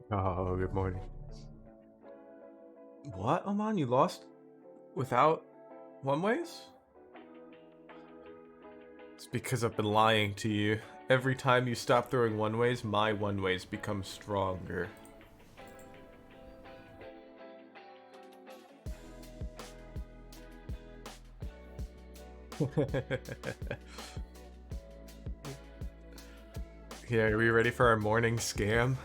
Oh, good morning. What, Oman? You lost without one ways? It's because I've been lying to you. Every time you stop throwing one ways, my one ways become stronger. Yeah, are we ready for our morning scam?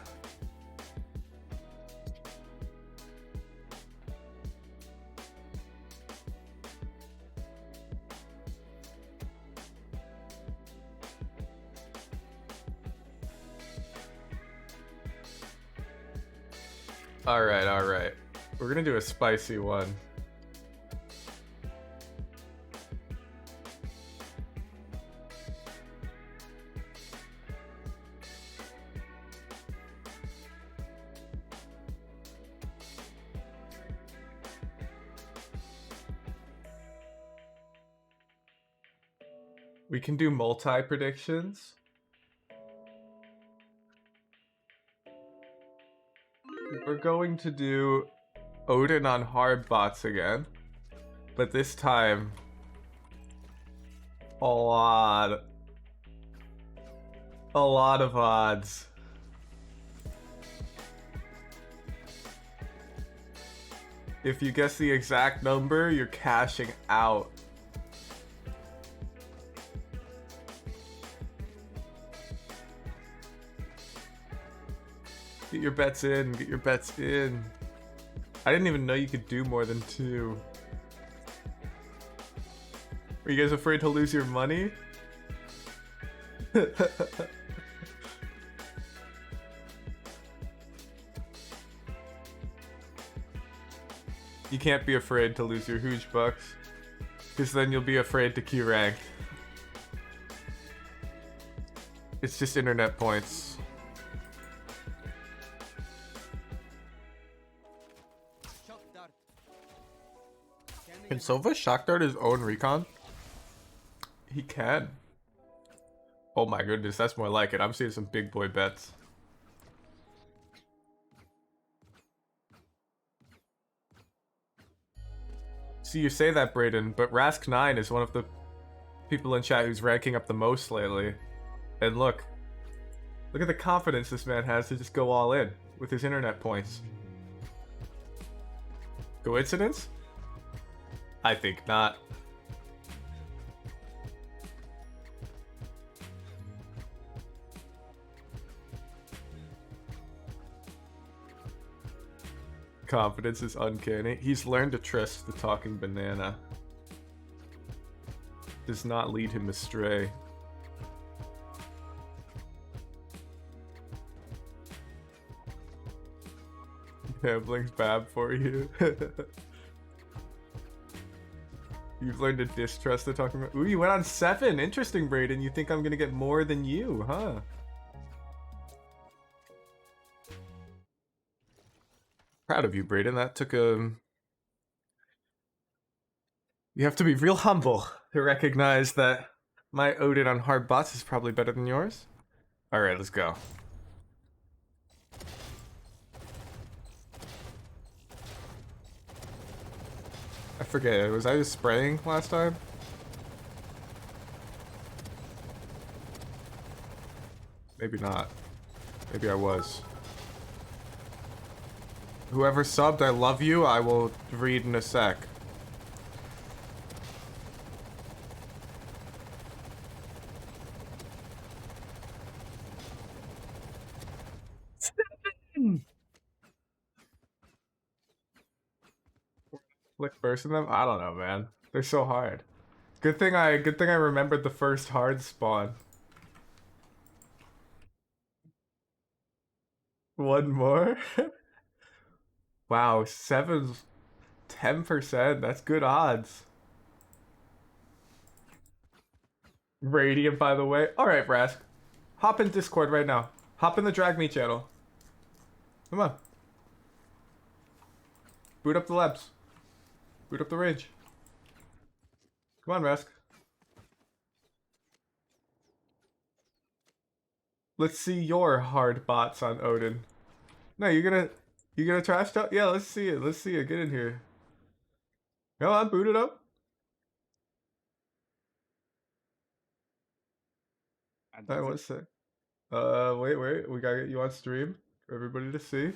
Alright, alright. We're gonna do a spicy one. We can do multi-predictions. We're going to do Odin on hard bots again. But this time, a lot of odds. If you guess the exact number, you're cashing out. Get your bets in, get your bets in. I didn't even know you could do more than 2. Are you guys afraid to lose your money? You can't be afraid to lose your huge bucks, because then you'll be afraid to queue rank. It's just internet points. Can Sova shock dart his own recon? He can. Oh my goodness, that's more like it. I'm seeing some big boy bets. See, you say that, Brayden, but Rask9 is one of the people in chat who's ranking up the most lately. And look at the confidence this man has to just go all in with his internet points. Coincidence? I think not. Confidence is uncanny. He's learned to trust the talking banana. Does not lead him astray. Gambling's bad for you. You've learned to distrust the talking banana. Ooh, you went on 7. Interesting, Brayden. You think I'm gonna get more than you, huh? Proud of you, Brayden. That took a... You have to be real humble to recognize that my Odin on hard bots is probably better than yours. Alright, let's go. I forget, was I just spraying last time? Maybe not. Maybe I was. Whoever subbed, I love you. I will read in a sec. Flick burst in them? I don't know, man. They're so hard. Good thing I remembered the first hard spawn. One more? Wow, 7's 10%. That's good odds. Radiant, by the way. Alright, Rask. Hop in Discord right now. Hop in the Drag Me channel. Come on. Boot up the labs. Boot up the rage. Come on, Rask. Let's see your hard bots on Odin. No, you gonna trash talk? Yeah, let's see it. Let's see it. Get in here. No, I'm booted up. And Alright, does one it? sec. Wait. We gotta get you on stream for everybody to see.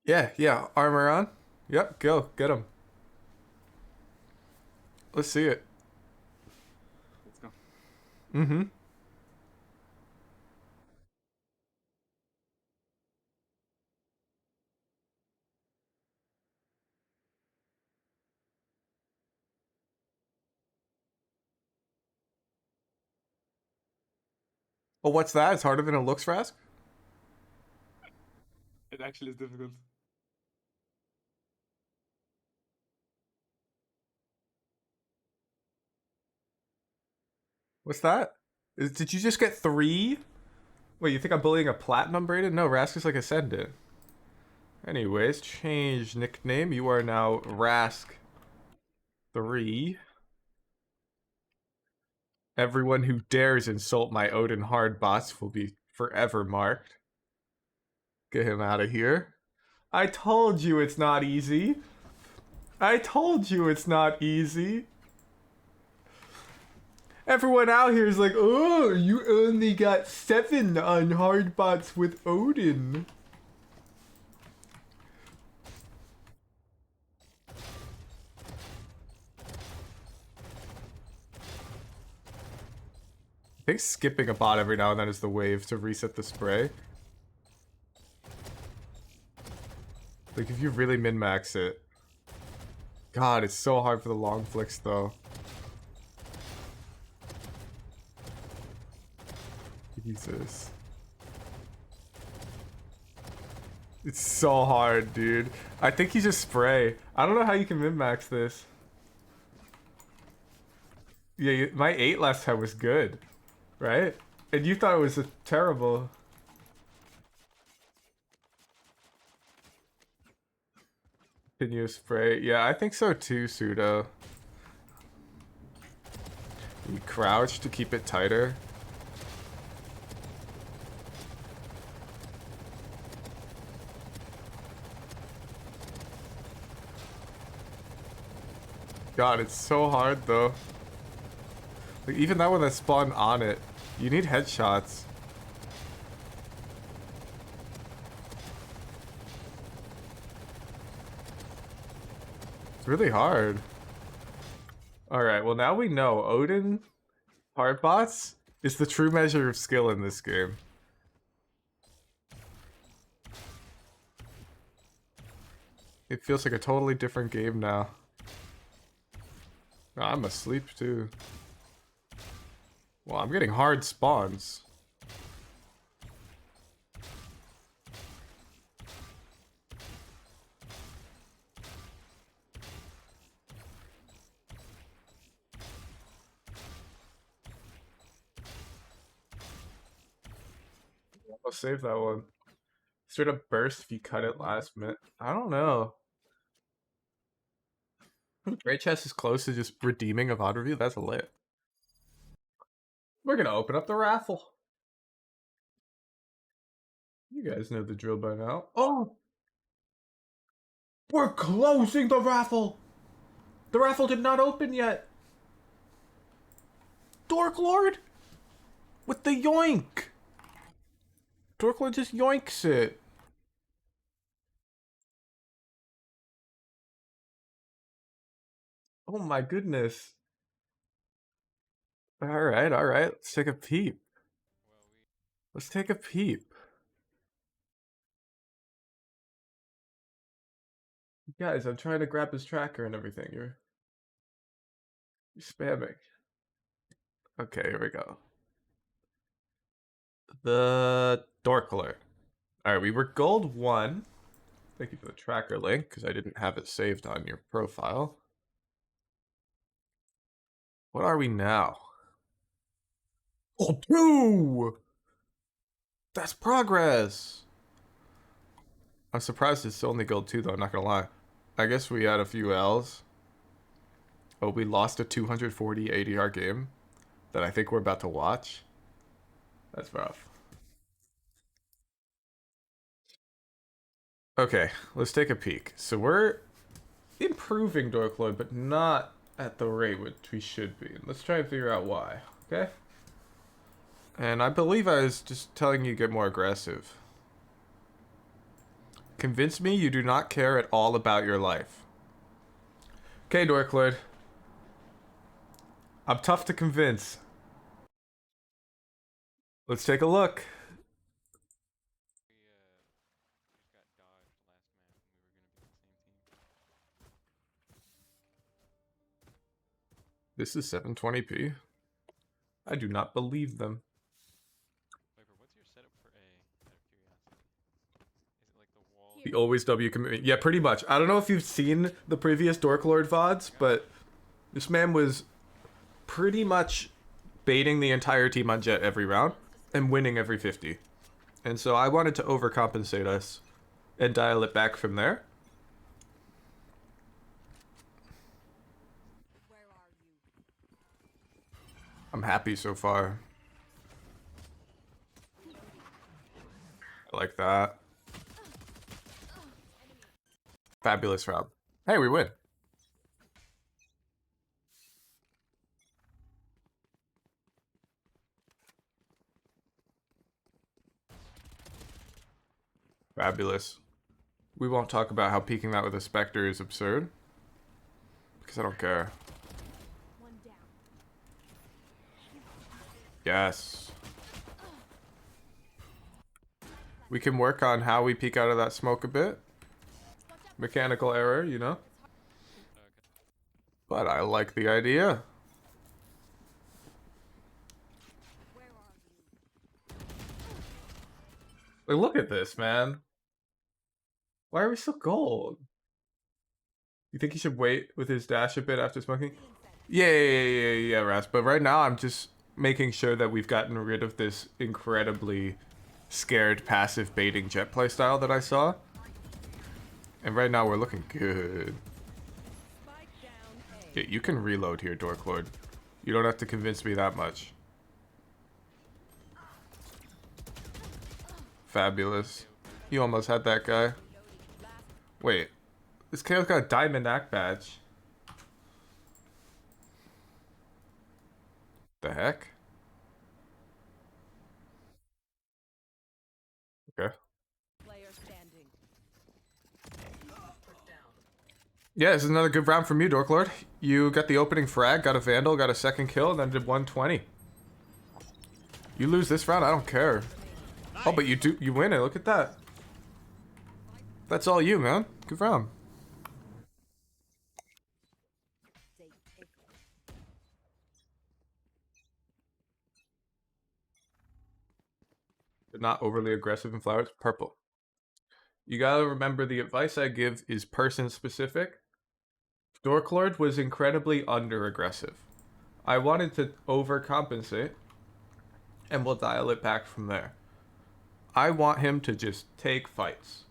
Yeah. Armor on. Yep, go. Get him. Let's see it. Let's go. Mm-hmm. Oh, what's that? It's harder than it looks, Rask? It actually is difficult. What's that? Did you just get 3? Wait, you think I'm bullying a platinum Braden? No, Rask is like Ascendant. Anyways, change nickname. You are now Rask3. Everyone who dares insult my Odin hard bots will be forever marked. Get him out of here. I told you it's not easy. I told you it's not easy. Everyone out here is like, oh, you only got 7 on hard bots with Odin. I think skipping a bot every now and then is the wave to reset the spray. Like, if you really min-max it. God, it's so hard for the long flicks, though. Jesus. It's so hard, dude. I think you just spray. I don't know how you can min-max this. Yeah, my 8 last time was good. Right? And you thought it was a terrible... Continuous spray. Yeah, I think so too, Pseudo. You crouch to keep it tighter. God, it's so hard though. Like, even that one that spawned on it, you need headshots. It's really hard. Alright, well now we know Odin hard bots is the true measure of skill in this game. It feels like a totally different game now. Oh, I'm asleep too. Well, I'm getting hard spawns. I'll save that one. Straight up burst if you cut it last minute. I don't know. Great chest is close to just redeeming a VOD review. That's lit. We're gonna open up the raffle. You guys know the drill by now. Oh! We're closing the raffle! The raffle did not open yet! Dork Lord! With the yoink! Dork Lord just yoinks it. Oh my goodness. Alright. Let's take a peep. Let's take a peep. Guys, I'm trying to grab his tracker and everything. You're spamming. Okay, here we go. The Dork Alert. Alright, we were gold 1. Thank you for the tracker link, because I didn't have it saved on your profile. What are we now? Gold 2! That's progress! I'm surprised it's only gold 2 though, I'm not gonna lie. I guess we had a few L's. Oh, we lost a 240 ADR game that I think we're about to watch. That's rough. Okay, let's take a peek. So we're improving Dorkloid, but not at the rate which we should be. Let's try and figure out why, okay? And I believe I was just telling you to get more aggressive. Convince me you do not care at all about your life. Okay, Dorkloid. I'm tough to convince. Let's take a look. This is 720p. I do not believe them. Viper, what's your setup for A, out of curiosity? Is it like the wall? The always W commitment. Yeah, pretty much. I don't know if you've seen the previous Dorklord VODs, but this man was pretty much baiting the entire team on Jett every round and winning every 50. And so I wanted to overcompensate us and dial it back from there. I'm happy so far. I like that. Fabulous round. Hey, we win. Fabulous. We won't talk about how peeking that with a Spectre is absurd. Because I don't care. Yes. We can work on how we peek out of that smoke a bit. Mechanical error, you know? But I like the idea. Like, look at this, man. Why are we so gold? You think he should wait with his dash a bit after smoking? Yeah, Ras. But right now, I'm just making sure that we've gotten rid of this incredibly scared passive baiting Jett playstyle that I saw. And right now, we're looking good. Yeah, you can reload here, Dorklord. You don't have to convince me that much. Fabulous. You almost had that guy. Wait. This KO's got a diamond act badge. The heck? Okay. Yeah, this is another good round from you, Dorklord. You got the opening frag, got a Vandal, got a second kill, and then did 120. You lose this round, I don't care. Oh, but you win it. Look at that. That's all you, man. Good round. But not overly aggressive in flowers. Purple. You gotta remember the advice I give is person specific. Dorklord was incredibly under aggressive. I wanted to overcompensate, and we'll dial it back from there. I want him to just take fights.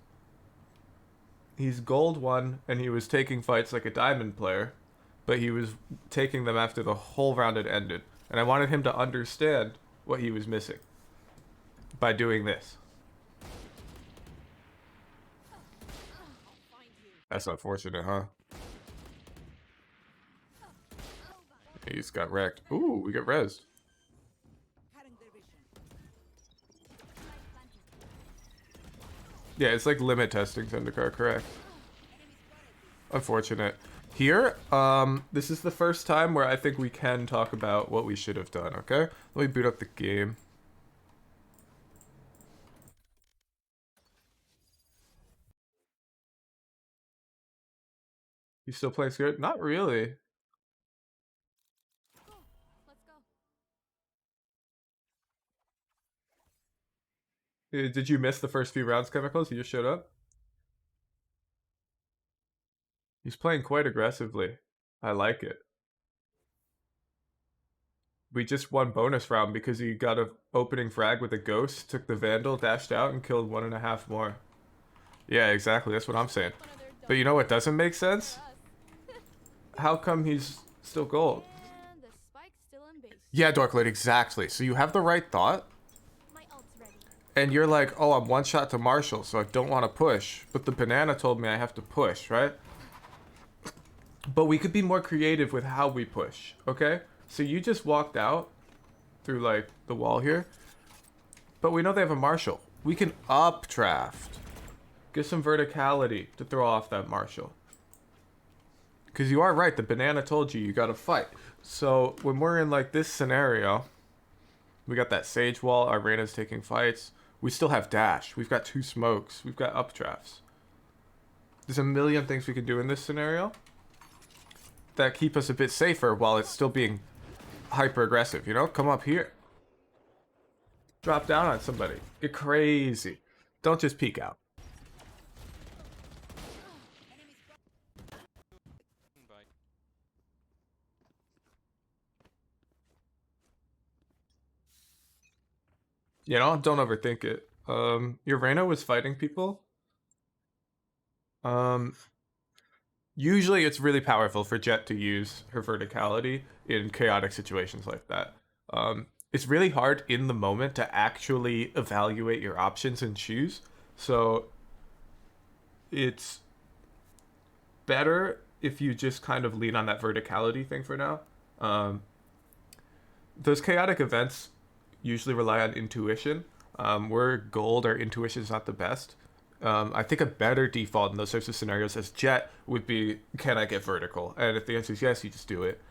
He's gold 1, and he was taking fights like a diamond player, but he was taking them after the whole round had ended. And I wanted him to understand what he was missing by doing this. That's unfortunate, huh? He just got wrecked. Ooh, we get rezzed. Yeah, it's like limit testing, Zendikar, correct. Unfortunate. Here, this is the first time where I think we can talk about what we should have done, okay? Let me boot up the game. You still playing Spirit? Not really. Did you miss the first few rounds, Chemicals? You just showed up? He's playing quite aggressively. I like it. We just won bonus round because he got a opening frag with a ghost, took the Vandal, dashed out, and killed 1.5 more. Yeah, exactly. That's what I'm saying. But you know what doesn't make sense? How come he's still gold? Yeah, Darklade, exactly. So you have the right thought. And you're like, oh, I'm one shot to Marshall, so I don't want to push. But the banana told me I have to push, right? But we could be more creative with how we push, okay? So you just walked out through, like, the wall here. But we know they have a Marshall. We can updraft. Get some verticality to throw off that Marshall. Because you are right, the banana told you gotta fight. So when we're in, like, this scenario, we got that Sage wall, our Reyna's taking fights. We still have dash. We've got 2 smokes. We've got updrafts. There's a million things we can do in this scenario that keep us a bit safer while it's still being hyper aggressive, you know? Come up here. Drop down on somebody. Get crazy. Don't just peek out. Bye. You know, don't overthink it. Your Reyna was fighting people. Usually it's really powerful for Jett to use her verticality in chaotic situations like that. It's really hard in the moment to actually evaluate your options and choose. So it's better if you just kind of lean on that verticality thing for now. Those chaotic events usually rely on intuition. We're gold, our intuition is not the best. I think a better default in those types of scenarios as Jett would be, can I get vertical? And if the answer is yes, you just do it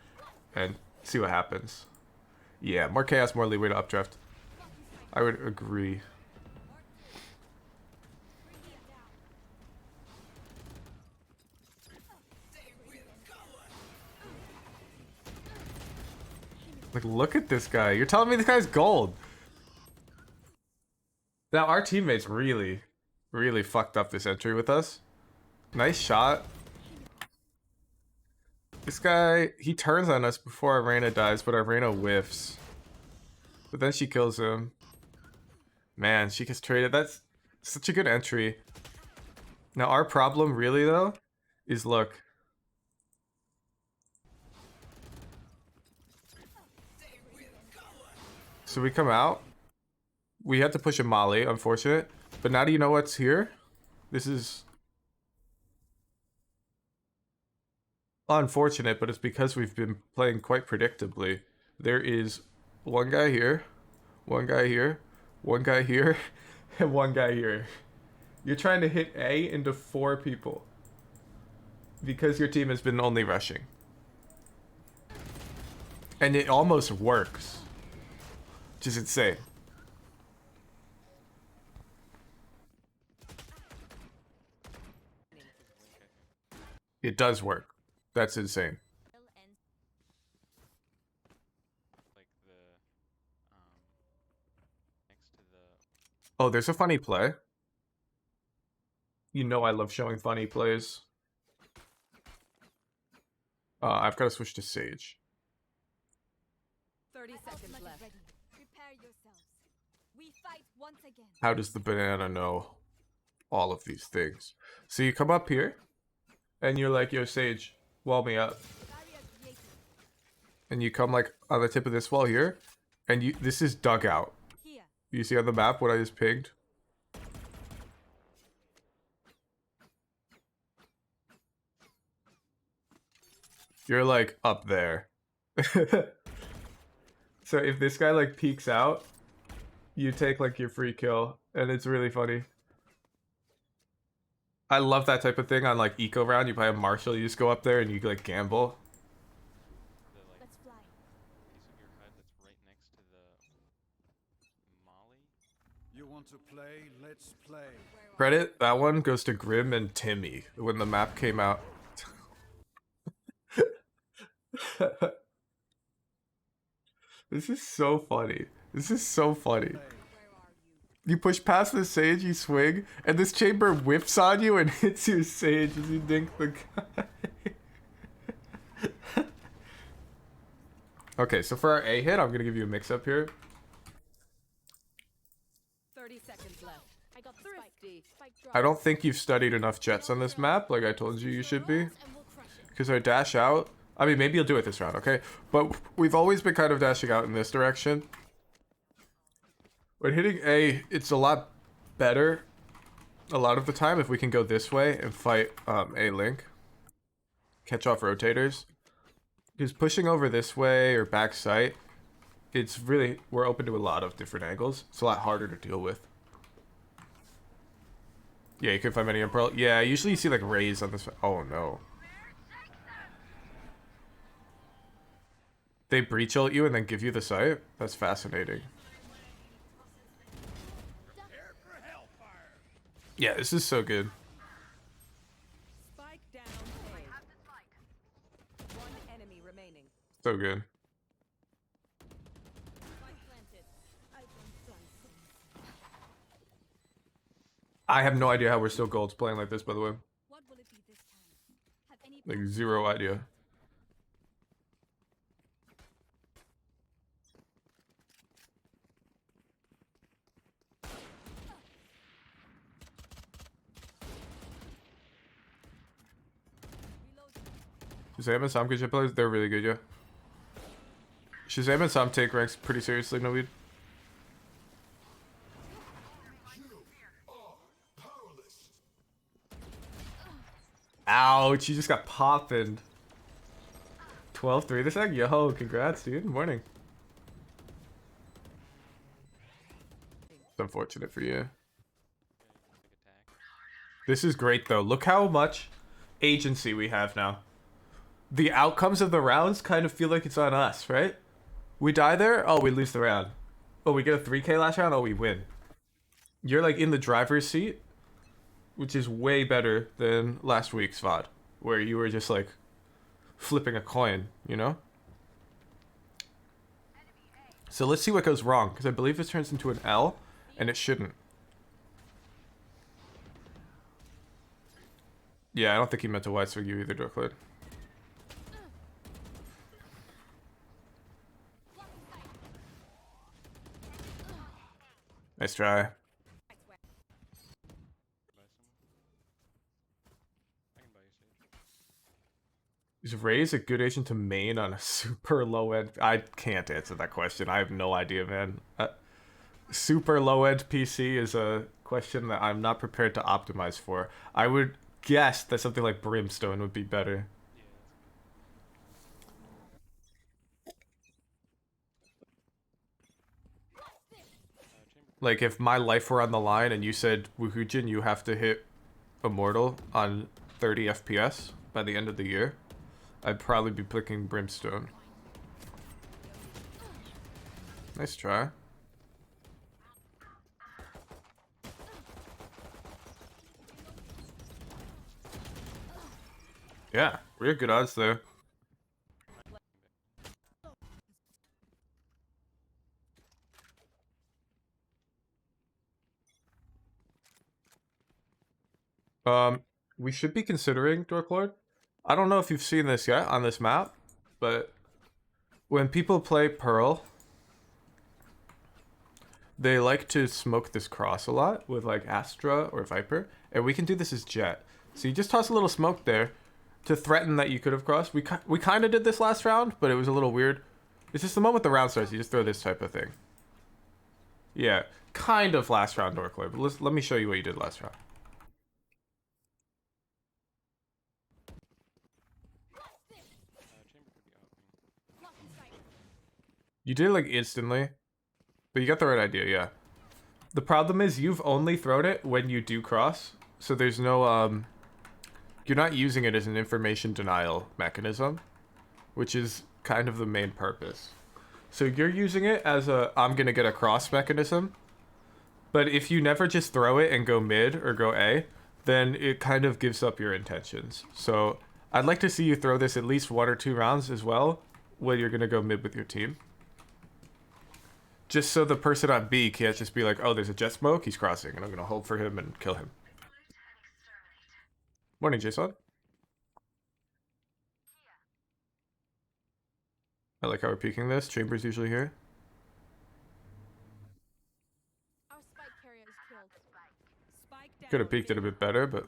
and see what happens. Yeah, more chaos, more leeway to updraft. I would agree. Like, look at this guy. You're telling me this guy's gold. Now, our teammates really fucked up this entry with us. Nice shot. This guy, he turns on us before our Reyna dies, but our Reyna whiffs. But then she kills him. Man, she gets traded. That's such a good entry. Now, our problem really, though, is look. So we come out. We had to push a molly, unfortunate. But now do you know what's here? This is unfortunate, but it's because we've been playing quite predictably. There is one guy here, one guy here, one guy here, and one guy here. You're trying to hit A into 4 people because your team has been only rushing. And it almost works. Which is insane. It does work. That's insane. Like next to the. Oh, there's a funny play. You know I love showing funny plays. I've got to switch to Sage. 30 seconds left. Prepare yourselves. We fight once again. How does the banana know all of these things? So you come up here, and you're like, yo, Sage, wall me up. And you come like on the tip of this wall here, and you this is dugout. Here. You see on the map what I just pinged? You're like up there. So if this guy like peeks out, you take like your free kill, and it's really funny. I love that type of thing on like eco round. You buy a Marshall, you just go up there and you like gamble. The like Let's fly. piece of your HUD that's right next to the molly. You want to play? Let's play. Credit, that one goes to Grim and Timmy when the map came out. This is so funny. This is so funny. You push past the Sage, you swing, and this chamber whiffs on you and hits your Sage as you dink the guy. Okay, so for our A hit, I'm gonna give you a mix-up here. 30 seconds left. I got thrifty. I don't think you've studied enough Jetts on this map, like I told you you should be. Because our dash out, I mean, maybe you'll do it this round, okay? But we've always been kind of dashing out in this direction. When hitting A, it's a lot better a lot of the time if we can go this way and fight A link. Catch off rotators. Because pushing over this way or back sight, it's really, we're open to a lot of different angles. It's a lot harder to deal with. Yeah, you can find many in Pearl. Yeah, usually you see like rays on this. Oh no. They breach ult you and then give you the sight? That's fascinating. Yeah, this is so good. Spike down A. One enemy remaining. So good. Spike planted. I won't die soon. I have no idea how we're still golds playing like this, by the way. What will it be this time? Have any Like, zero idea. Shazam and Sam, good shit players? They're really good, yeah. Shazam and Sam take ranks pretty seriously, no weed. Ouch, you just got popping. 12-3 this egg? Yo, congrats, dude. Morning. It's unfortunate for you. This is great, though. Look how much agency we have now. The outcomes of the rounds kind of feel like it's on us, right? We die there, oh, we lose the round. Oh, we get a 3k last round, oh, we win. You're like in the driver's seat, which is way better than last week's VOD, where you were just like flipping a coin, you know? So let's see what goes wrong, because I believe this turns into an L, and it shouldn't. Yeah, I don't think he meant to white swing you either, Dorkwood. Nice try. Is Raze a good agent to main on a super low end? I can't answer that question. I have no idea, man. Super low end PC is a question that I'm not prepared to optimize for. I would guess that something like Brimstone would be better. Like if my life were on the line and you said, Wuhujin, you have to hit Immortal on 30 FPS by the end of the year, I'd probably be picking Brimstone. Nice try. Yeah, we have good odds there. We should be considering Dorklord. I don't know if you've seen this yet on this map, but when people play Pearl, they like to smoke this cross a lot with like Astra or Viper, and we can do this as Jett. So you just toss a little smoke there to threaten that you could have crossed. We kind of did this last round, but it was a little weird. It's just the moment the round starts, you just throw this type of thing. Yeah, kind of last round, Dorklord, but let me show you what you did last round. You did it like instantly, but you got the right idea, yeah. The problem is you've only thrown it when you do cross, so there's no, you're not using it as an information denial mechanism, which is kind of the main purpose. So you're using it as a, I'm gonna get a cross mechanism, but if you never just throw it and go mid or go A, then it kind of gives up your intentions. So I'd like to see you throw this at least 1 or 2 rounds as well, when you're gonna go mid with your team. Just so the person on B can't just be like, oh, there's a Jett smoke, he's crossing, and I'm gonna hold for him and kill him. Morning, Jason. I like how we're peeking this. Chamber's usually here. Our spike carrier is killed. Spike down. Could have peeked it a bit better, but...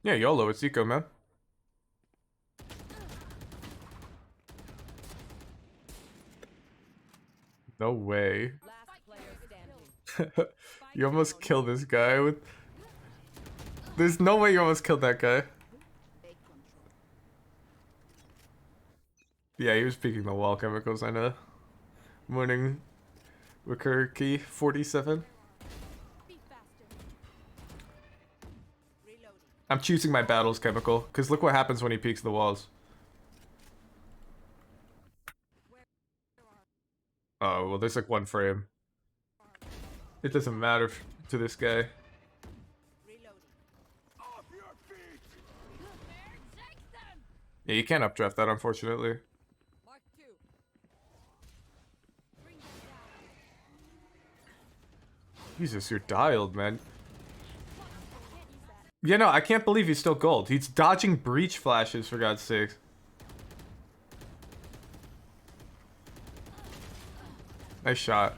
Yeah, YOLO, it's Eco, man. No way. Last player standing. You almost killed this guy with... There's no way you almost killed that guy. Yeah, he was peeking the wall chemicals, I know. Morning, Wicker 47. Be faster. Reloading. I'm choosing my battles chemical, because look what happens when he peeks the walls. Oh, well, there's like one frame. It doesn't matter to this guy. Reloading. Yeah, you can't updraft that, unfortunately. Mark 2. Bring them down. Jesus, you're dialed, man. Can't use that. Yeah, no, I can't believe he's still gold. He's dodging breach flashes, for God's sakes. Nice shot.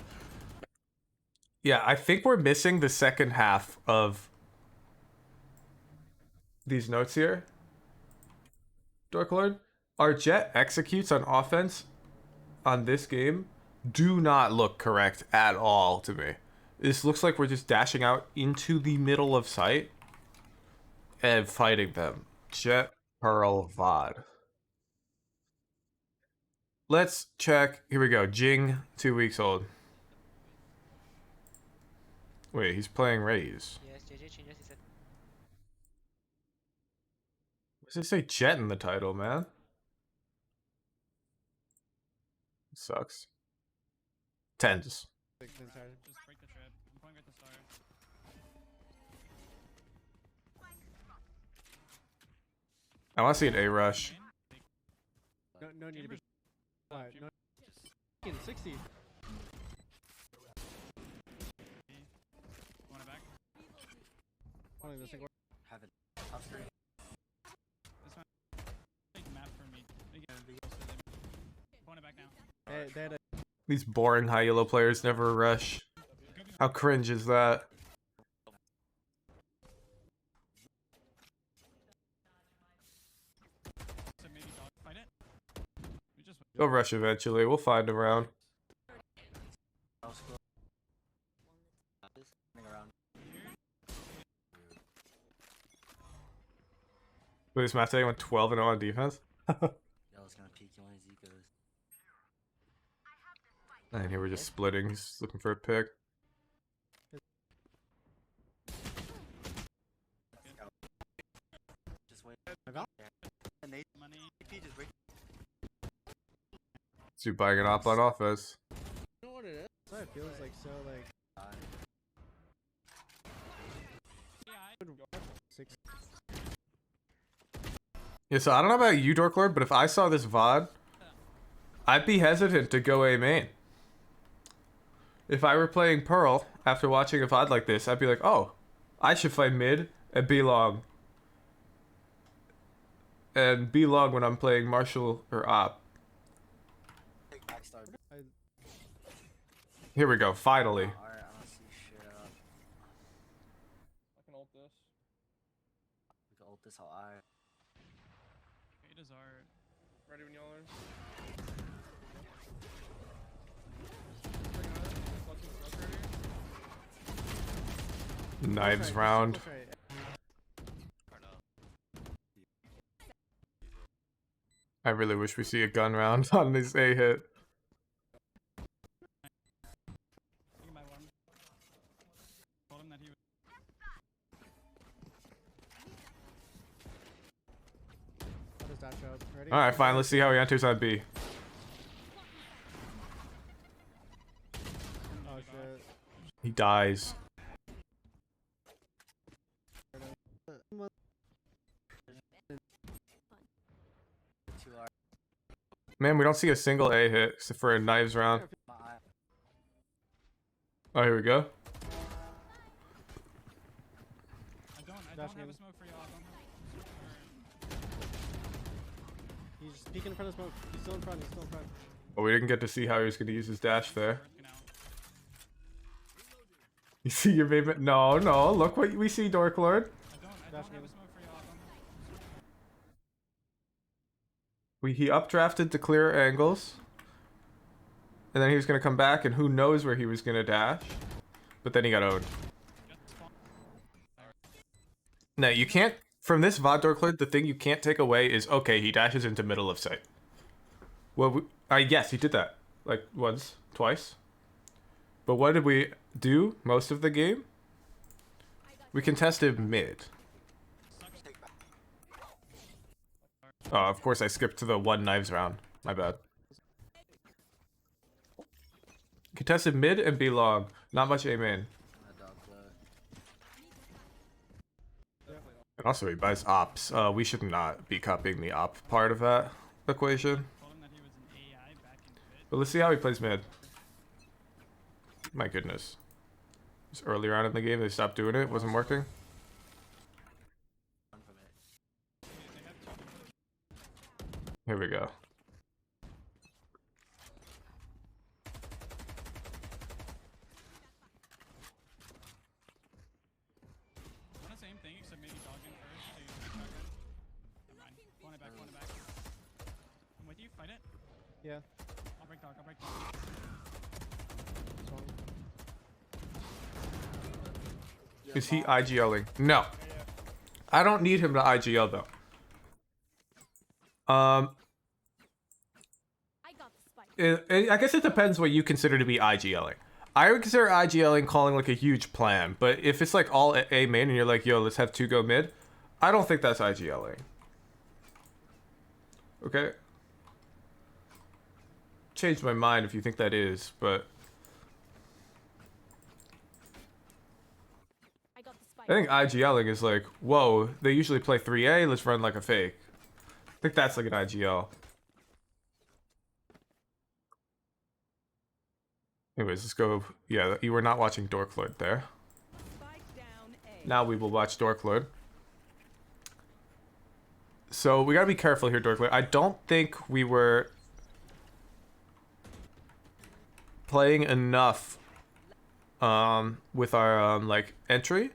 Yeah, I think we're missing the second half of these notes here. Dark Lord, our Jett executes on offense on this game do not look correct at all to me. This looks like we're just dashing out into the middle of sight and fighting them. Jett, Pearl, VOD. Let's check. Here we go. Jing, 2 weeks old. Wait, he's playing Raze. Yes, JJ changes his set. What does it say Jett in the title, man? Sucks. Tens. Just break the trap. I'm going at the start. I want to see an A rush. No need to be quiet. No. 60. Want it back? Only this thing works. Have it. Upstream. This one. Big map for me. Want it back now. They had a These boring high yellow players never rush. How cringe is that? So maybe dog fight it. We just They'll rush eventually. We'll find a round. Wait, this match today went 12 and 0 on defense? Yellow's gonna peek you when his ecos. And here we're just splitting. He's looking for a pick. Just wait. And they money. P just break. So you buying it up on offense. You know what it is? That's why it feels like so like six. Yeah, so I don't know about you, Dork Lord, but if I saw this VOD, I'd be hesitant to go A main. If I were playing Pearl, after watching a VOD like this, I'd be like, oh, I should play mid and be long. And be long when I'm playing Marshall or Op. Here we go, finally. Alright, I don't see shit up. I can ult this. We can ult this how I. It is art. Ready when y'all are. Knives round. I really wish we see a gun round on this A hit. Think about one. Told him that he was. How does that show up? Ready? Alright, fine, let's see how he enters on B. Oh shit. He dies. Man, we don't see a single A hit except for a knives round. Oh, here we go. I don't have a smoke for y'all. He's peeking in front of smoke. He's still in front. He's still in front. But we didn't get to see how he was going to use his dash there. You see your baby? No, no. Look what we see, Dork Lord. I don't have a smoke for y'all. He updrafted to clear angles. And then he was gonna come back, and who knows where he was gonna dash. But then he got owned. No, you can't. From this VOD Dorkloid, the thing you can't take away is, okay, he dashes into middle of sight. Well, yes, he did that. Like, once, twice. But what did we do most of the game? We contested mid. Oh, of course I skipped to the one knives round. My bad. Contested mid and B long. Not much A main. And also he buys ops. We should not be copying the op part of that equation. Told him that he was an AI back in mid. But let's see how he plays mid. My goodness. Just earlier on in the game they stopped doing it. Wasn't working. Here we go. Kind of same thing, except maybe dogging first to never mind. Point it back, point it back. I'm with you, fight it. Yeah. I'll break dog, I'll break dog. Sorry. Is he IGLing? No. I don't need him to IGL though. I got the spike. I guess it depends what you consider to be IGLing. I would consider IGLing calling like a huge plan, but if it's like all A main and you're like, yo, let's have two go mid, I don't think that's IGLing. Okay? Changed my mind if you think that is, but I got the spike. I think IGLing is like, whoa, they usually play 3A, let's run like a fake. I think that's like an IGL. Anyways, let's go. Yeah, you were not watching Dorkloid there. Spike down A. Now we will watch Dorkloid. So we gotta be careful here, Dorkloid. I don't think we were playing enough with our like entry.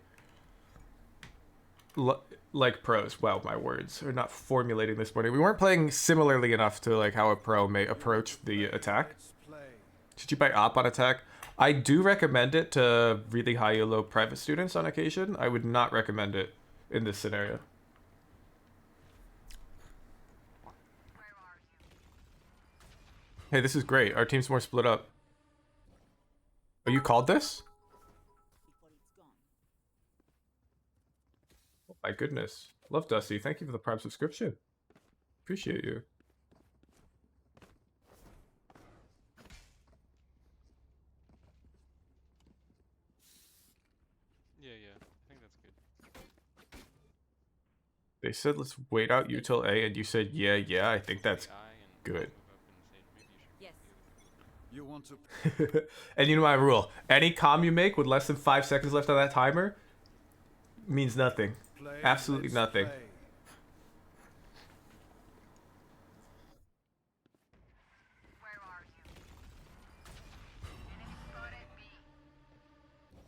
Like pros. Wow, my words are not formulating this morning. We weren't playing similarly enough to like how a pro may approach the attack. Should you buy op on attack? I do recommend it to really high or low private students on occasion. I would not recommend it in this scenario. Hey, this is great. Our team's more split up. Oh, you called this? Oh, my goodness. Love Dusty. Thank you for the Prime subscription. Appreciate you. Yeah, I think that's good. They said let's wait out you till A, and you said yeah. I think that's AI and good. Yes. You want to And you know my rule. Any comm you make with less than 5 seconds left on that timer means nothing. play? Absolutely Let's nothing. play.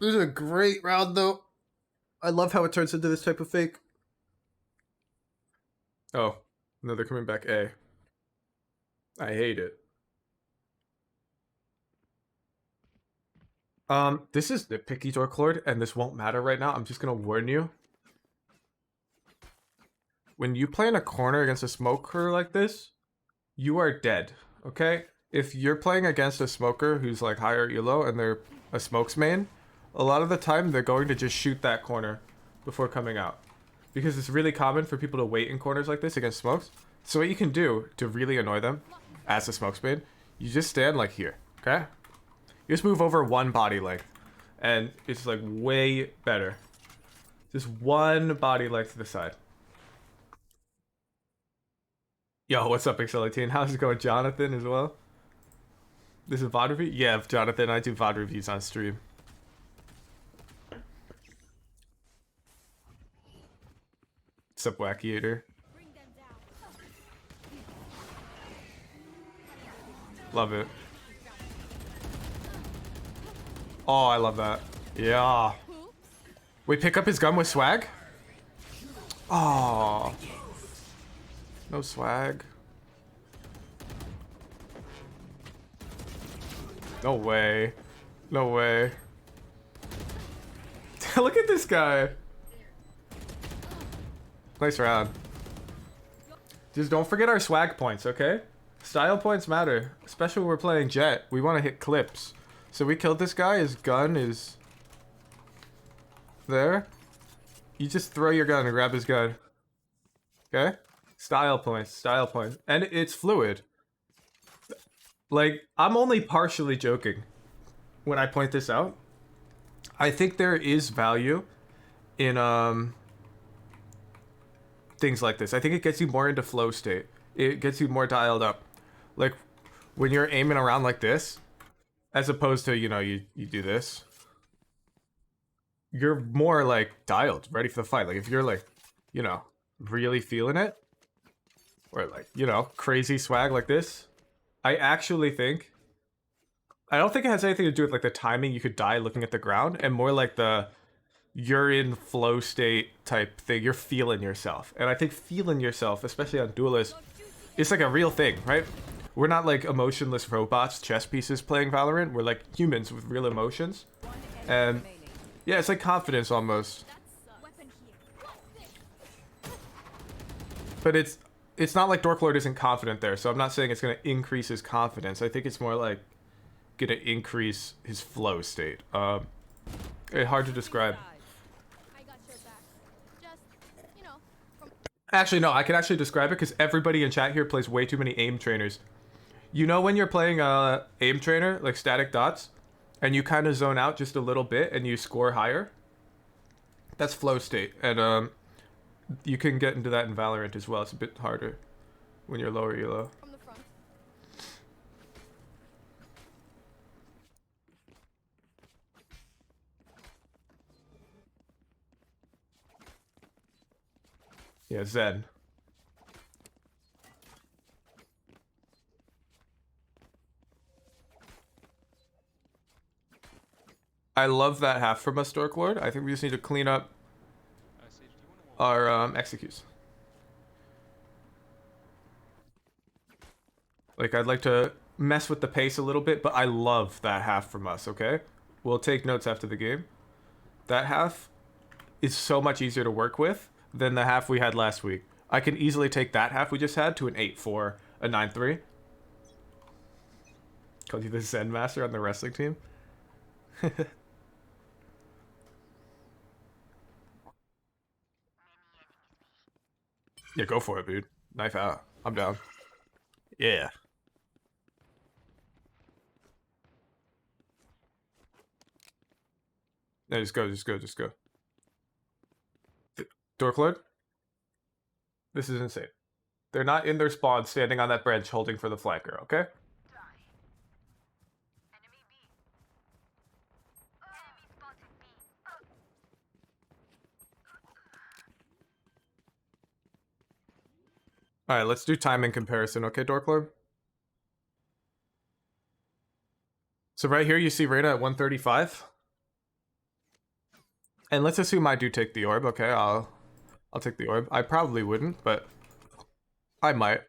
This is a great round, though. I love how it turns into this type of fake. Oh, no, they're coming back A. I hate it. This is nitpicky, Dorklord, and this won't matter right now. I'm just gonna warn you. When you play in a corner against a smoker like this, you are dead, okay? If you're playing against a smoker who's like higher elo and they're a smokes main, a lot of the time they're going to just shoot that corner before coming out. Because it's really common for people to wait in corners like this against smokes. So what you can do to really annoy them as a smokes main, you just stand like here, okay? You just move over one body length, and it's like way better. Just one body length to the side. Yo, what's up, Excelitine? How's it going, Jonathan, as well? This is VOD review? Yeah, Jonathan, I do VOD reviews on stream. What's up, Wackiator? Bring them down. Love it. Oh, I love that. Yeah. Wait, pick up his gun with swag? Oh. No swag. No way. No way. Look at this guy. Nice round. Just don't forget our swag points, okay? Style points matter. Especially when we're playing Jett. We want to hit clips. So we killed this guy. His gun is... there. You just throw your gun and grab his gun. Okay? Style points. Style points. And it's fluid. Like, I'm only partially joking when I point this out. I think there is value in things like this. I think it gets you more into flow state. It gets you more dialed up. Like when you're aiming around like this, as opposed to, you know, you do this. You're more like dialed, ready for the fight. Like if you're like, you know, really feeling it, or like, you know, crazy swag like this, I actually think, I don't think it has anything to do with like the timing you could die looking at the ground, and more like the you're in flow state type thing. You're feeling yourself. And I think feeling yourself, especially on Duelist, it's like a real thing, right? We're not like emotionless robots, chess pieces playing Valorant. We're like humans with real emotions. And yeah, it's like confidence almost. But it's not like Dorklord isn't confident there, so I'm not saying it's going to increase his confidence. I think it's more like going to increase his flow state. It's hard to describe. Actually, no, I can actually describe it because everybody in chat here plays way too many aim trainers. You know when you're playing aim trainer, like static dots, and you kind of zone out just a little bit and you score higher? That's flow state. And you can get into that in Valorant as well. It's a bit harder when you're lower elo. Yeah, Zen. I love that half from us, Dorklord. I think we just need to clean up our executes. Like, I'd like to mess with the pace a little bit, but I love that half from us, okay? We'll take notes after the game. That half is so much easier to work with than the half we had last week. I can easily take that half we just had to an 8-4, a 9-3. Called you the Zen Master on the wrestling team. Yeah, go for it, dude. Knife out. I'm down. Yeah. No, just go, just go, just go. Dorklord? This is insane. They're not in their spawn standing on that bench holding for the flanker, okay? Alright, let's do timing comparison, okay, Dorklord? So right here you see Reyna at 135. And let's assume I do take the orb, okay? I'll take the orb. I probably wouldn't, but I might.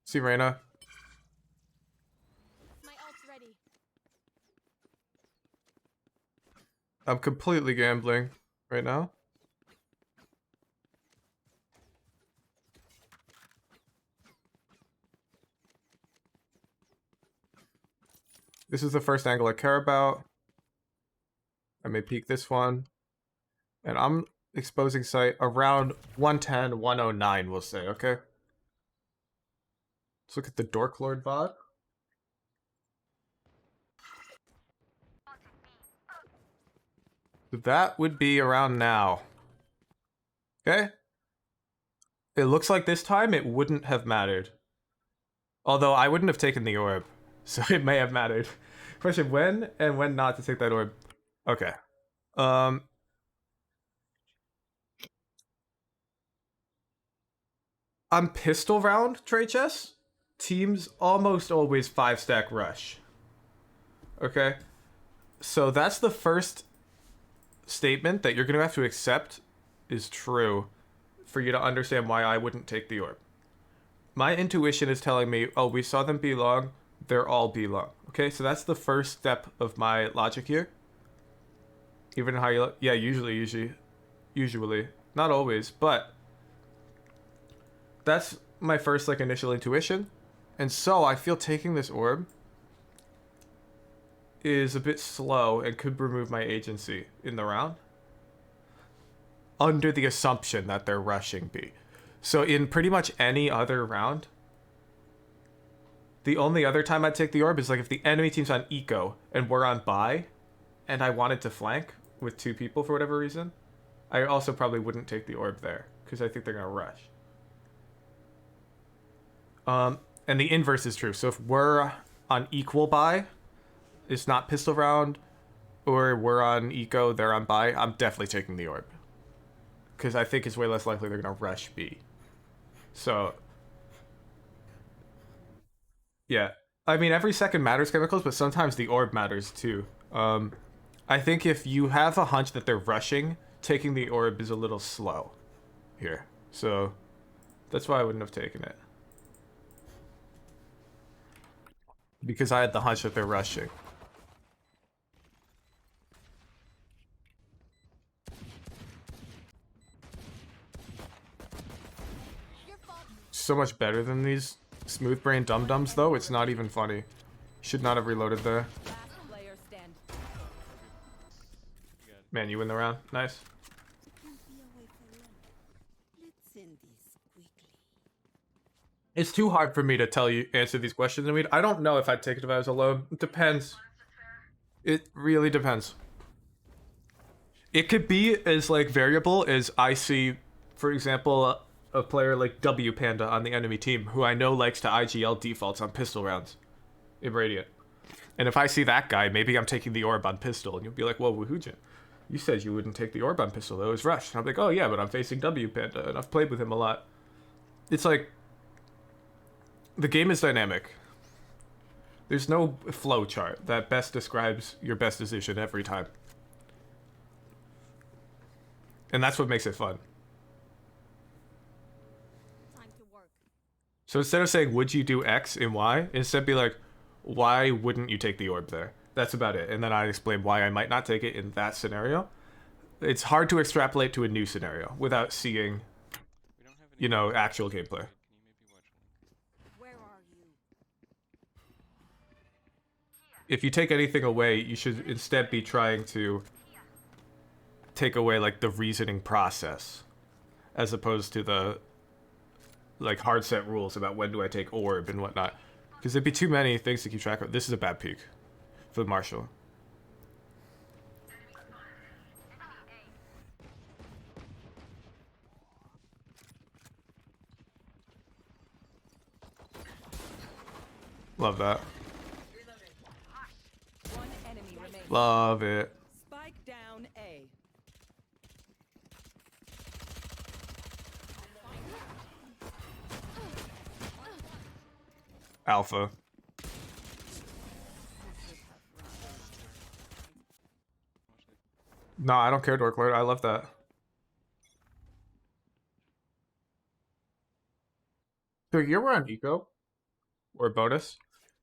See Reyna. My ult's ready. I'm completely gambling right now. This is the first angle I care about. I may peek this one. And I'm exposing sight around 110, 109, we'll say, okay? Let's look at the Dorklord VOD. That would be around now. Okay? It looks like this time it wouldn't have mattered. Although I wouldn't have taken the orb. So it may have mattered. Question, when and when not to take that orb. Okay. On pistol round trade chess, teams almost always 5-stack rush. Okay? So that's the first statement that you're going to have to accept is true for you to understand why I wouldn't take the orb. My intuition is telling me, oh, we saw them be long, they're all B long. Okay, so that's the first step of my logic here. Even how you, yeah, usually, not always, but that's my first like initial intuition. And so I feel taking this orb is a bit slow and could remove my agency in the round, under the assumption that they're rushing B. So in pretty much any other round, the only other time I'd take the orb is like if the enemy team's on eco and we're on buy and I wanted to flank with 2 people for whatever reason, I also probably wouldn't take the orb there because I think they're going to rush. And the inverse is true. So if we're on equal buy, it's not pistol round, or we're on eco, they're on buy, I'm definitely taking the orb. Because I think it's way less likely they're going to rush B. So, yeah. I mean, every second matters, chemicals, but sometimes the orb matters too. I think if you have a hunch that they're rushing, taking the orb is a little slow here. So, that's why I wouldn't have taken it. Because I had the hunch that they're rushing. So much better than these smooth brain dum-dums though, it's not even funny. Should not have reloaded there. Last player stand. Man, you win the round. Nice. It's too hard for me to tell you, answer these questions. I mean, I don't know if I'd take it if I was alone. It depends. It really depends. It could be as like variable as I see, for example, a player like W Panda on the enemy team, who I know likes to IGL defaults on pistol rounds in Radiant. And if I see that guy, maybe I'm taking the orb on pistol, and you'll be like, whoa, Woohoojin, you said you wouldn't take the orb on pistol, that was rushed. And I'm like, oh yeah, but I'm facing W Panda, and I've played with him a lot. It's like, the game is dynamic. There's no flow chart that best describes your best decision every time. And that's what makes it fun. Time to work. So instead of saying, would you do X and Y, instead be like, why wouldn't you take the orb there? That's about it. And then I explain why I might not take it in that scenario. It's hard to extrapolate to a new scenario without seeing, you know, actual gameplay. Where are you? If you take anything away, you should instead be trying to take away like the reasoning process, as opposed to the like hard set rules about when do I take orb and whatnot, because there'd be too many things to keep track of. This is a bad peek for the Marshall. Love that. One enemy remaining. Love it. Spike down A. Alpha. No, I don't care, Dork Lord. I love that. So here we're on eco or bonus.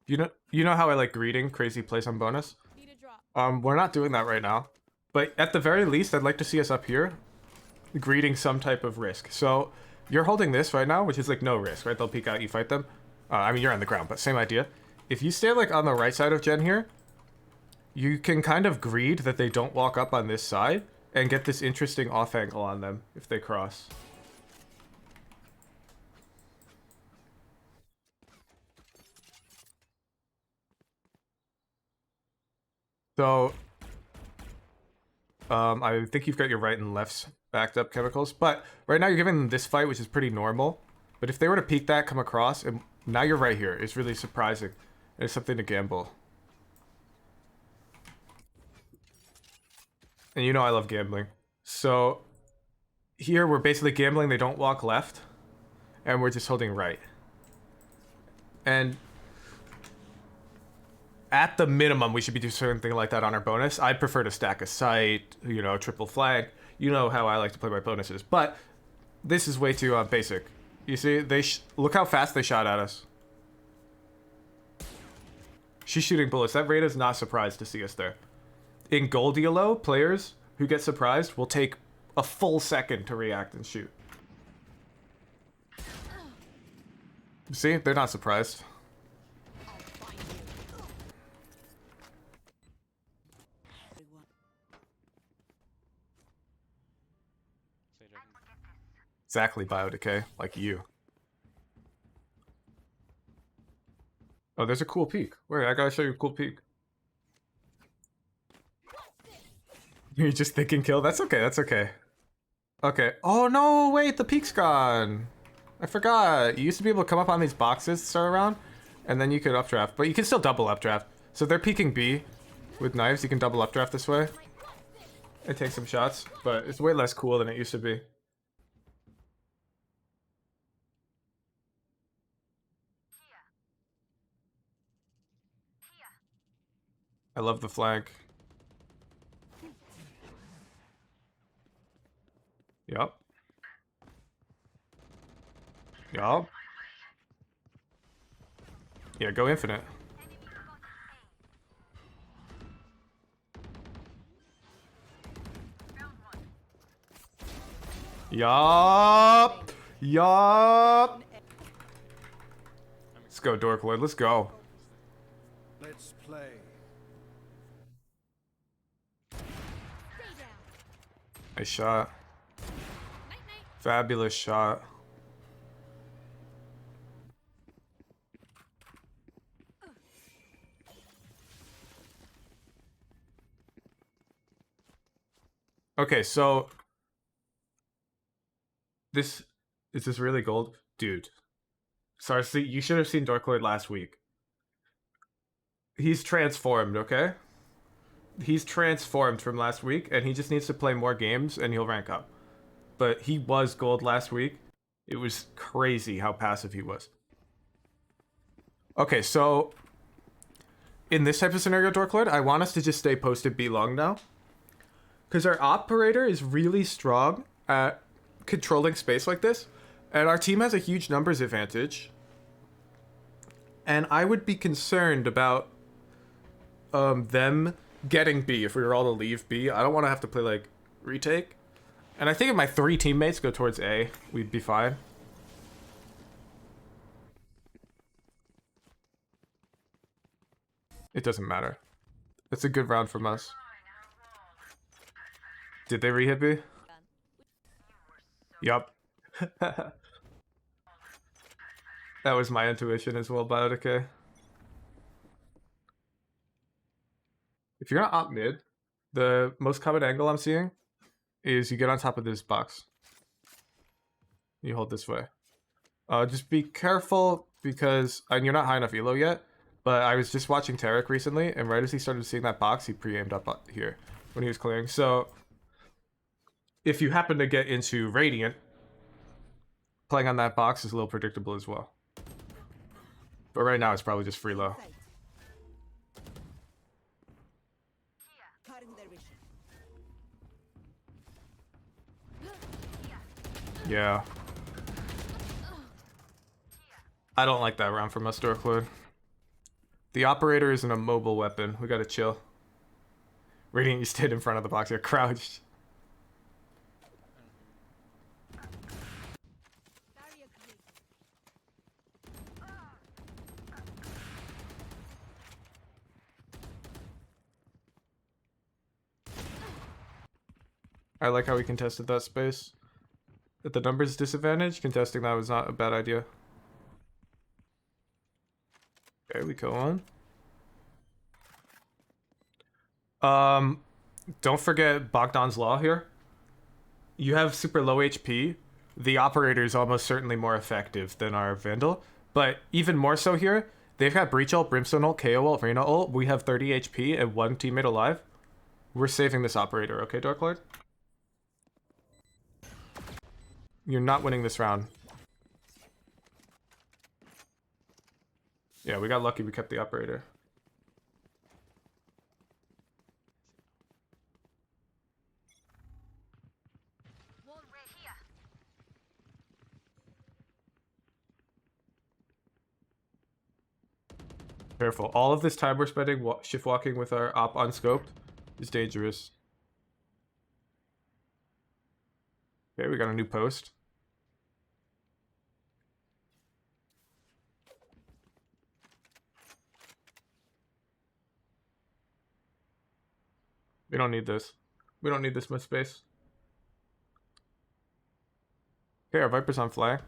You know how I like greeting crazy plays on bonus. Need a drop. We're not doing that right now, but at the very least, I'd like to see us up here greeting some type of risk. So you're holding this right now, which is like no risk, right? They'll peek out, you fight them. I mean, you're on the ground, but same idea. If you stay like on the right side of Jen here, you can kind of greed that they don't walk up on this side and get this interesting off angle on them if they cross. So, I think you've got your right and lefts backed up, chemicals, but right now you're giving them this fight, which is pretty normal. But if they were to peek that, come across, and now you're right here, it's really surprising. It's something to gamble. And you know I love gambling. So, here we're basically gambling they don't walk left, and we're just holding right. And at the minimum, we should be doing something like that on our bonus. I'd prefer to stack a sight, you know, triple flag. You know how I like to play my bonuses. But this is way too basic. You see, look how fast they shot at us. She's shooting bullets. That Reyna's not surprised to see us there. In gold elo, players who get surprised will take a full second to react and shoot. See? They're not surprised. Sage, I can Exactly, biodecay, like you. Oh, there's a cool peak. Wait, I gotta show you a cool peak. You're just thinking kill? That's okay, that's okay. Okay. Oh no, wait, the peak's gone. I forgot. You used to be able to come up on these boxes to start around, and then you could updraft. But you can still double updraft. So if they're peeking B with knives, you can double updraft this way. And take some shots, but it's way less cool than it used to be. I love the flank. Yup. Yup. Yeah, go infinite. Yup. Yup. Let's go, Dork Lord. Let's go. Let's play. Nice shot. Fabulous shot. Okay, so this is this really gold? Dude. Sorry, see, you should have seen Dork Lord last week. He's transformed, okay? He's transformed from last week, and he just needs to play more games, and he'll rank up. But he was gold last week. It was crazy how passive he was. Okay, so in this type of scenario, Dork Lord, I want us to just stay posted B long now. Because our operator is really strong at controlling space like this, and our team has a huge numbers advantage. And I would be concerned about them getting B if we were all to leave B. I don't want to have to play like retake. And I think if my 3 teammates go towards A, we'd be fine. It doesn't matter. It's a good round from us. Did they re-hit B? Yup. That was my intuition as well, biodecay. If you're gonna op mid, the most common angle I'm seeing is you get on top of this box. You hold this way. Just be careful because you're not high enough elo yet, but I was just watching Tarek recently, and right as he started seeing that box, he pre-aimed up here when he was clearing. So if you happen to get into Radiant, playing on that box is a little predictable as well. But right now it's probably just free low. Yeah. I don't like that round from us, Dork Lord. The operator isn't a mobile weapon. We gotta chill. Radiant, you stayed in front of the box. You're crouched. I like how we contested that space. At the numbers disadvantage, contesting that was not a bad idea. Okay, we go on. Don't forget Bogdan's Law here. You have super low HP. The operator is almost certainly more effective than our Vandal. But even more so here, they've got Breach ult, Brimstone ult, KO ult, Reyna ult. We have 30 HP and 1 teammate alive. We're saving this operator, okay, Dark Lord? You're not winning this round. Yeah, we got lucky we kept the operator. Careful. All of this time we're spending shift walking with our op unscoped is dangerous. Okay, we got a new post. We don't need this. We don't need this much space. Okay, our Viper's on flag.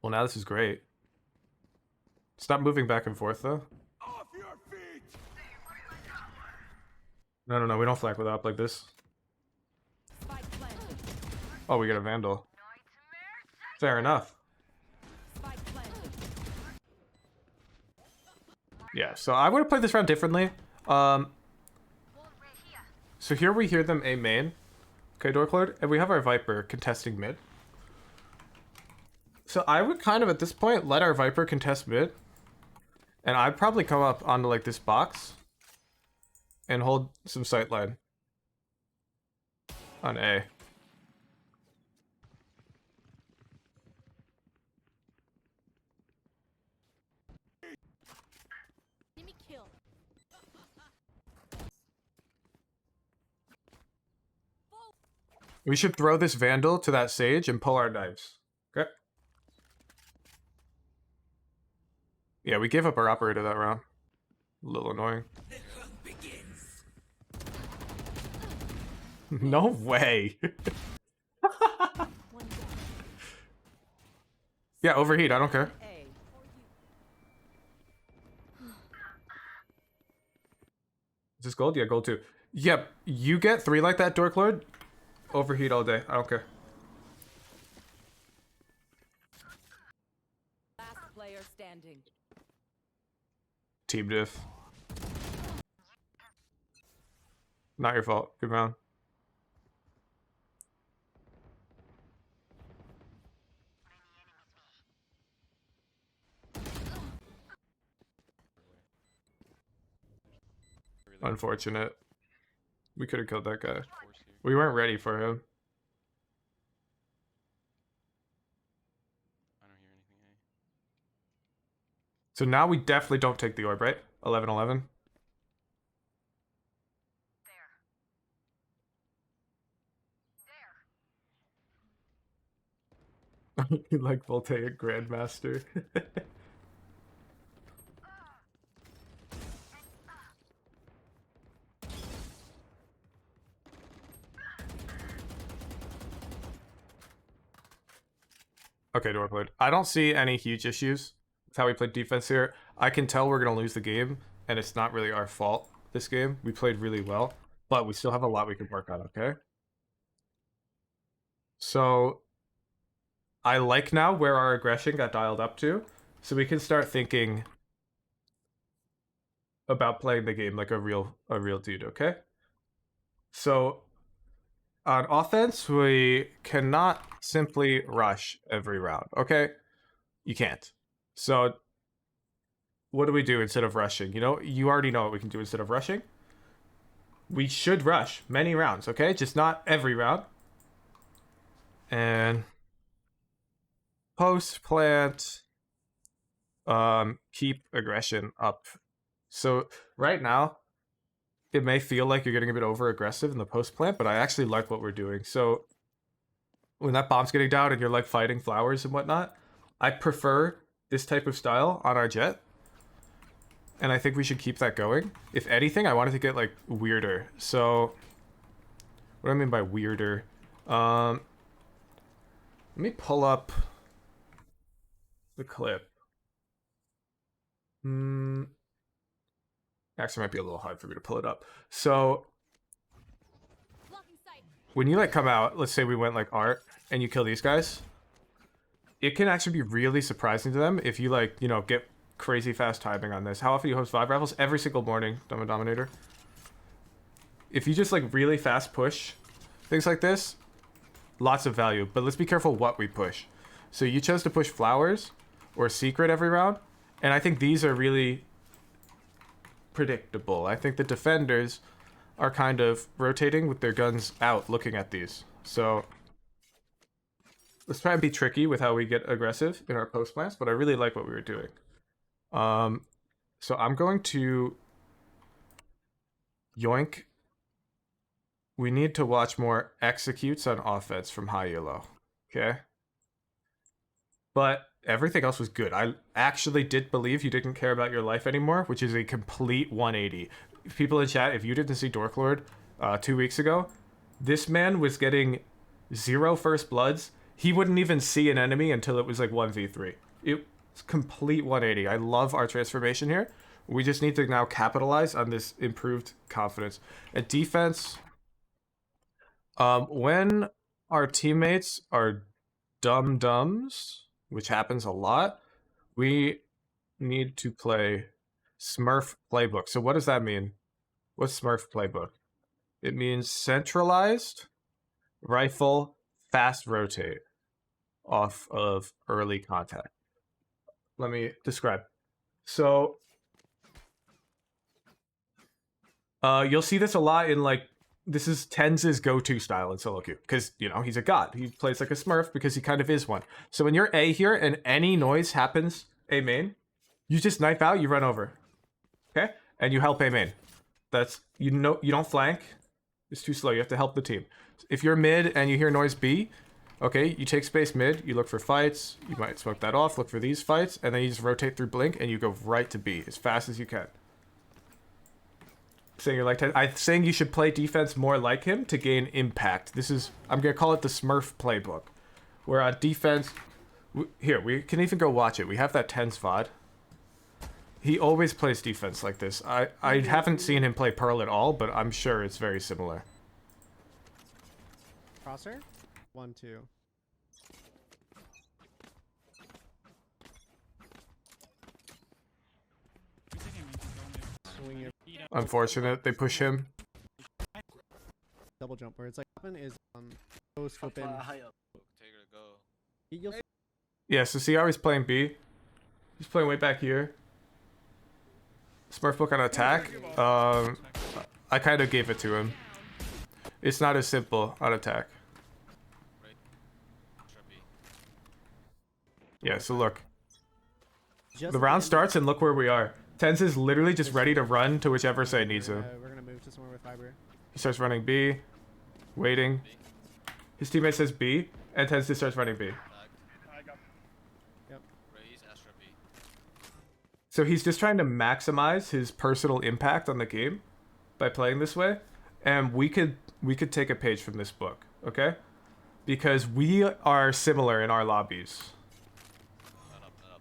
Well, now this is great. Stop moving back and forth, though. Off your feet! No, we don't flag with up like this. Spike planted. Oh, we got a Vandal. Fair enough. Spike planted. Yeah, so I would have played this round differently. So here we hear them A main. Okay, Dork Lord, and we have our Viper contesting mid. So I would kind of, at this point, let our Viper contest mid. And I'd probably come up onto, like, this box. And hold some sightline. On A. Enemy kill. We should throw this Vandal to that Sage and pull our knives. Okay? Yeah, we gave up our operator that round. A little annoying. No way. Yeah, overheat, I don't care. A. Is this gold? Yeah, gold too. Yep, you get 3 like that, Dork Lord. Overheat all day. I don't care. Last player standing. Team diff. Not your fault. Good round. Unfortunate. We could have killed that guy. Force here. We weren't ready for him. I don't hear anything. So now we definitely don't take the orb, right? 11-11. You like Voltaic Grandmaster. Okay, Dorkwood. I don't see any huge issues with how we played defense here. I can tell we're going to lose the game, and it's not really our fault this game. We played really well, but we still have a lot we can work on, okay? So, I like now where our aggression got dialed up to, so we can start thinking about playing the game like a real dude, okay? So, on offense, we cannot simply rush every round, okay? You can't. So, what do we do instead of rushing? You know, you already know what we can do instead of rushing. We should rush many rounds, okay? Just not every round. And post plant, keep aggression up. So right now, it may feel like you're getting a bit over aggressive in the post plant, but I actually like what we're doing. So when that bomb's getting down and you're like fighting flowers and whatnot, I prefer this type of style on our Jett. And I think we should keep that going. If anything, I wanted to get like weirder. So what do I mean by weirder? Let me pull up the clip. Actually, it might be a little hard for me to pull it up. So Blocking sight. when you like come out, let's say we went like art and you kill these guys, it can actually be really surprising to them if you like, you know, get crazy fast timing on this. How often do you host Vibe Rivals? Every single morning, Dominator. If you just like really fast push things like this, lots of value. But let's be careful what we push. So you chose to push flowers or secret every round, and I think these are really predictable. I think the defenders are kind of rotating with their guns out looking at these. So let's try and be tricky with how we get aggressive in our post plans, but I really like what we were doing. So I'm going to yoink. We need to watch more executes on offense from high yellow. Okay. But everything else was good. I actually did believe you didn't care about your life anymore, which is a complete 180. People in chat, if you didn't see Dork Lord 2 weeks ago, this man was getting 0 first bloods. He wouldn't even see an enemy until it was like 1v3. It's complete 180. I love our transformation here. We just need to now capitalize on this improved confidence. At defense, when our teammates are dum-dums, which happens a lot, we need to play Smurf playbook. So what does that mean? What's Smurf playbook? It means centralized, rifle, fast rotate off of early contact. Let me describe. So you'll see this a lot in like, this is Tenz's go-to style in solo queue because, you know, he's a god. He plays like a Smurf because he kind of is one. So when you're A here and any noise happens A main, you just knife out, you run over. Okay? And you help A main. That's, you know, you don't flank. It's too slow. You have to help the team. If you're mid and you hear noise B, okay, you take space mid, you look for fights, you might smoke that off, look for these fights, and then you just rotate through blink and you go right to B as fast as you can. Saying you're like, I'm saying you should play defense more like him to gain impact. This is, I'm gonna call it the Smurf playbook, where on defense, here we can even go watch it. We have that Tenz VOD. He always plays defense like this. I haven't seen him play Pearl at all, but I'm sure it's very similar. Crosshair? 1, 2. Swing your Unfortunate, they push him. double jump where it's like happen is go swoop in. High up. Take her to go. You'll Yeah, so see how he's playing B? He's playing way back here. Smurf book on attack. I kind of gave it to him. It's not as simple on attack. Right. Astra B. Yeah, so look. just The round starts and look where we are. Tenz is literally just ready to run to whichever side needs him. We're gonna move to somewhere with fiber. He starts running B, waiting. His teammate says B, and Tenz just starts running B. Yep. Raise Astra B. So he's just trying to maximize his personal impact on the game by playing this way, and we could take a page from this book, okay? Because we are similar in our lobbies. Not up, not up.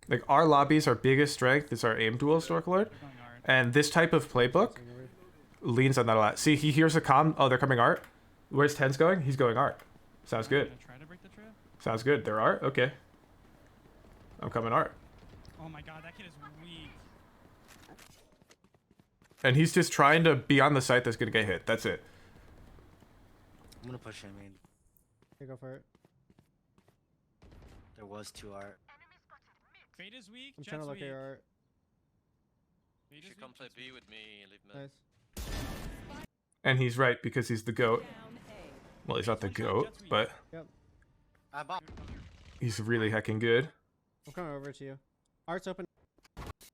Like our lobbies, our biggest strength is our aim duels, Dork Lord, Going hard. and this type of playbook leans on that a lot. See, he hears a comm. Oh, they're coming art. Where's Tenz going? He's going art. Sounds good. Gonna try to break the trip. Sounds good. They're art. Okay. I'm coming art. Oh my god, that kid is weak. And he's just trying to be on the site that's gonna get hit. That's it. I'm gonna push him in. Here, go for it. There was 2 art. Fade is weak. I'm Jett's trying to look weak. at your art. Fade You is should come weak, play Jett's B weak. with me and leave mid. Nice. And he's right because he's the goat. Down A. Well, he's not the goat, but I bought. he's really hecking good. I'm coming over to you. Art's open.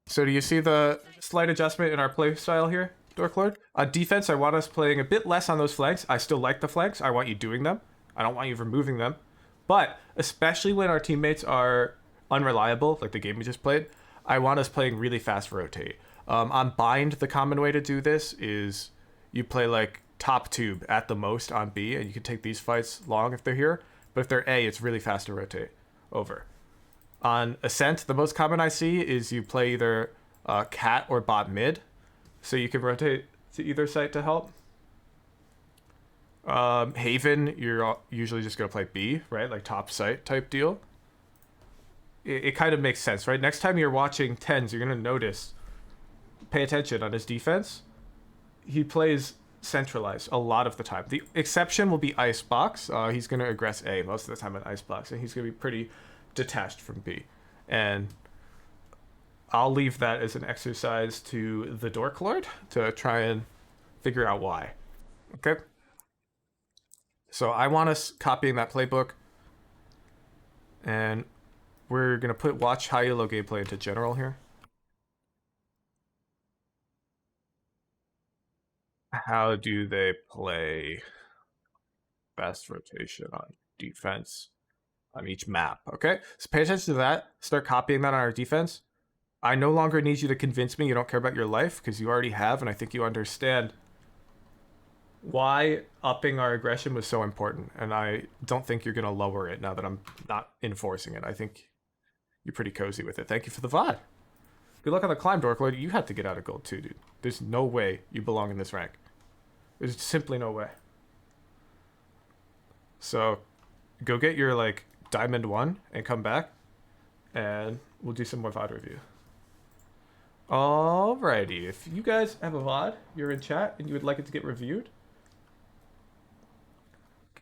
So do you see the slight adjustment in our play style here, Dork Lord? On defense, I want us playing a bit less on those flanks. I still like the flanks. I want you doing them. I don't want you removing them. But especially when our teammates are unreliable, like the game we just played, I want us playing really fast rotate. On bind, the common way to do this is you play like top tube at the most on B, and you can take these fights long if they're here. But if they're A, it's really fast to rotate over. On Ascent, the most common I see is you play either cat or bot mid, so you can rotate to either site to help. Haven, you're usually just gonna play B, right? Like top site type deal. It kind of makes sense, right? Next time you're watching Tenz, you're gonna notice, pay attention on his defense. He plays centralized a lot of the time. The exception will be Icebox. He's gonna aggress A most of the time on Icebox, and he's gonna be pretty detached from B. And I'll leave that as an exercise to the Dork Lord to try and figure out why. Okay? So I want us copying that playbook, and we're gonna put watch high elo gameplay into general here. How do they play best rotation on defense on each map? Okay, so pay attention to that. Start copying that on our defense. I no longer need you to convince me you don't care about your life, because you already have, and I think you understand why upping our aggression was so important. And I don't think you're going to lower it now that I'm not enforcing it. I think you're pretty cozy with it. Thank you for the VOD. Good luck on the climb, Dork Lord. You had to get out of gold too, dude. There's no way you belong in this rank. There's simply no way. So go get your like diamond 1 and come back, and we'll do some more VOD review. Alrighty, if you guys have a VOD, you're in chat, and you would like it to get reviewed.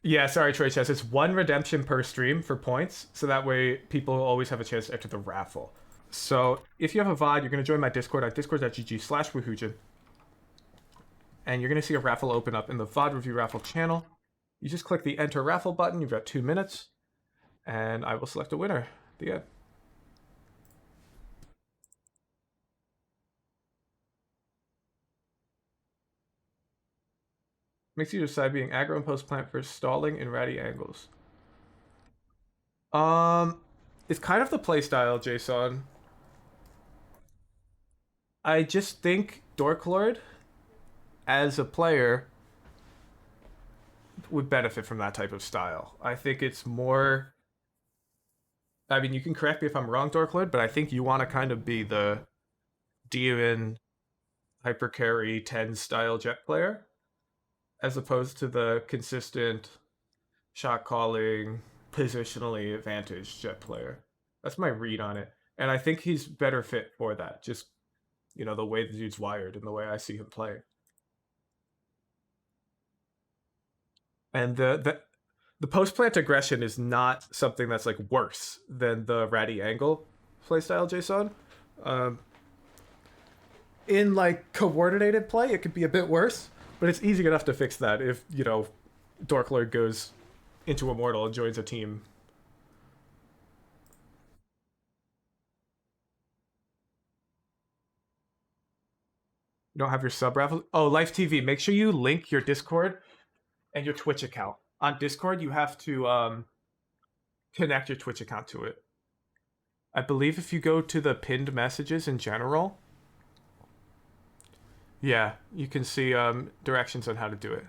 Yeah, sorry, Troy Chess. It's 1 redemption per stream for points, so that way people always have a chance to enter the raffle. So if you have a VOD, you're going to join my Discord at discord.gg/woohoojin. And you're going to see a raffle open up in the VOD review raffle channel. You just click the enter raffle button. You've got 2 minutes, and I will select a winner at the end. Makes you decide being aggro and post plant versus stalling in ratty angles. It's kind of the playstyle, Jason. I just think Dork Lord, as a player, would benefit from that type of style. I think it's more... I mean, you can correct me if I'm wrong, Dork Lord, but I think you want to kind of be the demon hyper carry 10 style Jett player, as opposed to the consistent shot calling, positionally advantaged Jett player. That's my read on it. And I think he's better fit for that. Just, you know, the way the dude's wired and the way I see him play. And the post-plant aggression is not something that's like worse than the ratty angle playstyle, Jason. In like coordinated play, it could be a bit worse, but it's easy enough to fix that if, you know, Dork Lord goes into Immortal and joins a team. You don't have your sub raffle? Oh, Life TV. Make sure you link your Discord and your Twitch account. On Discord, you have to connect your Twitch account to it. I believe if you go to the pinned messages in general, yeah, you can see directions on how to do it.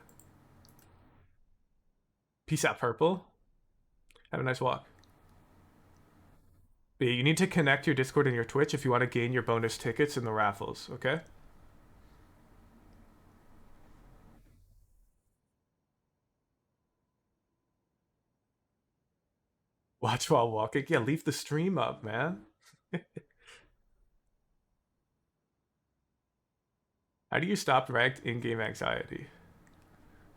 Peace out, Purple. Have a nice walk. But yeah, you need to connect your Discord and your Twitch if you want to gain your bonus tickets in the raffles, okay? Watch while walking. Yeah, leave the stream up, man. How do you stop ranked in-game anxiety?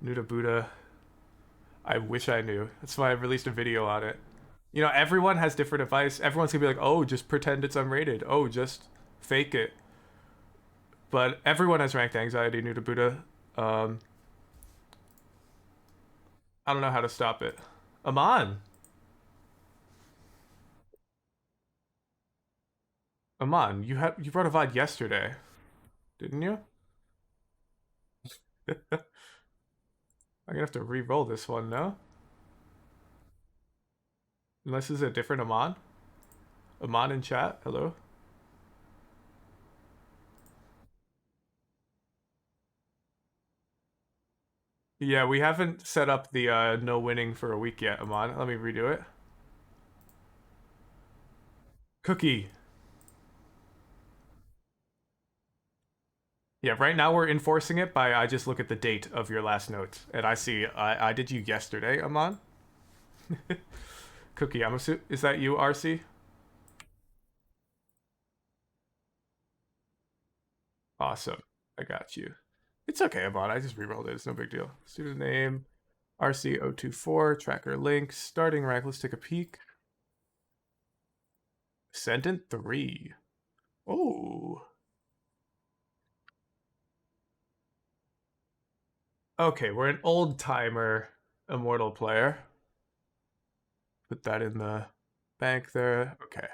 New to Buddha. I wish I knew. That's why I released a video on it. You know, everyone has different advice. Everyone's gonna be like, oh, just pretend it's unrated. Oh, just fake it. But everyone has ranked anxiety, new to Buddha. I don't know how to stop it. Aman! Aman, you brought a VOD yesterday, didn't you? I'm gonna have to re-roll this one, no? Unless this is a different Aman. Aman in chat, hello? Yeah, we haven't set up the no winning for a week yet, Aman. Let me redo it. Cookie. Yeah, right now we're enforcing it by I just look at the date of your last notes, and I see I did you yesterday, Aman. Cookie, I'm assuming, is that you, RC? Awesome, I got you. It's okay, Aman. I just re-rolled it. It's no big deal. Student name, RC024, tracker link, starting rank. Let's take a peek. Ascendant 3. Oh. Okay, we're an old timer Immortal player. Put that in the bank there. Okay.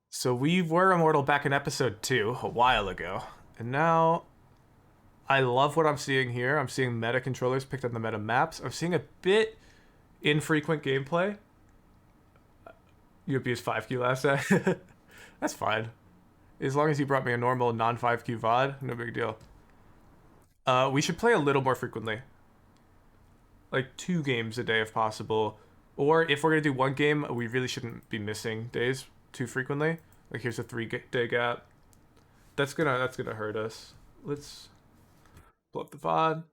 So we were Immortal back in episode 2 a while ago. And now I love what I'm seeing here. I'm seeing meta controllers picked on the meta maps. I'm seeing a bit infrequent gameplay. You abused 5Q last night. That's fine. As long as you brought me a normal non-5Q VOD, no big deal. We should play a little more frequently. Like 2 games a day if possible. Or if we're going to do 1 game, we really shouldn't be missing days too frequently. Like here's a 3-day gap. That's gonna hurt us. Let's pull up the VOD.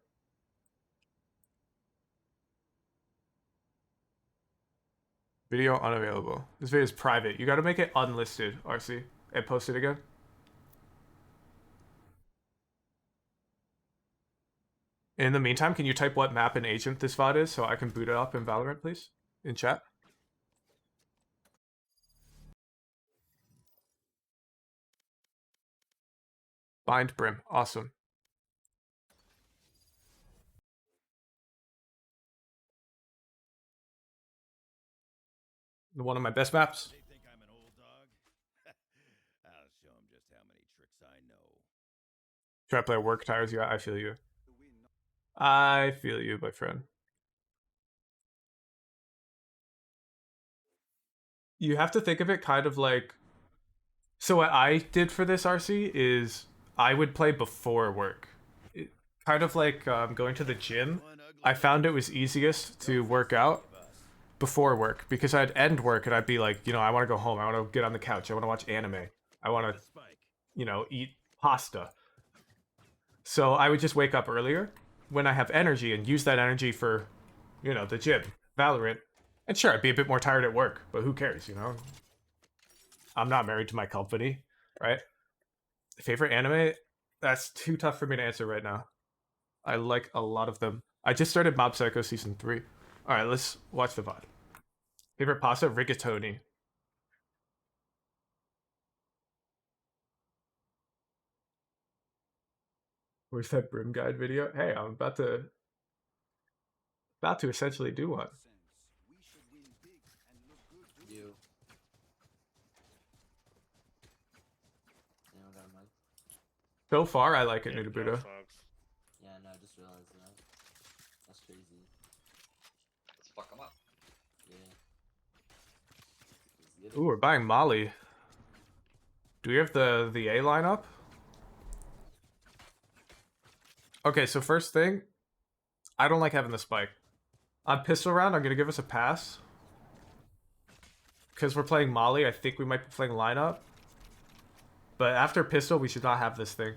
Video unavailable. This video is private. You gotta make it unlisted, RC, and post it again. In the meantime, can you type what map and agent this VOD is so I can boot it up in Valorant, please? In chat. Bind Brim. Awesome. One of my best maps. They think I'm an old dog? I'll show them just how many tricks I know. Try to play work tires. Yeah, I feel you. I feel you, my friend. You have to think of it kind of like... So what I did for this, RC, is I would play before work. Kind of like going to the gym. I found it was easiest to work out before work because I'd end work and I'd be like, you know, I want to go home. I want to get on the couch. I want to watch anime. I want to, you know, eat pasta. So I would just wake up earlier when I have energy and use that energy for, you know, the gym, Valorant. And sure, I'd be a bit more tired at work, but who cares, you know? I'm not married to my company, right? Favorite anime? That's too tough for me to answer right now. I like a lot of them. I just started Mob Psycho Season 3. Alright, let's watch the VOD. Favorite pasta? Rigatoni. Where's that Brim Guide video? Hey, I'm about to essentially do one. You. Anyone got a mic? So far, I like it, Nudabuda. Yeah, no, I just realized that. That's crazy. Let's fuck them up. Yeah. Ooh, we're buying Molly. Do we have the A lineup? Okay, so first thing, I don't like having the spike. On pistol round, I'm gonna give us a pass. Because we're playing Molly, I think we might be playing lineup. But after pistol, we should not have this thing.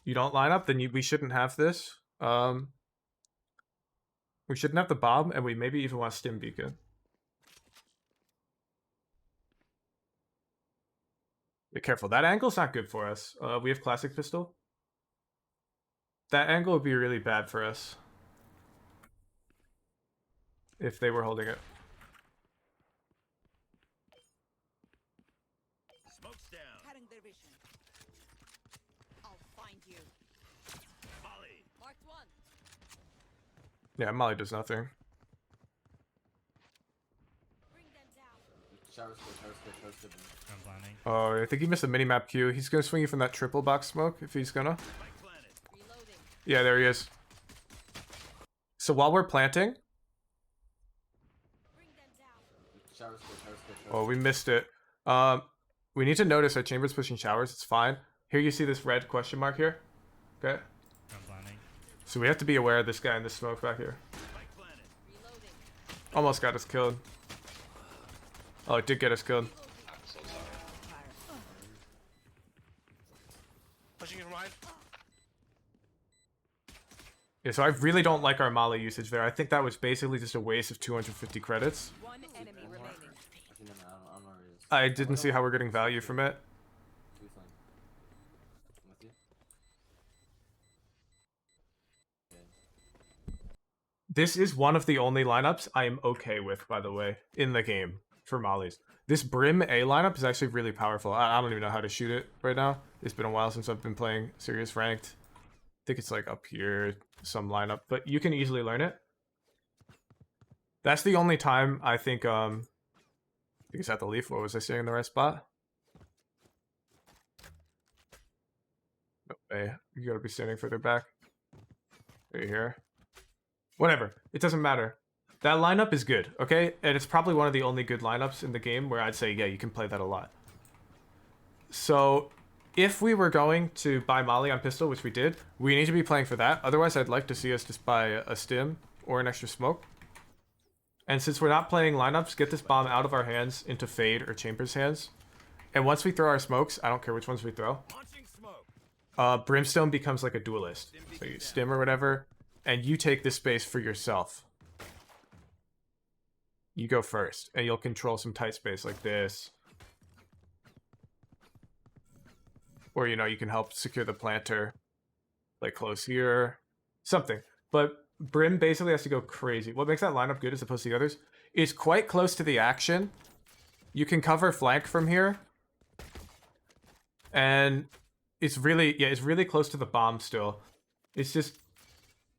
You don't line up, then we shouldn't have this. We shouldn't have the bomb, and we maybe even want Stim Beacon. Be careful, that angle's not good for us. We have classic pistol. That angle would be really bad for us. If they were holding it. Smoke's down. Cutting their vision. I'll find you. Molly. Marked one. Yeah, Molly does nothing. Bring them down. Shower skip. I'm planning. Oh, I think he missed a mini-map Q. He's gonna swing you from that triple box smoke, if he's gonna. Reloading. Yeah, there he is. So while we're planting... Bring them down. Shower skip. Oh, we missed it. We need to notice our chamber's pushing showers. It's fine. Here you see this red question mark here. Okay. I'm planning. So we have to be aware of this guy in the smoke back here. Reloading. Almost got us killed. Oh, it did get us killed. I'm so sorry. Pushing it from behind. Yeah, so I really don't like our Molly usage there. I think that was basically just a waste of 250 credits. One enemy remaining. Actually, no, I'm not ready. I didn't see how we're getting value from it. Be fine. I'm with you. This is one of the only lineups I am okay with, by the way, in the game. for mollies. This Brim A lineup is actually really powerful. I don't even know how to shoot it right now. It's been a while since I've been playing serious ranked. I think it's like up here, some lineup, but you can easily learn it. That's the only time I think it's at the leaf. What was I saying in the right spot? No way. You gotta be standing further back. Right here. Whatever. It doesn't matter. That lineup is good, okay? And it's probably one of the only good lineups in the game where I'd say, yeah, you can play that a lot. So, if we were going to buy Molly on pistol, which we did, we need to be playing for that. Otherwise, I'd like to see us just buy a stim or an extra smoke. And since we're not playing lineups, get this bomb out of our hands into Fade or Chamber's hands. And once we throw our smokes, I don't care which ones we throw, Brimstone becomes like a duelist. So you stim or whatever, and you take this space for yourself. You go first, and you'll control some tight space like this. Or, you know, you can help secure the planter, like close here. Something. But Brim basically has to go crazy. What makes that lineup good as opposed to the others is quite close to the action. You can cover flank from here. And it's really close to the bomb still. It's just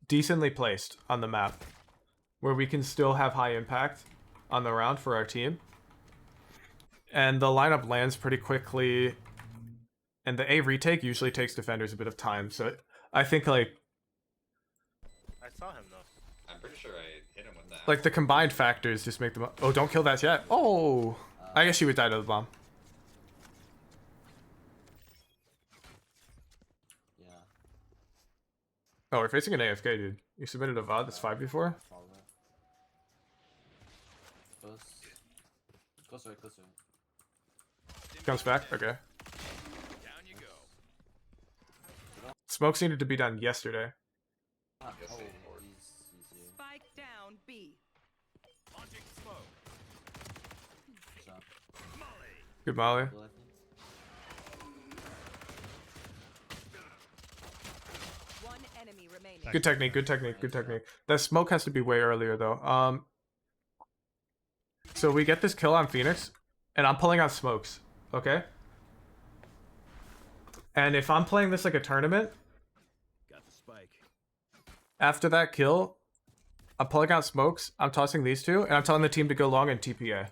decently placed on the map where we can still have high impact on the round for our team. And the lineup lands pretty quickly. And the A retake usually takes defenders a bit of time. So I think like... I saw him though. I'm pretty sure I hit him with that. Like the combined factors just make them... Oh, don't kill that yet. Oh! I guess she would die to the bomb. Yeah. Oh, we're facing an AFK, dude. You submitted a VOD that's 5v4? Close. Closer, closer. Comes back? Okay. Down you go. Smokes needed to be done yesterday. Ah, Yes, oh, they he's here. Spike down B. Launching smoke. Good job. Good Molly. Cool, I think. One enemy remaining. Good technique, good technique, good technique. That smoke has to be way earlier though. So we get this kill on Phoenix, and I'm pulling out smokes, okay? And if I'm playing this like a tournament, Got the spike. after that kill, I'm pulling out smokes, I'm tossing these two, and I'm telling the team to go long and TPA.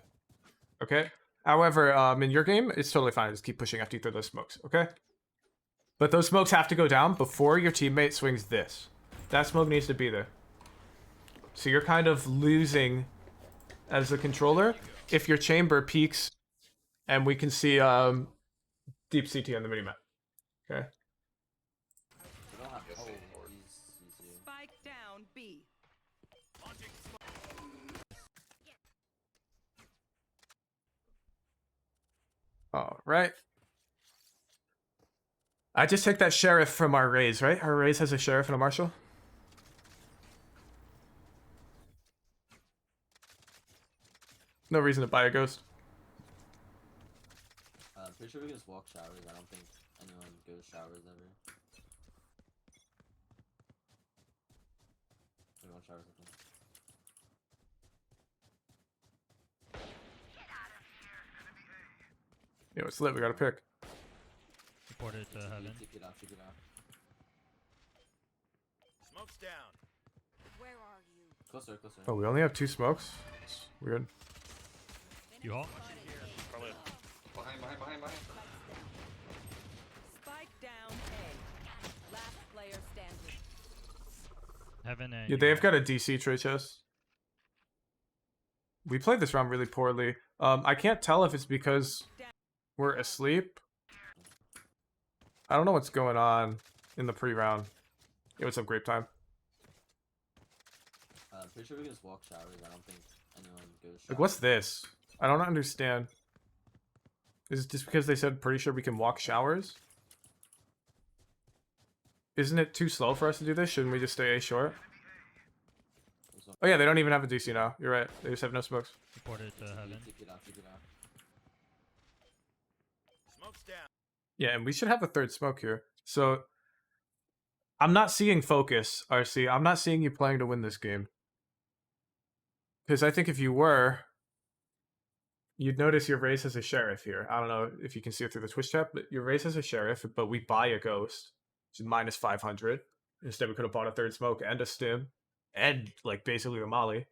Okay? However, in your game, it's totally fine. Just keep pushing after you throw those smokes, okay? But those smokes have to go down before your teammate swings this. That smoke needs to be there. So you're kind of losing as the controller if your chamber peaks and we can see deep CT on the minimap. Okay? We don't have. Yes, Oh, they- he's here. Spike down B. Launching smoke. Alright. I just take that sheriff from our Raze, right? Our Raze has a sheriff and a marshal. No reason to buy a ghost. Pretty sure we can just walk showers. I don't think anyone goes showers ever. We want showers, I think. Yo, it's lit. We got to pick. Reported to heaven. Take it out, take it out. Smoke's down. Where are you? Closer, closer. Oh, we only have 2 smokes? It's weird. You halt? Probably. Behind. Spike down A. Last player standing. Heaven and. Yeah, they've got a DC trade chest. We played this round really poorly. I can't tell if it's because we're asleep. I don't know what's going on in the pre-round. Hey, what's up, Grape Time? Pretty sure we can just walk showers. I don't think anyone goes showers. Like, what's this? I don't understand. Is it just because they said pretty sure we can walk showers? Isn't it too slow for us to do this? Shouldn't we just stay A short? Oh yeah, they don't even have a DC now. You're right. They just have no smokes. Reported to heaven. Take it out, take it out. Smoke's down. Yeah, and we should have a third smoke here. So, I'm not seeing focus, RC. I'm not seeing you playing to win this game. Because I think if you were, you'd notice your race as a sheriff here. I don't know if you can see it through the Twitch chat, but your race as a sheriff, but we buy a ghost, which is minus 500. Instead, we could have bought a third smoke and a stim, and like basically a molly.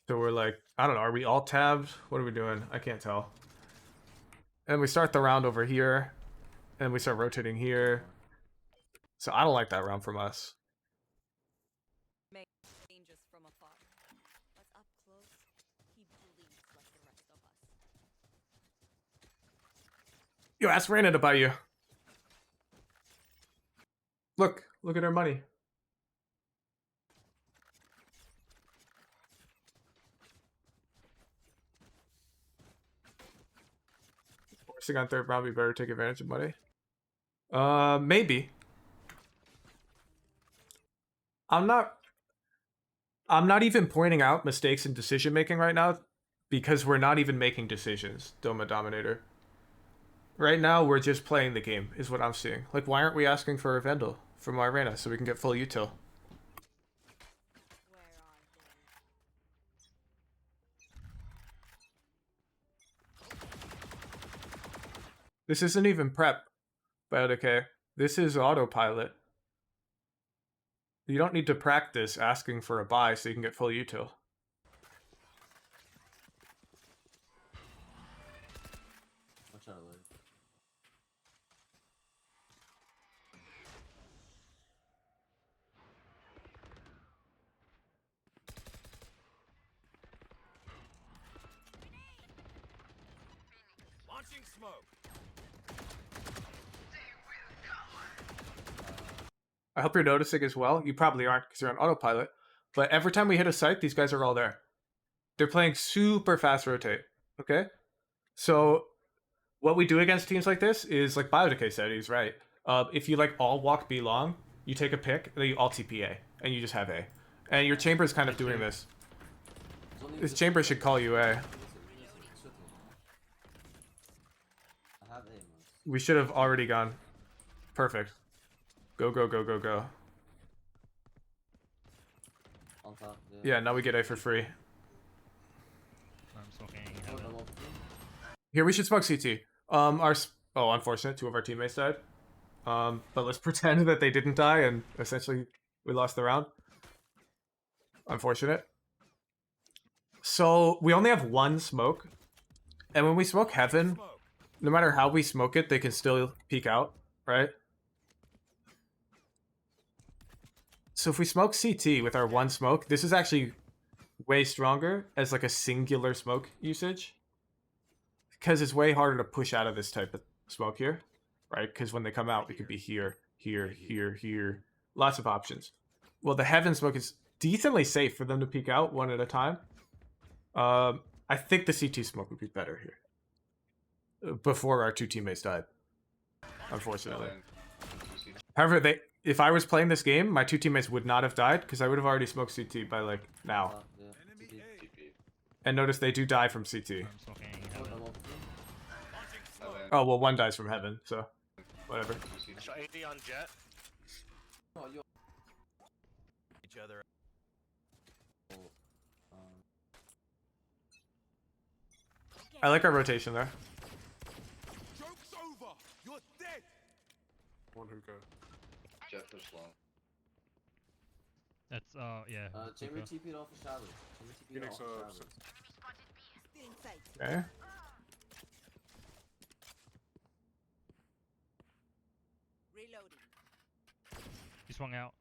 So we're like, I don't know, are we all tabbed? What are we doing? I can't tell. And we start the round over here, and we start rotating here. So I don't like that round from us. Dangers from afar. But up close, he bleeds like the rest of us. Yo, ask Raina to buy you. Look at her money. Forcing on third round, we better take advantage of money. Maybe. I'm not even pointing out mistakes in decision making right now because we're not even making decisions, Doma Dominator. Right now, we're just playing the game, is what I'm seeing. Like, why aren't we asking for a Vendel from Irena so we can get full util? Where are they? This isn't even prep, but okay. This is autopilot. You don't need to practice asking for a buy so you can get full util. Watch out, Lloyd. Launching smoke. I hope you're noticing as well. You probably aren't because you're on autopilot. But every time we hit a site, these guys are all there. They're playing super fast rotate. Okay? So what we do against teams like this is, like Biodecay said, he's right. If you like all walk B long, you take a pick, and then you all TP A, and you just have A. And your chamber is kind of doing this. This chamber should call you A. I have A, man. We should have already gone. Perfect. Go, go, go, go, go. On top, Yeah, now we get A for free. I'm smoking. Oh, double. Here, we should smoke CT. Oh, unfortunate, 2 of our teammates died. But let's pretend that they didn't die, and essentially we lost the round. Unfortunate. So, we only have 1 smoke. And when we smoke Heaven, no matter how we smoke it, they can still peek out, right? So if we smoke CT with our 1 smoke, this is actually way stronger as like a singular smoke usage. Because it's way harder to push out of this type of smoke here, right? Because when they come out, we could be here, here, here, here. Lots of options. Well, the Heaven smoke is decently safe for them to peek out 1 at a time. I think the CT smoke would be better here. Before our 2 teammates died. Unfortunately. However, if I was playing this game, my 2 teammates would not have died because I would have already smoked CT by like now. Yeah. And notice they do die from CT. I'm smoking. Oh, double. Oh, well, 1 dies from Heaven, so whatever. Show AD on Jett. Oh, yo. Each other. I like our rotation there. Joke's over. You're dead. 1 hookah. Jett push long. That's yeah. Chamber hookah. TP'd off the showers. Chamber TP'd Phoenix, off the showers. Still in sight. Okay. Reloading. He swung out.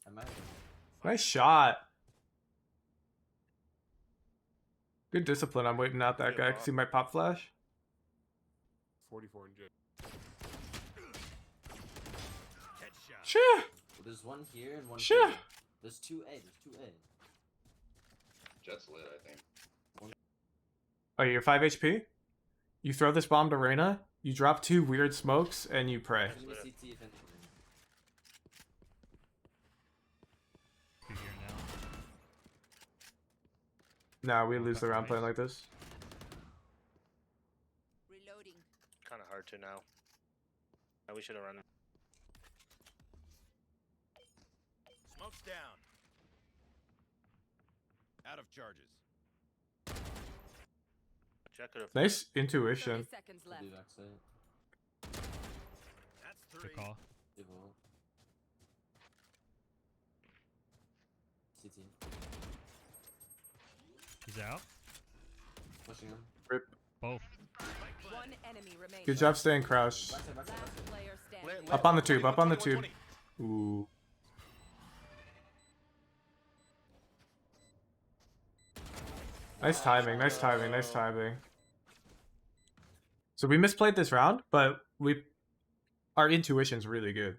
I might have. Nice shot. Good discipline. I'm waiting out that guy because he might pop flash. 44 and Jett. Headshot. Sure. Well, there's 1 here and 1 Sure. here. There's 2A. There's 2A. Jett's lit, I think. Oh, you're 5 HP? You throw this bomb to Reyna, you drop 2 weird smokes, and you pray. Chamber CT if anything. He's here now. Nah, we lose the round playing like this. Reloading. Kind of hard to now. We should have run. Smoke's down. Out of charges. Jett could have. Nice intuition. 30 seconds I'll left. do backside. That's Good three. call. They will. CT. He's out. Pushing him. Rip. Both. One enemy remaining. Good job staying crouched. Backside, backside, Last backside. player standing. Up on the tube, up on the tube. Ooh. Nice timing, nice timing, nice timing. So we misplayed this round, but our intuition's really good.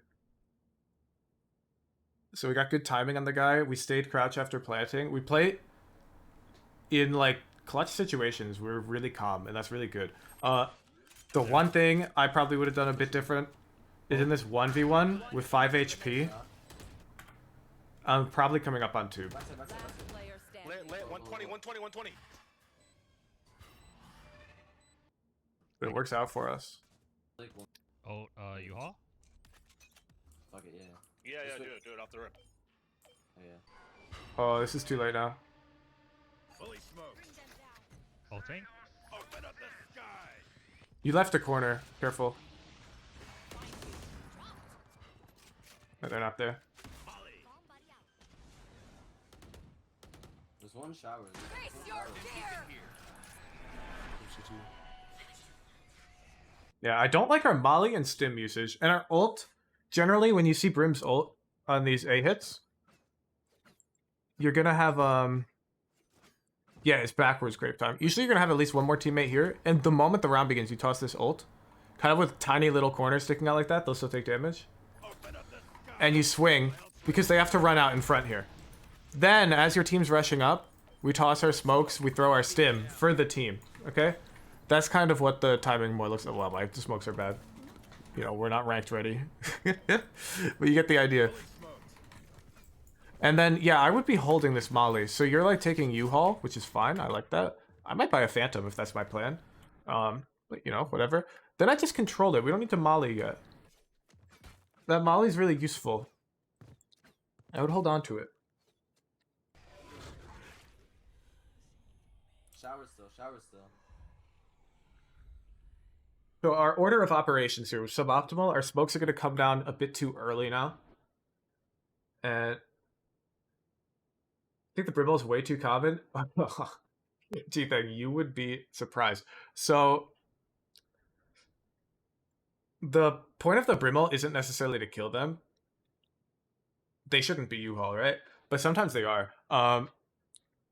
So we got good timing on the guy. We stayed crouch after planting. We play in like clutch situations. We're really calm, and that's really good. The one thing I probably would have done a bit different is in this 1v1 with 5 HP. I'm probably coming up on tube. Backside, backside, Last backside. player standing. Lit, 120, 120, 120. But it works out for us. Like one. Oh, U-Haul? Fuck it, yeah. Yeah, do it off the rip. Oh, yeah. Oh, this is too late now. Fully smoked. Ulting? Open up the sky. You left a corner. Careful. No, they're not there. Molly. There's one shower. Face your fear! Yeah, I don't like our Molly and Stim usage. And our ult, generally, when you see Brim's ult on these A hits, you're gonna have, yeah, it's backwards grape time. Usually you're gonna have at least one more teammate here, and the moment the round begins, you toss this ult, kind of with tiny little corners sticking out like that, they'll still take damage. And you swing, because they have to run out in front here. Then, as your team's rushing up, we toss our smokes, we throw our Stim for the team, okay? That's kind of what the timing more looks like. Well, the smokes are bad. You know, we're not ranked ready. But you get the idea. And then, yeah, I would be holding this Molly. So you're like taking U-Haul, which is fine. I like that. I might buy a Phantom if that's my plan. But, you know, whatever. Then I just control it. We don't need to Molly yet. That Molly's really useful. I would hold on to it. Shower still, shower still. So our order of operations here was suboptimal. Our smokes are going to come down a bit too early now. And I think the Brimble is way too common. G-Thing, you would be surprised. So the point of the Brimble isn't necessarily to kill them. They shouldn't be U-Haul, right? But sometimes they are.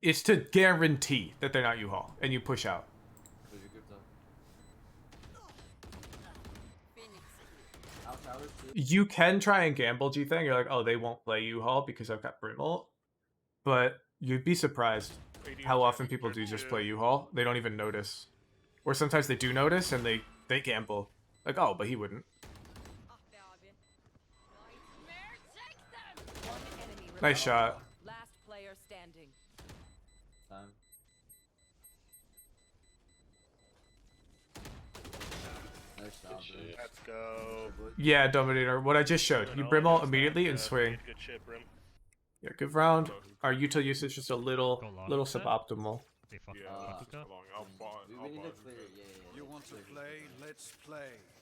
It's to guarantee that they're not U-Haul, and you push out. Where's your grip though? Out showers too. You can try and gamble, G-Thing. You're like, oh, they won't play U-Haul because I've got Brimble. But you'd be surprised how often people do just play U-Haul. They don't even notice. Or sometimes they do notice and they gamble. Like, oh, but he wouldn't. One enemy Nice shot. Last player standing. Time. Nice job, bro. Let's go. Yeah, Dominator. What I just showed. You Brimble immediately and swing. Good shit, Brim. Yeah, good round. Our util usage just a little Go long. suboptimal. They fuck Yeah, Bakuka. We need to clear it, yeah. You want to play? Let's play.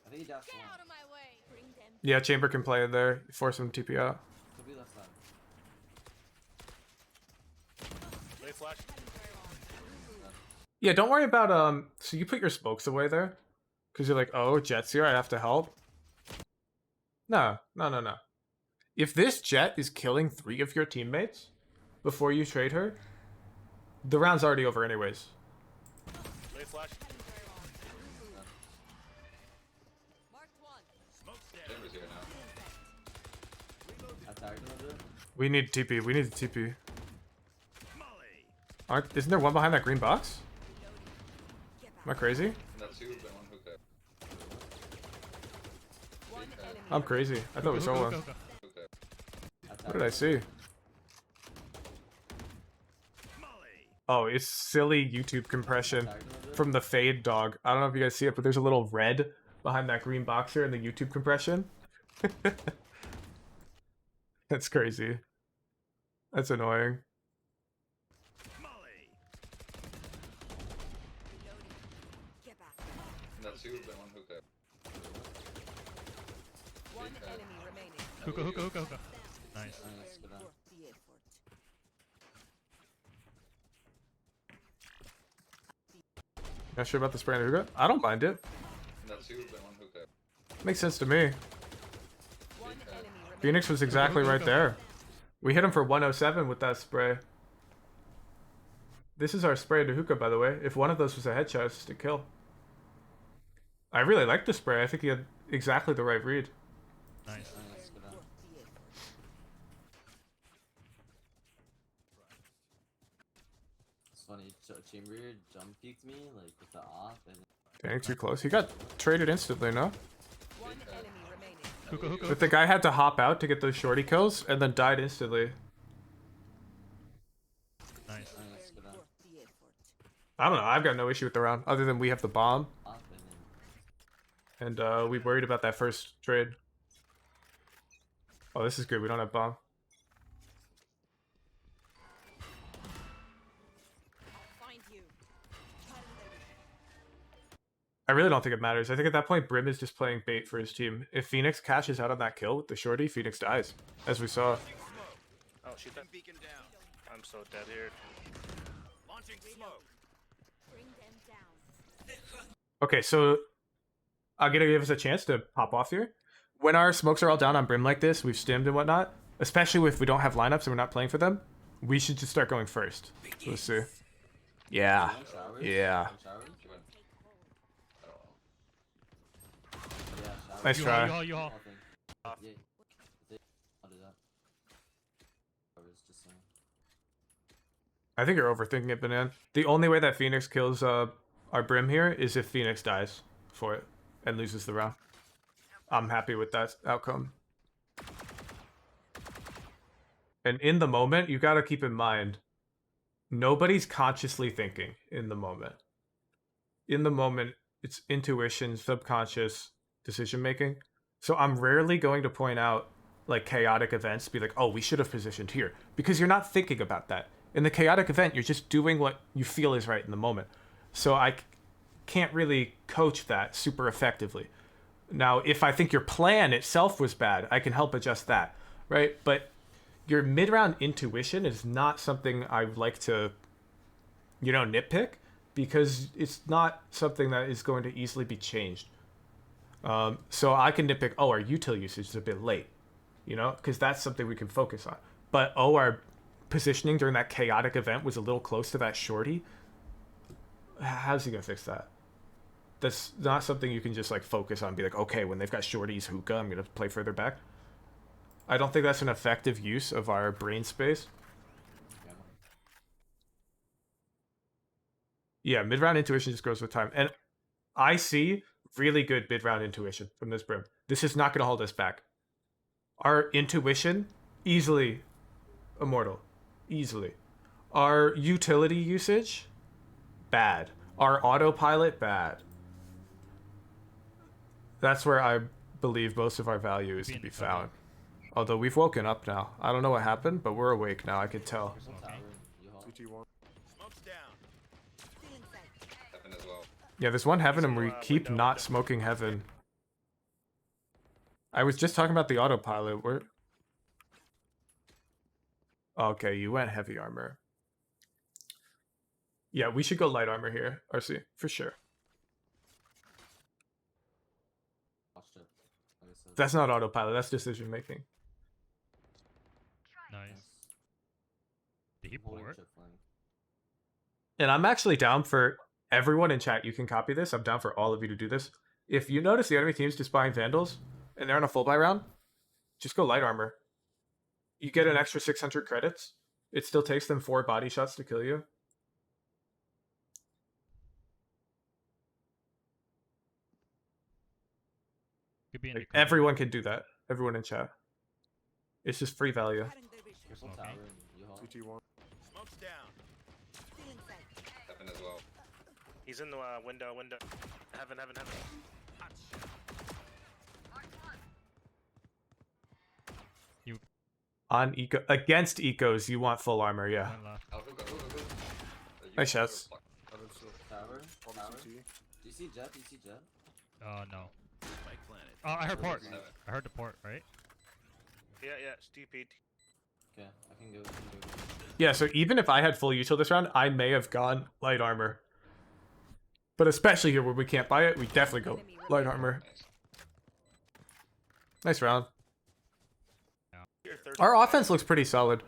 I think he dashed Get one. out of my way. Bring them. Yeah, Chamber can play in there. Force him to TP out. Could be last time. Late flash. Yeah, don't worry about so you put your smokes away there, because you're like, oh, Jett's here, I have to help. No. If this Jett is killing 3 of your teammates before you trade her, the round's already over anyways. Late flash. Marked one. Chamber's here now. I tagged him a bit. We need TP. We need TP. Molly. Isn't there one behind that green box? Am I crazy? Not two, but one hookah. One enemy. I'm crazy. I thought we saw one. Hookah. What did I see? Oh, it's silly YouTube compression from the fade dog. I don't know if you guys see it, but there's a little red behind that green box here in the YouTube compression. That's crazy. That's annoying. Hookah, hookah, hookah, hookah. Nice. Nice, good eye. Worth the effort. Not sure about the spray and the hookah? I don't mind it. No, two, but one hookah. Makes sense to me. One enemy remaining. Phoenix was exactly right there. We hit him for 107 with that spray. This is our spray to hookah, by the way. If one of those was a headshot, it's just a kill. I really like the spray. I think he had exactly the right read. Nice. Nice, good eye. Worth the effort. It's funny, Chamber jump peeked me, like, with the off, and Dang, too close. He got traded instantly, no? One enemy remaining. Hookah, hookah. But the guy had to hop out to get those shorty kills and then died instantly. Nice. nice, good eye. Worth the effort. I don't know. I've got no issue with the round, other than we have the bomb, Off, and then and we worried about that first trade. Oh, this is good. We don't have bomb. I'll find you. I really don't think it matters. I think at that point, Brim is just playing bait for his team. If Phoenix cashes out on that kill with the shorty, Phoenix dies, as we saw. Oh, shoot that. Beacon down. I'm so dead here. Launching smoke. Bring them down. Okay, so I'm gonna give us a chance to pop off here. When our smokes are all down on Brim like this, we've stimmed and whatnot, especially if we don't have lineups and we're not playing for them, we should just start going first. So let's see. Yeah. one showers. Yeah. One showers. She went. I don't know. Yeah, showers. Nice You try. haul, you haul, you haul. Off thing. Yeah. I'll do that. Showers, just saying. I think you're overthinking it, Banan. The only way that Phoenix kills our Brim here is if Phoenix dies for it and loses the round. I'm happy with that outcome. And in the moment, you gotta keep in mind, nobody's consciously thinking in the moment. In the moment, it's intuition, subconscious decision making. So I'm rarely going to point out like chaotic events, be like, oh, we should have positioned here, because you're not thinking about that. In the chaotic event, you're just doing what you feel is right in the moment. So I can't really coach that super effectively. Now, if I think your plan itself was bad, I can help adjust that, right? But your mid-round intuition is not something I like to, nitpick, because it's not something that is going to easily be changed. So I can nitpick, oh, our util usage is a bit late, because that's something we can focus on. But, oh, our positioning during that chaotic event was a little close to that shorty. How's he going to fix that? That's not something you can just like focus on, be like, okay, when they've got shorties hookah, I'm going to play further back. I don't think that's an effective use of our brain space. Yeah, mid-round intuition just grows with time. And I see really good mid-round intuition from this Brim. This is not going to hold us back. Our intuition, easily immortal. Easily. Our utility usage, bad. Our autopilot, bad. That's where I believe most of our value is to be found. Although we've woken up now. I don't know what happened, but we're awake now, I can tell. There's one tower. You haul. Smoke's down. Feeling safe. Heaven as well. Yeah, there's one heaven and we Window, keep window, not window. smoking heaven. I was just talking about the autopilot. Where? Okay, you went heavy armor. Yeah, we should go light armor here, RC, for sure. Watch it. Like I said. That's not autopilot, that's decision making. Nice. Deep Holding port. chip flank. And I'm actually down for everyone in chat. You can copy this. I'm down for all of you to do this. If you notice the enemy team's just buying Vandals and they're on a full buy round, just go light armor. You get an extra 600 credits. It still takes them 4 body shots to kill you. Could be in Like, the corner. everyone can do that. Everyone in chat. It's just free value. There's one Okay. tower. You haul. Smoke's down. Feeling safe. Heaven as well. He's in the window. Heaven. On eco against ecos, you want full armor, yeah. One left. Oh, hookah, hookah, hookah. Nice shots. Tower. Tower. Do you see Jett? Do you see Jett? Oh no. Spike planet. Oh, I heard port. Heaven. I heard the port, right? Yeah, stupid. Okay, I can go. Yeah, so even if I had full util this round, I may have gone light armor. But especially here where we can't buy it, we definitely go light armor. Nice round. Our offense looks pretty solid.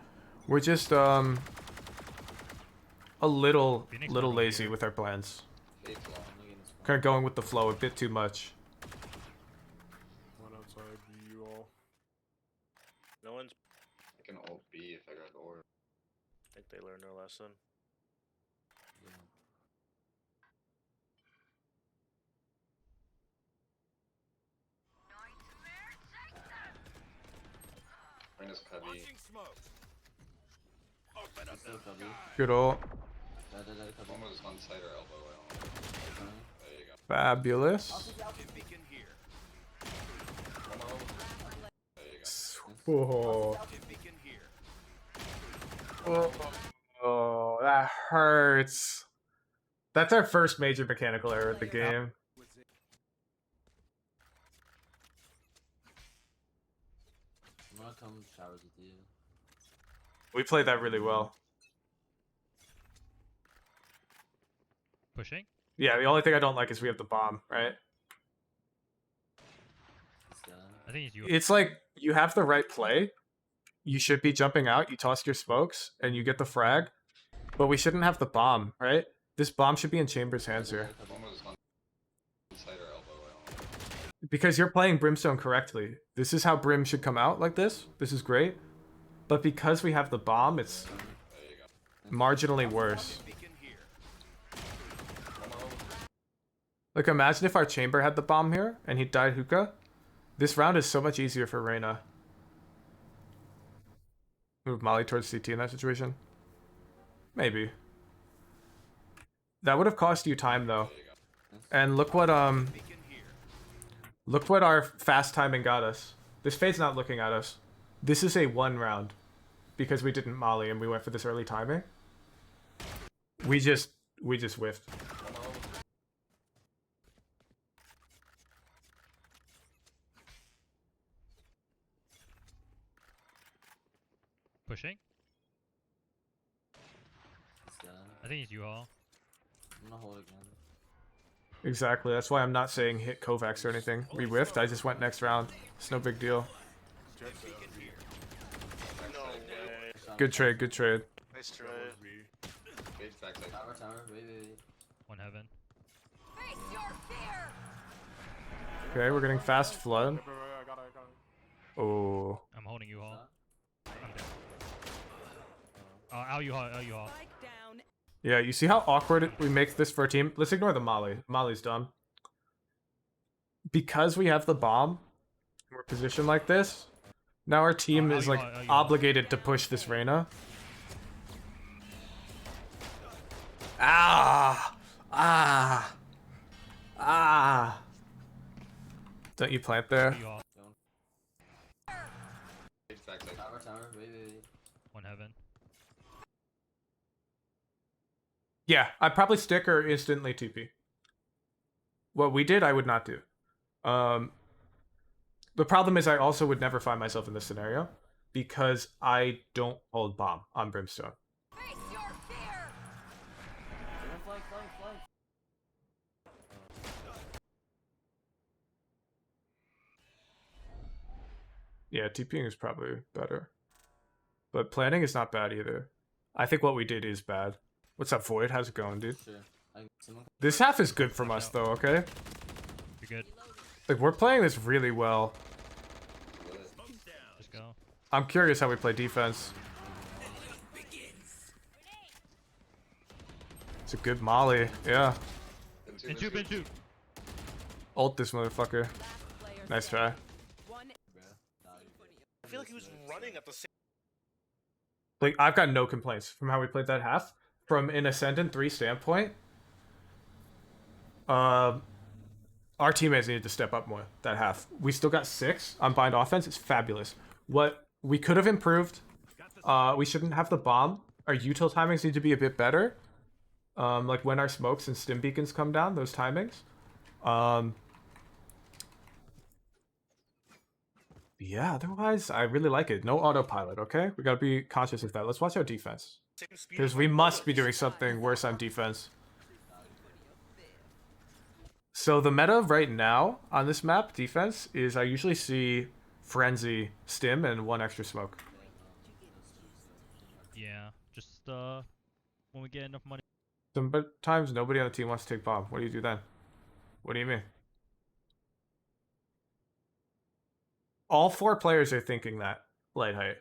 We're just a little lazy with our plans. Kind of going with the flow a bit too much. One outside you all. No one's. I can ult B if I got orb. I think they learned their lesson. Yeah. Reyna's cubby. Launching smoke. Open up. Still cubby. Good ult. Cubby. One was on side or elbow. I don't know. There you go. Fabulous. Beacon here. One more over. There you go. Whoa. Beacon here. Oh, that hurts. That's our first major mechanical error of the game. I'm gonna come showers with you. We played that really well. Pushing? Yeah, the only thing I don't like is we have the bomb, right? He's done. I think it's you. It's like you have the right play. You should be jumping out, you toss your smokes, and you get the frag. But we shouldn't have the bomb, right? This bomb should be in Chamber's hands here. One was on side or elbow. I don't know. Because you're playing Brimstone correctly. This is how Brim should come out, like this. This is great. But because we have the bomb, it's There you go. marginally worse. Beacon here. One more over. Like, imagine if our Chamber had the bomb here, and he died hookah. This round is so much easier for Reyna. Move Molly towards CT in that situation. Maybe. That would have cost you time, though. And look what, Beacon here. look what our fast timing got us. This Fade's not looking at us. This is a 1 round. Because we didn't Molly and we went for this early timing. We just whiffed. One more over. Pushing? He's done. I think it's you all. I'm gonna hold again. Exactly, that's why I'm not saying hit Kovacs or anything. We whiffed, I just went next round. It's no big deal. Beacon here. No way. Good trade, good trade. Nice try. Gage backside. Tower. Wait. One heaven. Face your fear! Okay, we're getting fast flood. Oh. I'm holding you all. Stop. I'm dead. Out you all. Spike down. Yeah, you see how awkward we make this for a team? Let's ignore the Molly. Molly's dumb. Because we have the bomb, we're positioned like this. Now our team is like obligated to push this Reyna. Ah! Don't you plant there? You all. Gage backside. Tower. Wait. One heaven. Yeah, I'd probably stick or instantly TP. What we did, I would not do. The problem is I also would never find myself in this scenario because I don't hold bomb on Brimstone. Face your fear! Flank. Yeah, TPing is probably better. But planning is not bad either. I think what we did is bad. What's up, Void? How's it going, dude? Sure. Someone. This half is good from us, though, okay? You're good. Like, we're playing this really well. Just go. I'm curious how we play defense. It's a good molly. Yeah. Been two. Ult this motherfucker. Nice try. I feel like he was running at the same. Like, I've got no complaints from how we played that half. From an Ascendant 3 standpoint, our teammates needed to step up more that half. We still got 6 on bind offense. It's fabulous. What we could have improved, we shouldn't have the bomb. Our util timings need to be a bit better. Like when our smokes and stim beacons come down, those timings. Yeah, otherwise, I really like it. No autopilot, okay? We gotta be conscious of that. Let's watch our defense. Same speed Because as we my must be bullets. doing something worse on defense. So the meta right now on this map, defense, is I usually see Frenzy, Stim, and one extra smoke. Yeah, just when we get enough money. Sometimes nobody on the team wants to take bomb. What do you do then? What do you mean? All 4 players are thinking that, light height.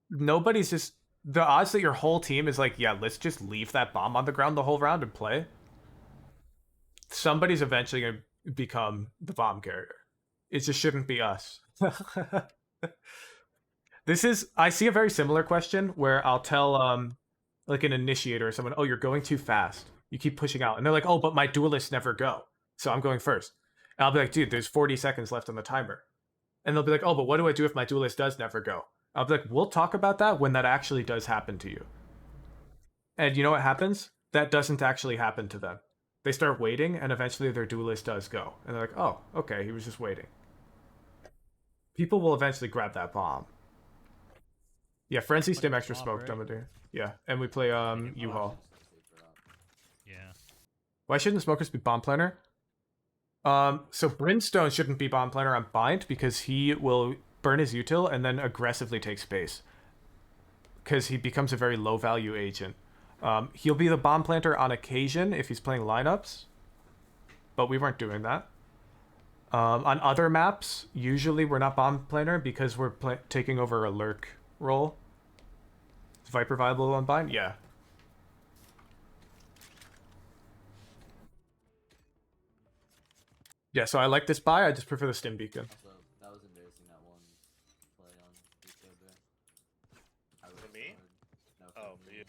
Nobody's just... The odds that your whole team is like, yeah, let's just leave that bomb on the ground the whole round and play. Somebody's eventually going to become the bomb carrier. It just shouldn't be us. This is... I see a very similar question where I'll tell, like an initiator or someone, oh, you're going too fast. You keep pushing out. And they're like, oh, but my duelists never go. So I'm going first. And I'll be like, dude, there's 40 seconds left on the timer. And they'll be like, oh, but what do I do if my duelist does never go? I'll be like, we'll talk about that when that actually does happen to you. And you know what happens? That doesn't actually happen to them. They start waiting, and eventually their duelist does go. And they're like, oh, okay, he was just waiting. People will eventually grab that bomb. Yeah, Frenzy, Stim, extra smoke, Dumbadur. Yeah, and we play U-Haul. Yeah. Why shouldn't smokers be bomb planner? So Brimstone shouldn't be bomb planner on Bind because he will burn his util and then aggressively take space. Because he becomes a very low value agent. He'll be the bomb planter on occasion if he's playing lineups. But we weren't doing that. On other maps, usually we're not bomb planner because we're taking over a lurk role. Is Viper viable on Bind? Yeah. Yeah, so I like this buy. I just prefer the Stim Beacon. Also, that was embarrassing, that one play on YouTube there. I For me? No, Oh, for you.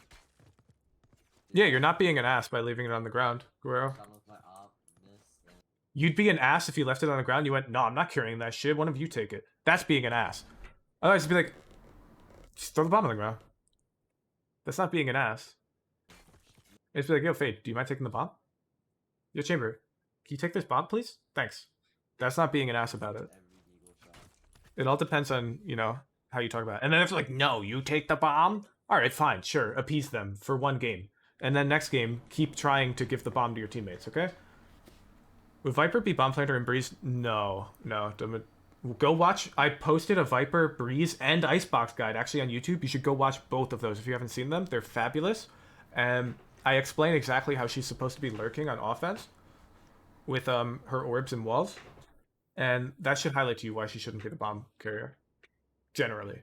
Yeah, you're not being an ass by leaving it on the ground, Guerrero. Some of my op missed, and You'd be an ass if you left it on the ground. You went, no, I'm not carrying that shit. One of you take it. That's being an ass. Otherwise, it'd be like, just throw the bomb on the ground. That's not being an ass. It's be like, yo, Fade, do you mind taking the bomb? Yo, Chamber, can you take this bomb, please? Thanks. That's not being an ass about it. every Eagle shot. It all depends on, you know, how you talk about it. And then if it's like, no, you take the bomb? All right, fine, sure. Appease them for one game. And then next game, keep trying to give the bomb to your teammates, okay? Would Viper be bomb planter and Breeze? No. Go watch. I posted a Viper, Breeze, and Icebox guide actually on YouTube. You should go watch both of those if you haven't seen them. They're fabulous. And I explain exactly how she's supposed to be lurking on offense with her orbs and walls. And that should highlight to you why she shouldn't be the bomb carrier. Generally.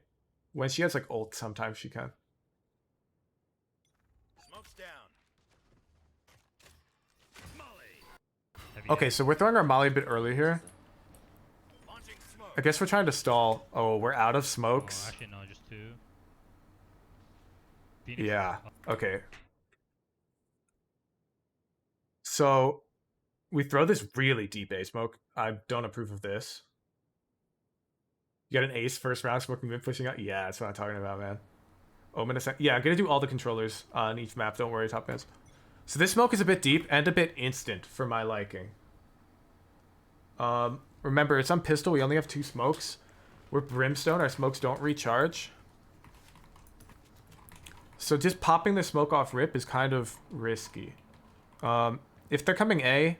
When she has like ult, sometimes she can. Smoke's down. Molly. Okay, so we're throwing our molly a bit early here. Launching smoke. I guess we're trying to stall. Oh, we're out of Oh, smokes. actually, no, just 2. Phoenix. Yeah. Okay. So we throw this really deep A smoke. I don't approve of this. You got an ace first round smoking mid pushing out? Yeah, that's what I'm talking about, man. Omen Ascent. Yeah, I'm gonna do all the controllers on each map. Don't worry, top fans. So this smoke is a bit deep and a bit instant for my liking. Remember, it's on pistol. We only have 2 smokes. We're Brimstone. Our smokes don't recharge. So just popping the smoke off rip is kind of risky. If they're coming A,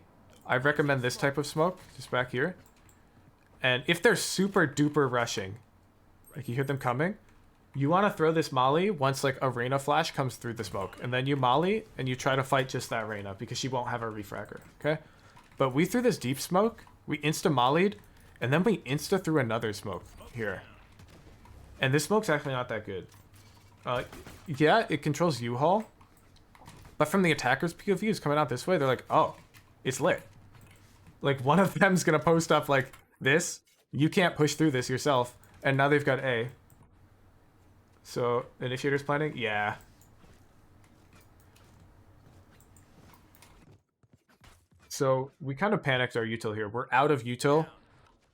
I recommend this type of smoke, just back here. And if they're super duper rushing, like you hear them coming, you want to throw this molly once like a Reyna flash comes through the smoke. And then you molly and you try to fight just that Reyna because she won't have a refragger, okay? But we threw this deep smoke, we insta-mollied, and then we insta threw another smoke here. And this smoke's actually not that good. Yeah, it controls U-Haul. But from the attacker's POV is coming out this way, they're like, oh, it's lit. Like, one of them's gonna post up like this. You can't push through this yourself. And now they've got A. So, initiator's planning? Yeah. So, we kind of panicked our util here. We're out of util.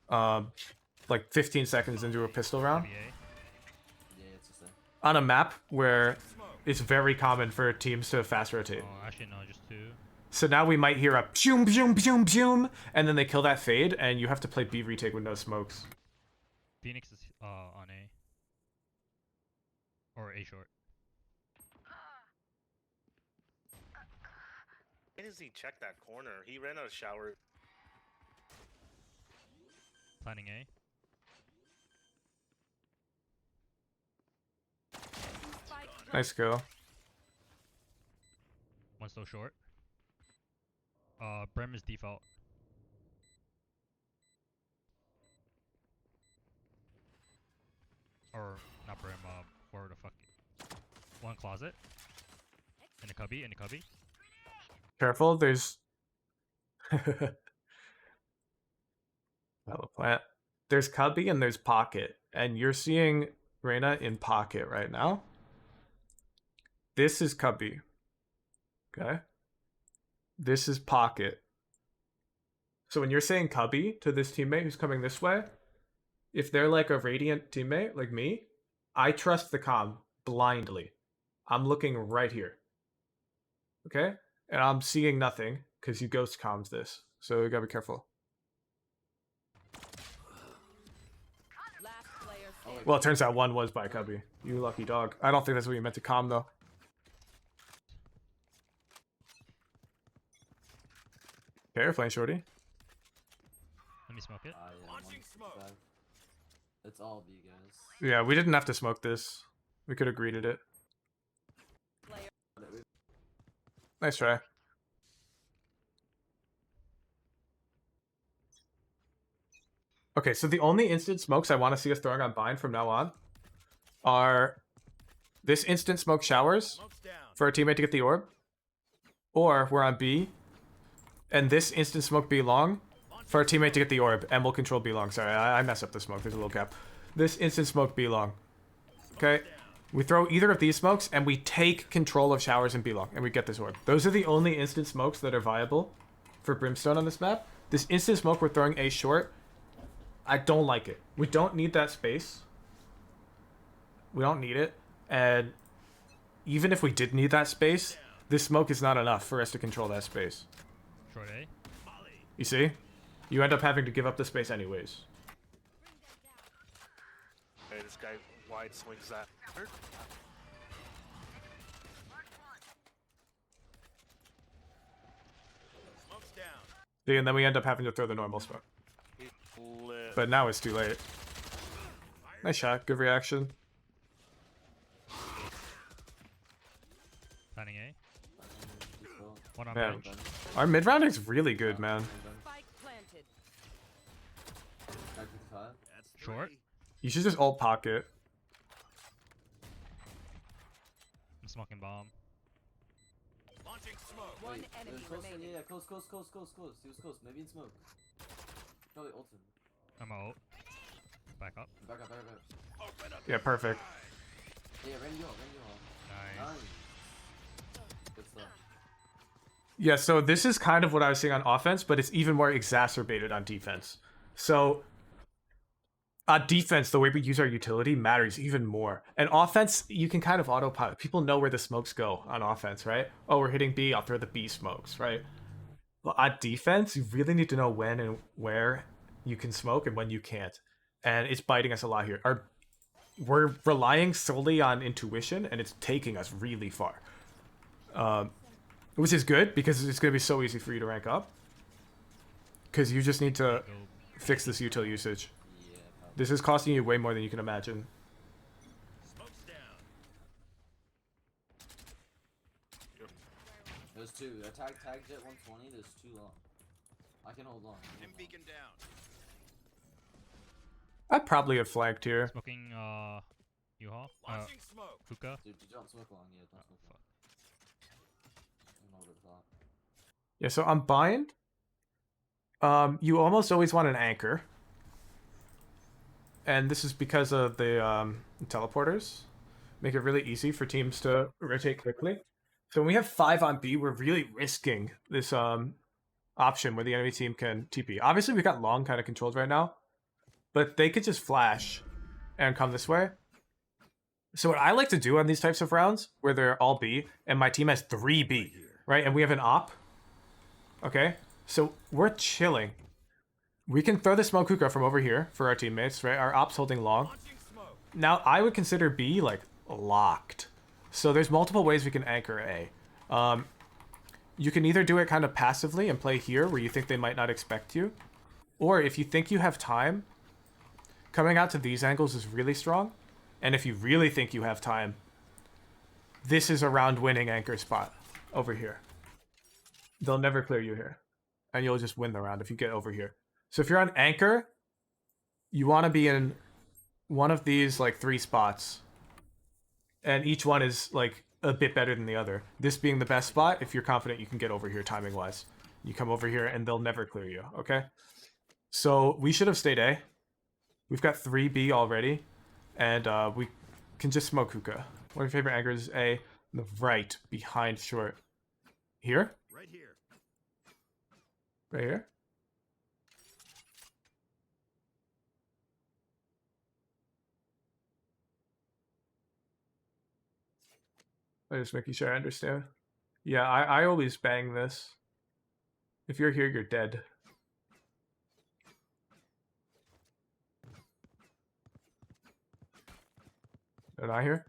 Like 15 seconds into a pistol round. NBA. Yeah, it's just a... On a map where it's very common for teams to fast rotate. Oh, actually, no, just 2. So now we might hear a boom, boom, boom, boom, and then they kill that fade, and you have to play B retake with no smokes. Phoenix is on A. Or A short. Why does he check that corner? He ran out of shower. Planning A. Nice go. One still short. Brim is default. Or not Brim, where the fuck? One closet. In the cubby, Careful, there's... Mellow plant. There's cubby and there's pocket. And you're seeing Reyna in pocket right now. This is cubby. Okay? This is pocket. So when you're saying cubby to this teammate who's coming this way, if they're like a radiant teammate like me, I trust the comm blindly. I'm looking right here. Okay? And I'm seeing nothing because you ghost comms this. So you gotta be careful. Well, it turns out one was by cubby. You lucky dog. I don't think that's what you meant to comm though. Okay, you're playing shorty. Let me smoke it. Yeah, smoke. It's all B, guys. Yeah, we didn't have to smoke this. We could have greeted it. Nice try. Okay, so the only instant smokes I want to see us throwing on bind from now on are this instant smoke showers for our teammate to get the orb, or we're on B, and this instant smoke B long for our teammate to get the orb, and we'll control B long. Sorry, I messed up the smoke. There's a little gap. This instant smoke B long. Okay? We throw either of these smokes, and we take control of showers and B long, and we get this orb. Those are the only instant smokes that are viable for Brimstone on this map. This instant smoke we're throwing A short, I don't like it. We don't need that space. We don't need it. And even if we did need that space, this smoke is not enough for us to control that space. Short A. You see? You end up having to give up the space anyways. Hey, this guy wide swings that. See, and then we end up having to throw the normal smoke. But now it's too late. Nice shot. Good reaction. Planning A. One on Man, bench. our mid round is really good, man. Short. You should just ult pocket. I'm smoking bomb. Launching smoke. Wait, close, yeah, close. He was close. Maybe in smoke. Probably ult him. I'm out. Back up. Back up. Yeah, perfect. Yeah, ran you all. Nice. Good stuff. Yeah, so this is kind of what I was saying on offense, but it's even more exacerbated on defense. So on defense, the way we use our utility matters even more. And offense, you can kind of autopilot. People know where the smokes go on offense, right? Oh, we're hitting B, I'll throw the B smokes, right? But on defense, you really need to know when and where you can smoke and when you can't. And it's biting us a lot here. We're relying solely on intuition, and it's taking us really far. Which is good, because it's going to be so easy for you to rank up. Because you just need to fix this util usage. This is costing you way more than you can imagine. There's two. I tag Jett 120. There's two long. I can hold long. Beacon down. I'd probably have flanked here. Smoking U-Haul. Launching smoke. Hookah. Dude, you don't smoke long yet. Don't smoke long. I'm over the top. Yeah, so I'm bind. You almost always want an anchor. And this is because of the teleporters. Make it really easy for teams to rotate quickly. So when we have 5 on B, we're really risking this option where the enemy team can TP. Obviously, we got long kind of controlled right now. But they could just flash and come this way. So what I like to do on these types of rounds, where they're all B, and my team has 3 B, right? And we have an op, Okay? So we're chilling. We can throw the smoke hookah from over here for our teammates, right? Our ops holding long. Launching smoke. Now, I would consider B, like, locked. So there's multiple ways we can anchor A. You can either do it kind of passively and play here where you think they might not expect you. Or if you think you have time, coming out to these angles is really strong. And if you really think you have time, this is a round-winning anchor spot over here. They'll never clear you here. And you'll just win the round if you get over here. So if you're on anchor, you want to be in one of these, like, 3 spots. And each one is, like, a bit better than the other. This being the best spot if you're confident you can get over here timing-wise. You come over here and they'll never clear you, okay? So we should have stayed A. We've got 3B already. And we can just smoke hookah. One of your favorite anchors is A. On the right, behind short. Here? Right here. Right here? I'm just making sure I understand. Yeah, I always bang this. If you're here, you're dead. They're not here?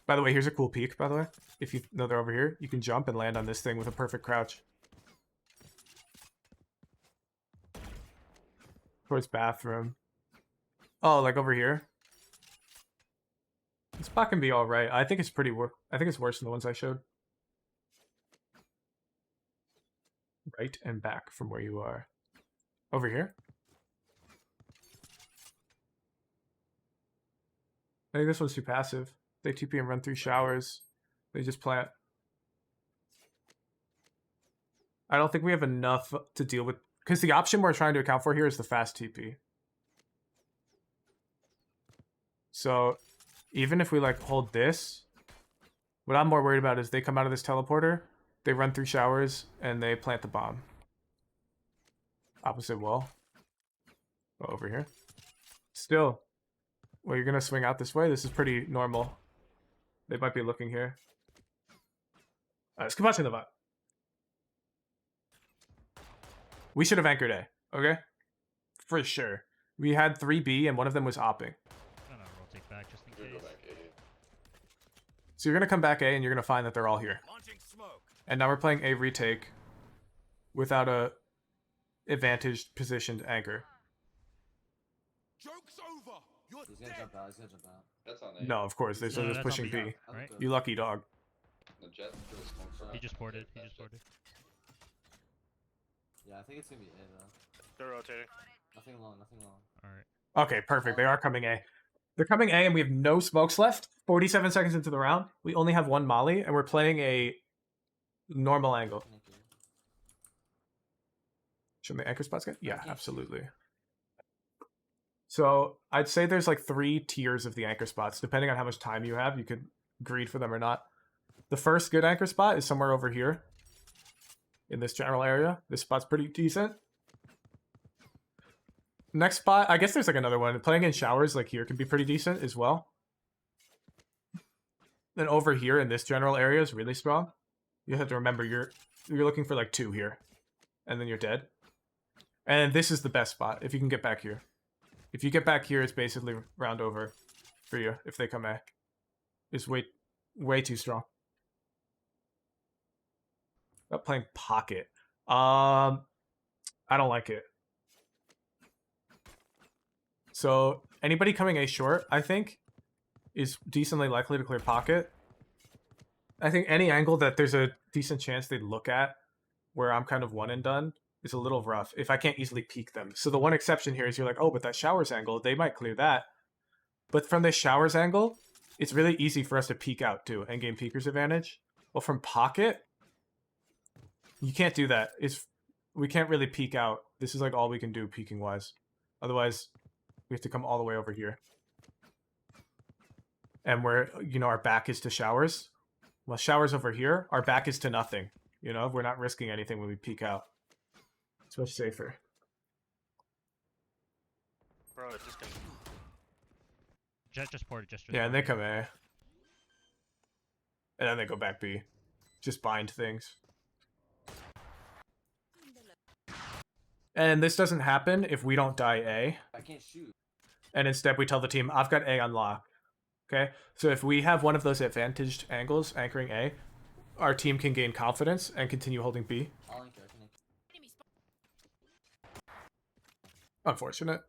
By the way, here's a cool peek, by the way. If you know they're over here, you can jump and land on this thing with a perfect crouch. Towards bathroom. Oh, like over here? This spot can be alright. I think it's pretty I think it's worse than the ones I showed. Right and back from where you are. Over here? I think this one's too passive. They TP and run 3 showers. They just plant. I don't think we have enough to deal with... Because the option we're trying to account for here is the fast TP. So, even if we, like, hold this... What I'm more worried about is they come out of this teleporter, they run 3 showers, and they plant the bomb. Opposite wall. Oh, over here. Still. Well, you're gonna swing out this way? This is pretty normal. They might be looking here. Alright, let's come back to the bot. We should have anchored A, okay? For sure. We had 3B and one of them was opping. I'm gonna rotate back just in Go case. back A. So you're gonna come back A and you're gonna find that they're all here. Launching smoke. And now we're playing A retake without a advantaged positioned anchor. Joke's over. You're He's gonna dead. jump out, he's gonna jump out. That's on A. No, of course, they're No, still just that's pushing on B. I Right. looked You lucky dog. The Jett for the smoke shot. He just ported. He just ported. Yeah, I think it's gonna be A though. They're rotating. Nothing long, nothing long. Alright. Okay, perfect. They are coming A. They're coming A and we have no smokes left. 47 seconds into the round. We only have 1 molly and we're playing a normal angle. Thank you. Should the anchor spots get? Yeah, Okay. absolutely. So I'd say there's like 3 tiers of the anchor spots. Depending on how much time you have, you could greed for them or not. The first good anchor spot is somewhere over here. In this general area. This spot's pretty decent. Next spot, I guess there's like another one. Playing in showers like here can be pretty decent as well. Then over here in this general area is really strong. You have to remember you're looking for like 2 here. And then you're dead. And this is the best spot if you can get back here. If you get back here, it's basically round over for you if they come A. It's way too strong. Not playing pocket. I don't like it. So anybody coming A short, I think, is decently likely to clear pocket. I think any angle that there's a decent chance they'd look at where I'm kind of one and done is a little rough if I can't easily peek them. So the one exception here is you're like, oh, but that showers angle, they might clear that. But from this showers angle, it's really easy for us to peek out too and gain peeker's advantage. Well, from pocket, you can't do that. We can't really peek out. This is like all we can do peeking wise. Otherwise, we have to come all the way over here. And where, you know, our back is to showers. Well, showers over here, our back is to nothing. You know, we're not risking anything when we peek out. It's much safer. Bro, it's just gonna... Jett just ported. Yeah, and they come A. And then they go back B. Just bind things. And this doesn't happen if we don't die A, I can't shoot. and instead we tell the team, I've got A on lock. Okay? So if we have one of those advantaged angles anchoring A, our team can gain confidence and continue holding B. I'll anchor. I can anchor. Enemy spot. Unfortunate.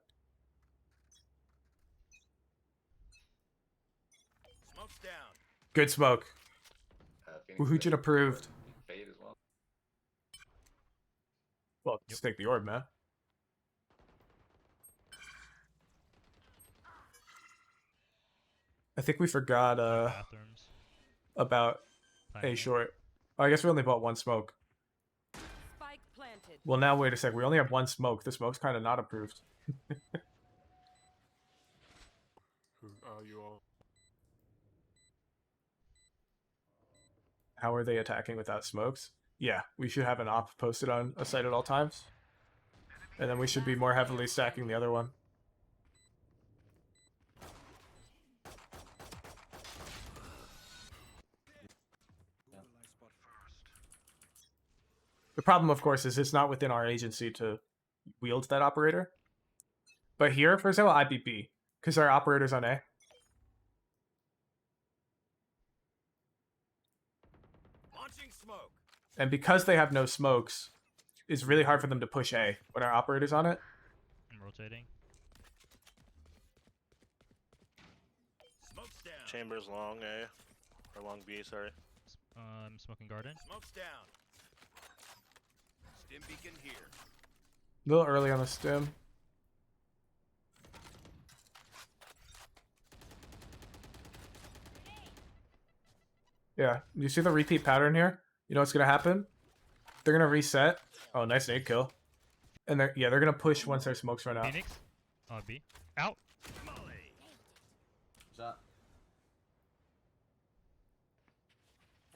Smoke's down. Good smoke. Phoenix Wuhujin approved. Fade as well. Well, just take the orb, man. I think we forgot Bathrooms. about A short. Oh, I guess we only bought one smoke. Spike planted. Well, now wait a sec. We only have one smoke. The smoke's kind of not approved. You all. How are they attacking without smokes? Yeah, we should have an op posted on a site at all times. And then we should be more heavily stacking the other one. The problem, of course, is it's not within our agency to wield that operator. But here, for example, I'd be B, because our operator's on A. Launching smoke. And because they have no smokes, it's really hard for them to push A when our operator's on it. I'm rotating. Smoke's down. Chambers long A. Or long B, sorry. I'm smoking garden. Smoke's down. Stim beacon here. A little early on the stim. Yeah, you see the repeat pattern here? You know what's gonna happen? They're gonna reset. Oh, nice nade kill. And they're gonna push once their smokes run out. Phoenix. B. Out. Shot.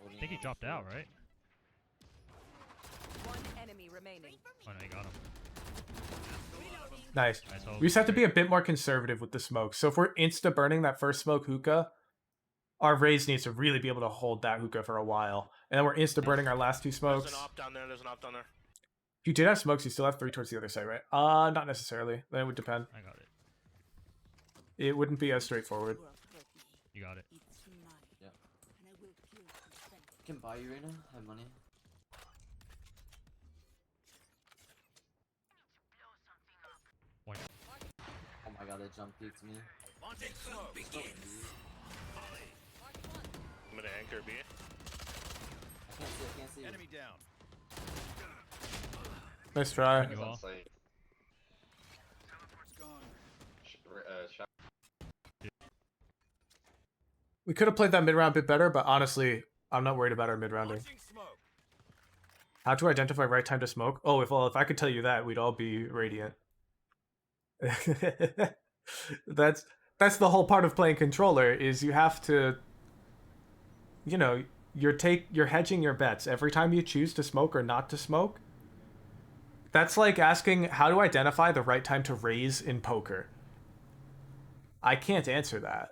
I think he dropped out, right? One enemy remaining. Oh no, he got him. Nice. Nice hold. We just have to be a bit more conservative with the smoke. So if we're insta burning that first smoke hookah, our raise needs to really be able to hold that hookah for a while. And then we're insta burning our last two smokes. There's an op down there. There's an op down there. If you did have smokes, you still have 3 towards the other side, right? Not necessarily. Then it would depend. I got it. It wouldn't be as straightforward. You got it. It's mine. Yep. And I will kill consent. Can buy you right now. Have money. Point. Oh my god, they jump peeked me. Launching smoke. I'm gonna anchor B. I can't see. Enemy down. Nice try. You all. Site. It's gone. Shot. We could have played that mid-round a bit better, but honestly, I'm not worried about our mid-rounding. Launching smoke. How to identify right time to smoke? Oh, if I could tell you that, we'd all be radiant. That's the whole part of playing controller, is you have to, you know, you're hedging your bets every time you choose to smoke or not to smoke. That's like asking how to identify the right time to raise in poker. I can't answer that.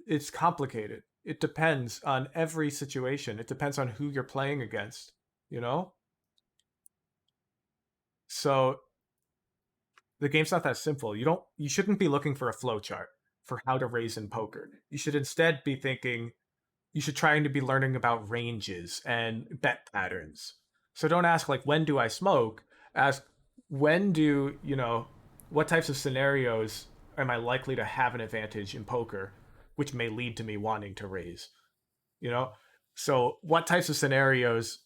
It's complicated. It depends on every situation. It depends on who you're playing against, you know? So the game's not that simple. You shouldn't be looking for a flowchart for how to raise in poker. You should instead be thinking, you should try to be learning about ranges and bet patterns. So don't ask like, when do I smoke? Ask, when do, you know, what types of scenarios am I likely to have an advantage in poker, which may lead to me wanting to raise, you know? So what types of scenarios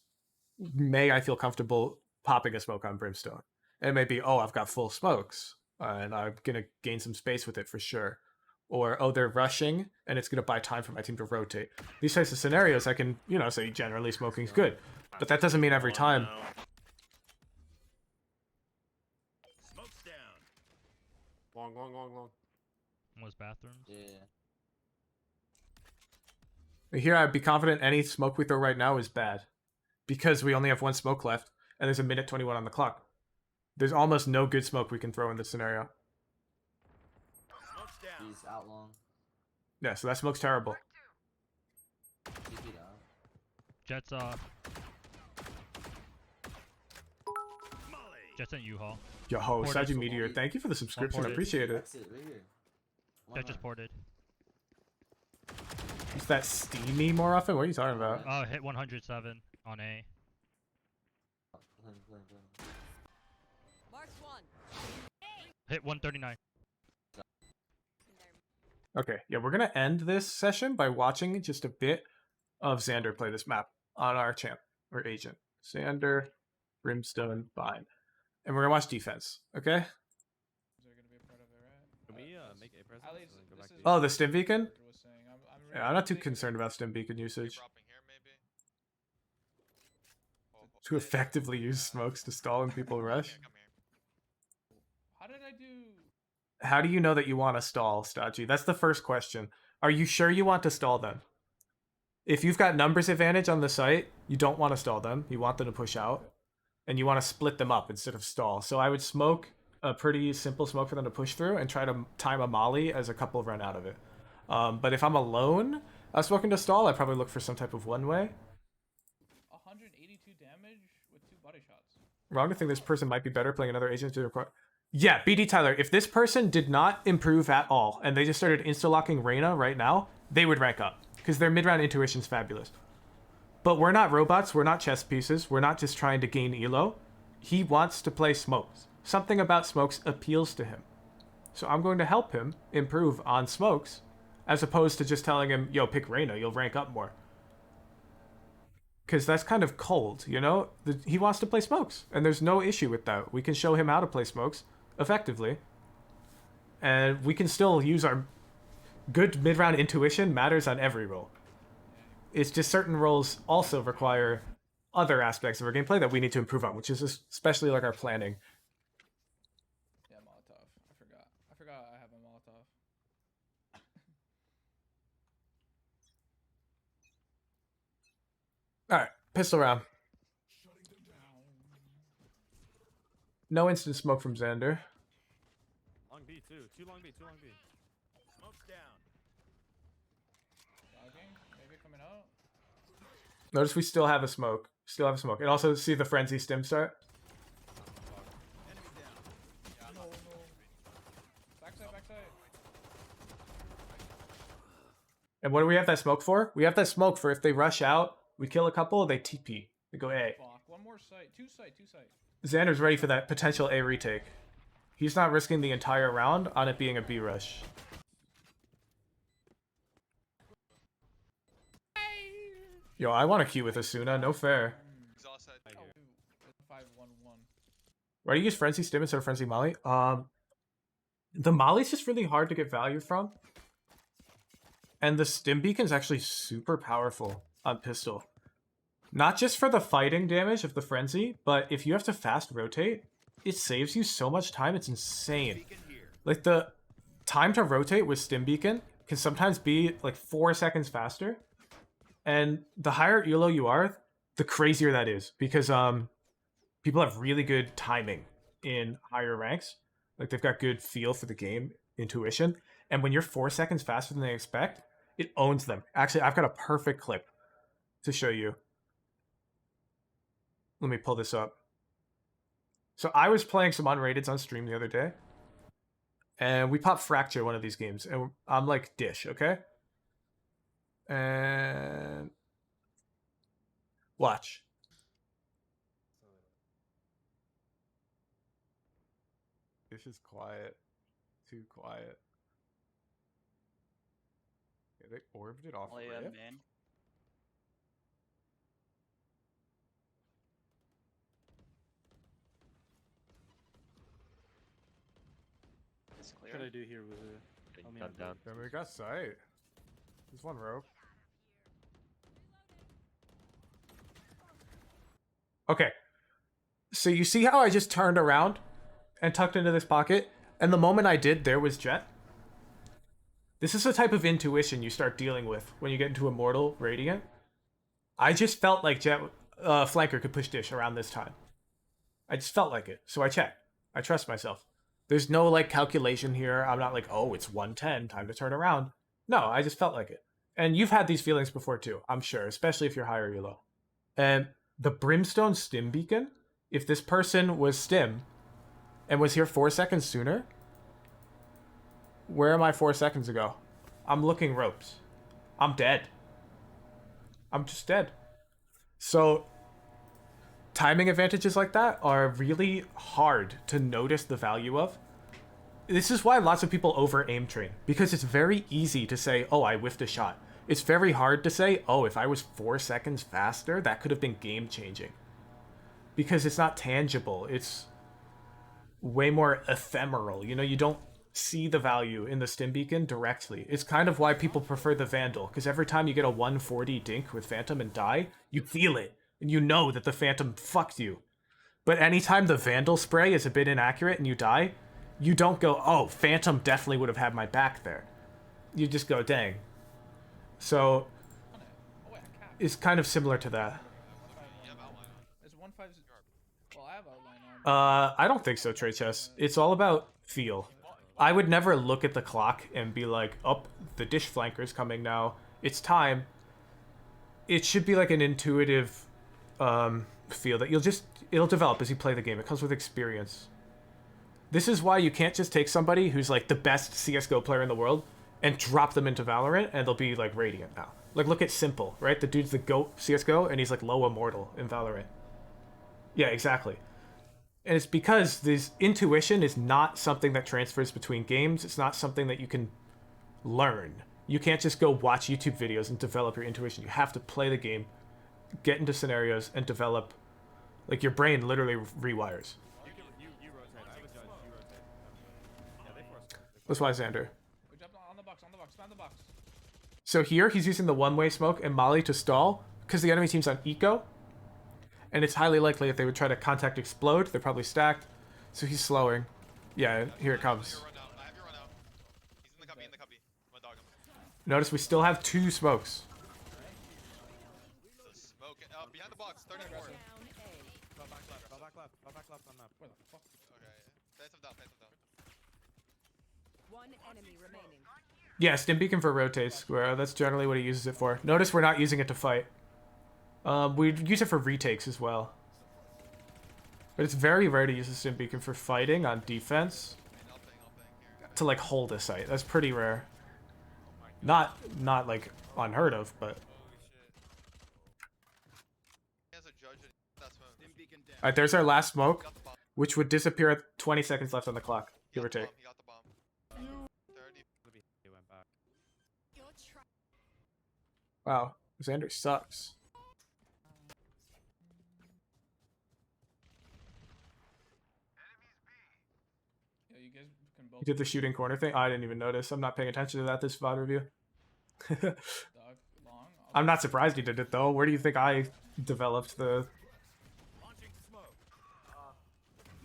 may I feel comfortable popping a smoke on Brimstone? And it may be, oh, I've got full smokes and I'm going to gain some space with it for sure. Or, oh, they're rushing and it's going to buy time for my team to rotate. These types of scenarios, I can, you know, say generally smoking's good. But that doesn't mean every time. Smoke's down. Long. Was bathrooms. Yeah. Here, I'd be confident any smoke we throw right now is bad. Because we only have one smoke left and there's a minute 21 on the clock. There's almost no good smoke we can throw in this scenario. Smoke's down. He's out long. Yeah, so that smoke's terrible. TP'd out. Jett's Jett sent U-Haul. Yo, Ported. Saju Meteor, thank you for the subscription. I ported. appreciate it. Exit right here. Why Jett just not? ported. Is that steamy more often? What are you talking about? Hit 107 on A. Plan. Mark one. Hit 139. Okay, yeah, we're gonna end this session by watching just a bit of Xander play this map on our champ or agent. Xander, Brimstone, Vine. And we're gonna watch defense, okay? Is there gonna be a part of it, right? Can we make a presence At least and then go back this to is Oh, the stim beacon? Arthur was saying. I'm Yeah, I'm not too concerned about stim beacon usage. Dropping here, maybe. To effectively use smokes to stall when people rush. Yeah, come here. How did I do? How do you know that you want to stall, Stachi? That's the first question. Are you sure you want to stall them? If you've got numbers advantage on the site, you don't want to stall them. You want them to push out. And you want to split them up instead of stall. So I would smoke a pretty simple smoke for them to push through and try to time a molly as a couple run out of it. But if I'm alone, I was smoking to stall, I'd probably look for some type of one-way. 182 damage with 2 body shots. Wrong to think this person might be better playing another agent to require. Yeah, BD Tyler, if this person did not improve at all and they just started insta-locking Reyna right now, they would rank up. Because their mid-round intuition's fabulous. But we're not robots, we're not chess pieces, we're not just trying to gain elo. He wants to play smokes. Something about smokes appeals to him. So I'm going to help him improve on smokes, as opposed to just telling him, yo, pick Reyna, you'll rank up more. Because that's kind of cold, you know? He wants to play smokes, and there's no issue with that. We can show him how to play smokes effectively, and we can still use our good mid-round intuition matters on every role. It's just certain roles also require other aspects of our gameplay that we need to improve on, which is especially like our planning. Yeah, Molotov. I forgot I have a Molotov. Alright, pistol round. No instant smoke from Xander. Long B too. 2 long B. Smoke's down. Jogging? Maybe coming out? Notice we still have a smoke. And also see the frenzy stim start. Enemy down. No. Backside. And what do we have that smoke for? We have that smoke for if they rush out, we kill a couple, they TP. They go A. Fuck. One more site. Two site. Xander's ready for that potential A retake. He's not risking the entire round on it being a B rush. Yo, I want to queue with Asuna, no fair. He's all set. 5-1-1. Why do you use Frenzy Stim instead of Frenzy Molly? The Molly's just really hard to get value from. And the Stim Beacon's actually super powerful on pistol. Not just for the fighting damage of the Frenzy, but if you have to fast rotate, it saves you so much time, it's insane. Beacon here. Like, the time to rotate with Stim Beacon can sometimes be like 4 seconds faster. And the higher elo you are, the crazier that is. Because people have really good timing in higher ranks. Like, they've got good feel for the game, intuition. And when you're 4 seconds faster than they expect, it owns them. Actually, I've got a perfect clip to show you. Let me pull this up. So I was playing some unrateds on stream the other day. And we popped Fracture one of these games. And I'm like, dish, okay? And watch. Dish is quiet. Too quiet. Okay, they orbed it off rip. man. What should I do here with it? Then we got sight. There's one rope. Okay. So you see how I just turned around and tucked into this pocket? And the moment I did, there was Jett. This is the type of intuition you start dealing with when you get into Immortal Radiant. I just felt like Jett flanker could push dish around this time. I just felt like it. So I checked. I trust myself. There's no like calculation here. I'm not like, oh, it's 110, time to turn around. No, I just felt like it. And you've had these feelings before too, I'm sure, especially if you're higher or you're low. And the Brimstone Stim Beacon if this person was Stim and was here 4 seconds sooner, where am I 4 seconds ago? I'm looking ropes. I'm dead. I'm just dead. So timing advantages like that are really hard to notice the value of. This is why lots of people over aim train, because it's very easy to say, oh, I whiffed a shot. It's very hard to say, oh, if I was 4 seconds faster, that could have been game changing. Because it's not tangible. It's way more ephemeral. You know, you don't see the value in the stim beacon directly. It's kind of why people prefer the Vandal, because every time you get a 140 dink with Phantom and die, you feel it, and you know that the Phantom fucked you. But anytime the Vandal spray is a bit inaccurate and you die, you don't go, oh, Phantom definitely would have had my back there. You just go, dang. So, it's kind of similar to that. It's 1-5. Well, I have outline on. I don't think so, Trey Chess. It's all about feel. I would never look at the clock and be like, oh, the dish flanker's coming now. It's time. It should be like an intuitive feel that it'll develop as you play the game. It comes with experience. This is why you can't just take somebody who's like the best CSGO player in the world and drop them into Valorant and they'll be like radiant now. Like, look at Simple, right? The dude's the GOAT CSGO and he's like low immortal in Valorant. Yeah, exactly. And it's because this intuition is not something that transfers between games. It's not something that you can learn. You can't just go watch YouTube videos and develop your intuition. You have to play the game, get into scenarios, and develop. Like, your brain literally rewires. That's why, Xander. We jumped on the box, spam the box. So here, he's using the one-way smoke and Molly to stall, because the enemy team's on eco. And it's highly likely if they would try to contact explode, they're probably stacked. So he's slowing. Yeah, here it comes. Notice we still have 2 smokes. Smoke. Behind the box, 34. Fall back left on map. Where the fuck? Okay. Phantom down. One enemy remaining. Yeah, stim beacon for rotate square. That's generally what he uses it for. Notice we're not using it to fight. We use it for retakes as well. But it's very rare to use a stim beacon for fighting on defense. To like hold a site. That's pretty rare. Not like unheard of, but. Alright, there's our last smoke, which would disappear at 20 seconds left on the clock, give or take. Wow, Xander sucks. Yeah, you guys can both. You did the shooting corner thing? Oh, I didn't even notice. I'm not paying attention to that this VOD review. Dog long. I'm not surprised he did it though. Where do you think I developed the...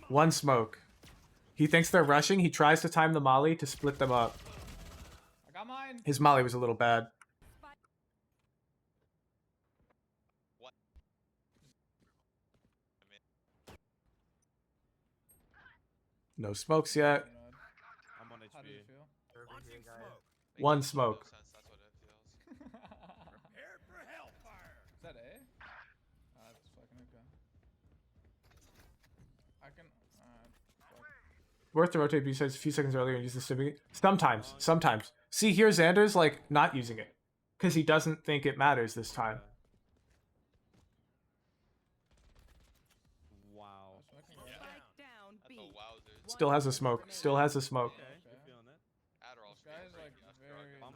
One smoke. He thinks they're rushing. He tries to time the molly to split them up. I got mine. His molly was a little bad. No smokes yet. I'm on How does it HP. feel? One smoke. Prepared for hellfire. Is that A? That's fucking okay. I can. Fuck. Worth to rotate besides a few seconds earlier and use the stim. Sometimes. See, here Xander's like not using it. Because he doesn't think it matters this time. Wow. Spike down B. Still has a smoke. Still has a smoke. Okay, you're feeling it. This guy's like very. Bomb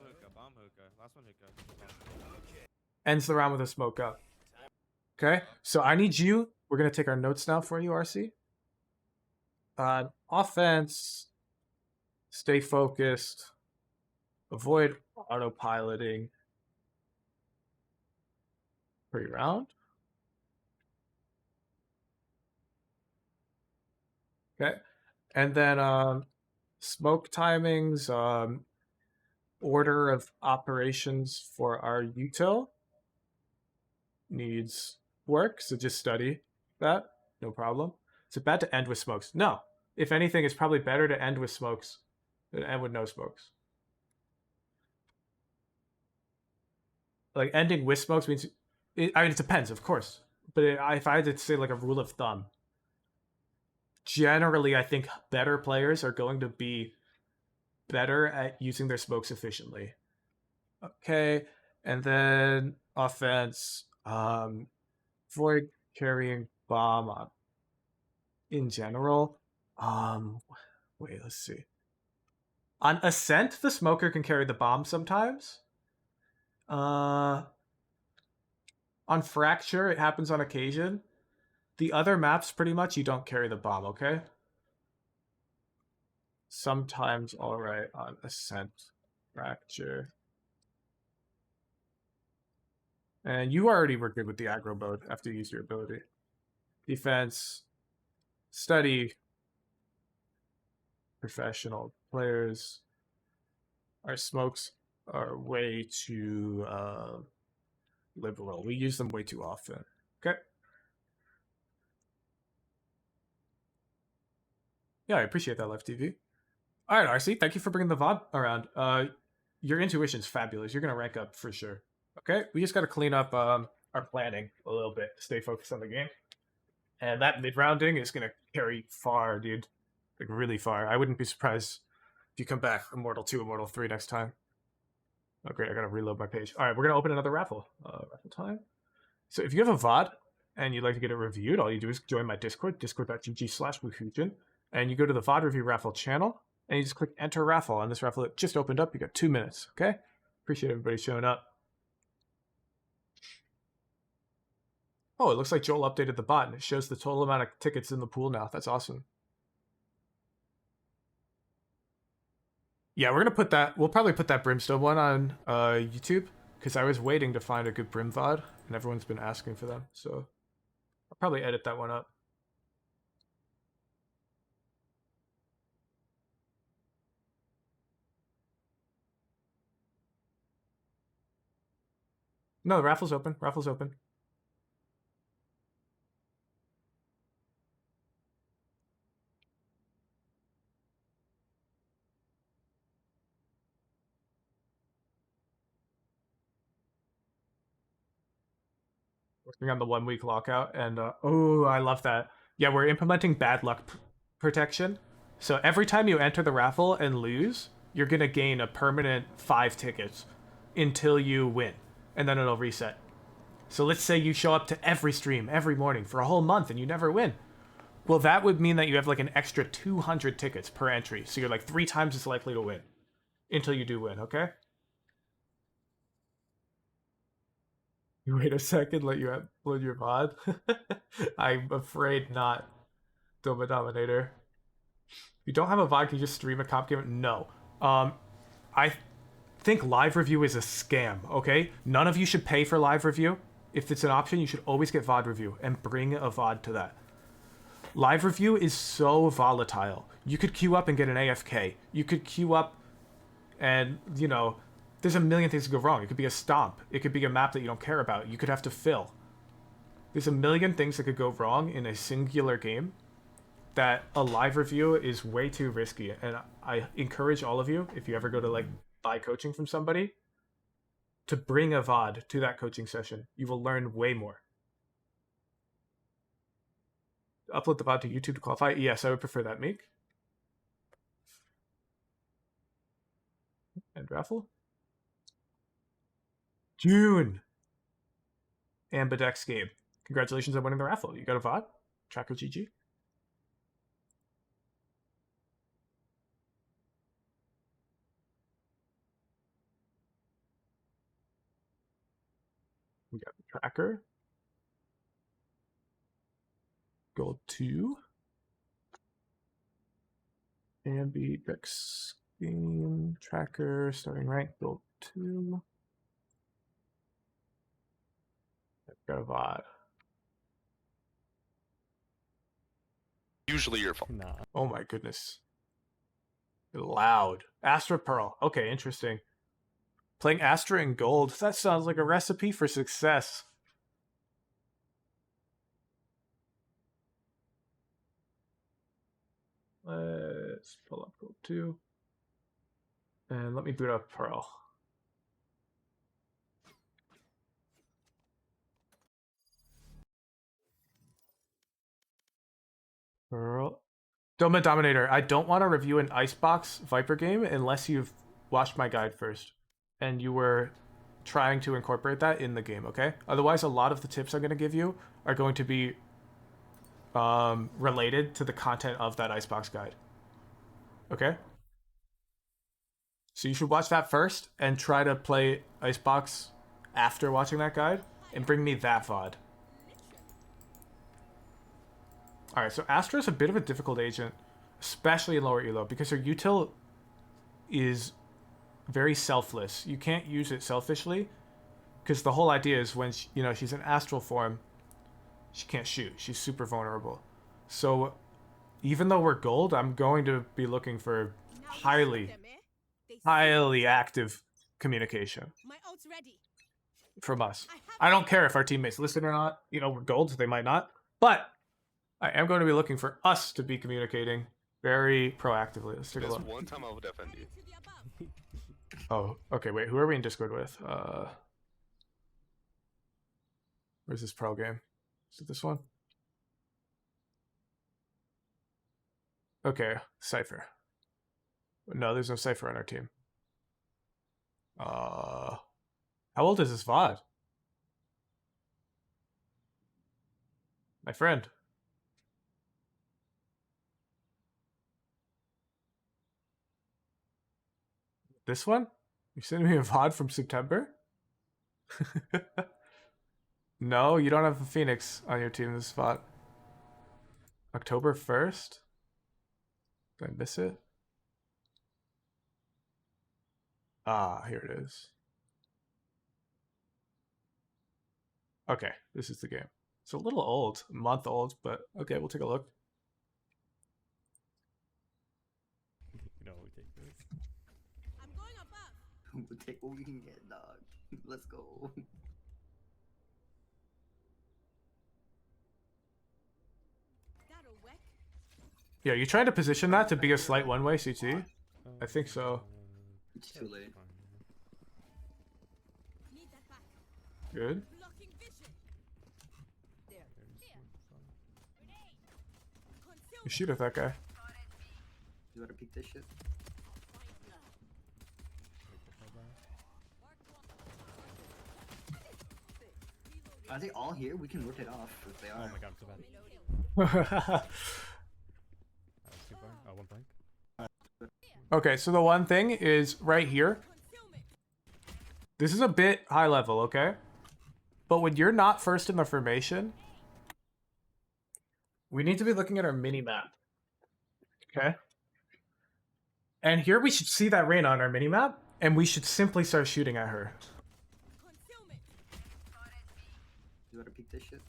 hookah. Last one hookah. Ends the round with a smoke up. Okay, so I need you. We're gonna take our notes now for you, RC. Offense. Stay focused. Avoid autopiloting. Pre-round. Okay, and then smoke timings. Order of operations for our util needs work, so just study that, no problem. Is it bad to end with smokes? No. If anything, it's probably better to end with smokes than end with no smokes. Like, ending with smokes means... I mean, it depends, of course. But if I had to say, like, a rule of thumb, generally, I think better players are going to be better at using their smokes efficiently. Okay, and then offense, avoid carrying bomb on in general. Wait, let's see. On Ascent, the smoker can carry the bomb sometimes. On Fracture, it happens on occasion. The other maps, pretty much, you don't carry the bomb, okay? Sometimes, alright, on Ascent. Fracture. And you already were good with the aggro mode after you used your ability. Defense. Study. Professional players. Our smokes are way too liberal. We use them way too often. Okay. Yeah, I appreciate that, Left TV. All right, RC, thank you for bringing the VOD around. Your intuition's fabulous. You're gonna rank up for sure. Okay, we just gotta clean up our planning a little bit to stay focused on the game. And that mid-rounding is gonna carry far, dude. Like, really far. I wouldn't be surprised if you come back Immortal 2, Immortal 3 next time. Oh, great, I gotta reload my page. All right, we're gonna open another raffle. Raffle time. So if you have a VOD and you'd like to get it reviewed, all you do is join my Discord, discord.gg/Wuhujin, and you go to the VOD review raffle channel, and you just click enter raffle on this raffle that just opened up. You got 2 minutes, okay? Appreciate everybody showing up. Oh, it looks like Joel updated the bot, and it shows the total amount of tickets in the pool now. That's awesome. Yeah, we're gonna put that. We'll probably put that Brimstone one on YouTube because I was waiting to find a good Brim VOD, and everyone's been asking for them. So I'll probably edit that one up. No, the raffle's open. Raffle's open. Working on the 1 week lockout, and oh, I love that. Yeah, we're implementing bad luck protection. So every time you enter the raffle and lose, you're gonna gain a permanent 5 tickets until you win, and then it'll reset. So let's say you show up to every stream every morning for a whole month and you never win. Well, that would mean that you have like an extra 200 tickets per entry, so you're like 3 times as likely to win until you do win. Okay. You wait a second, let you upload your VOD. I'm afraid not, Doma Dominator. If you don't have a VOD, can you just stream a comp game? No. I think live review is a scam, okay? None of you should pay for live review. If it's an option, you should always get VOD review and bring a VOD to that. Live review is so volatile. You could queue up and get an AFK. You could queue up and, you know, there's a million things to go wrong. It could be a stomp. It could be a map that you don't care about. You could have to fill. There's a million things that could go wrong in a singular game that a live review is way too risky. And I encourage all of you, if you ever go to like buy coaching from somebody, to bring a VOD to that coaching session. You will learn way more. Upload the VOD to YouTube to qualify? Yes, I would prefer that, Meek. And raffle. June. Ambidex game. Congratulations on winning the raffle. You got a VOD? Tracker GG. We got the tracker. Gold 2. Ambidex game. Tracker. Starting rank. Gold 2. Got a VOD. Usually your fault. Nah. Oh my goodness. Loud. Astra Pearl. Okay, interesting. Playing Astra in gold. That sounds like a recipe for success. Let's pull up gold 2. And let me boot up Pearl. Pearl. Doma Dominator, I don't want to review an Icebox Viper game unless you've watched my guide first and you were trying to incorporate that in the game, okay? Otherwise, a lot of the tips I'm going to give you are going to be related to the content of that Icebox guide. Okay? So you should watch that first and try to play Icebox after watching that guide and bring me that VOD. Alright, so Astra is a bit of a difficult agent, especially in lower elo, because her util is very selfless. You can't use it selfishly, because the whole idea is when she's in astral form, she can't shoot. She's super vulnerable. So even though we're gold, I'm going to be looking for highly active communication My ult's ready. from us. I don't care if our teammates listen or not. We're gold, they might not. But I am going to be looking for us to be communicating very proactively. Let's take a Just look. one time I will defend you. Oh, okay, wait. Who are we in Discord with? Where's this pro game? Is it this one? Okay, Cypher. No, there's no Cypher on our team. How old is this VOD? My friend. This one? You sending me a VOD from September? No, you don't have a Phoenix on your team this VOD. October 1st? Did I miss it? Ah, here it is. Okay, this is the game. It's a little old, a month old, but okay, we'll take a look. You know, we take this. I'm going above. We'll take what we can get, dog. Let's go. That'll work. Yeah, you trying to position that to be a slight one-way CT? I think so. It's too late. Need that back. Good. Blocking vision. There. You shoot at that guy. You gotta peek this shit. Are they all here? We can rotate off if they Oh are. my god, I'm so bad. Too far. Oh, one blank. Okay, so the one thing is right here. This is a bit high level, okay? But when you're not first in the formation, we need to be looking at our mini-map. Okay? And here we should see that Reyna on our mini-map, and we should simply start shooting at her. You gotta peek this shit.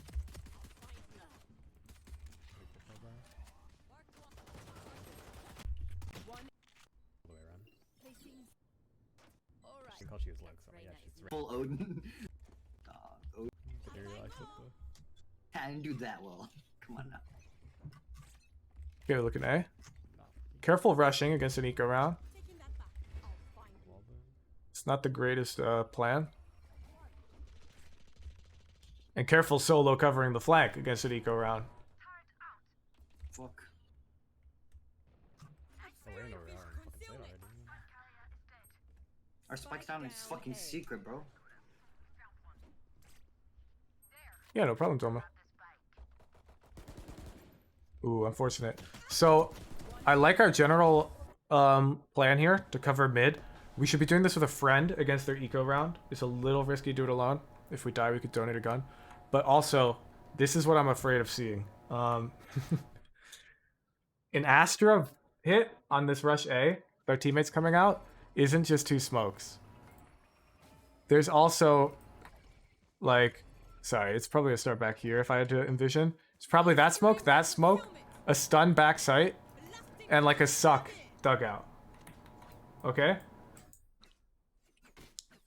All the way around. I can call she was legs, so yeah, she's Full Odin. Odin. aerial exit though. I didn't do that well. Come on now. Okay, we're looking A. Careful rushing against an eco round. Taking that back. I'll find you. It's not the greatest plan. And careful solo covering the flank against an eco round. Fuck. Oh, we're in where we are. Fucking play already. Our spike's down is fucking secret, bro. Yeah, no problem, Toma. Ooh, unfortunate. So, I like our general plan here to cover mid. We should be doing this with a friend against their eco round. It's a little risky to do it alone. If we die, we could donate a gun. But also, this is what I'm afraid of seeing. An Astra hit on this rush A, with our teammates coming out, isn't just two smokes. There's also, like, sorry, it's probably a start back here if I had to envision. It's probably that smoke, a stun back sight, and like a suck dugout. Okay?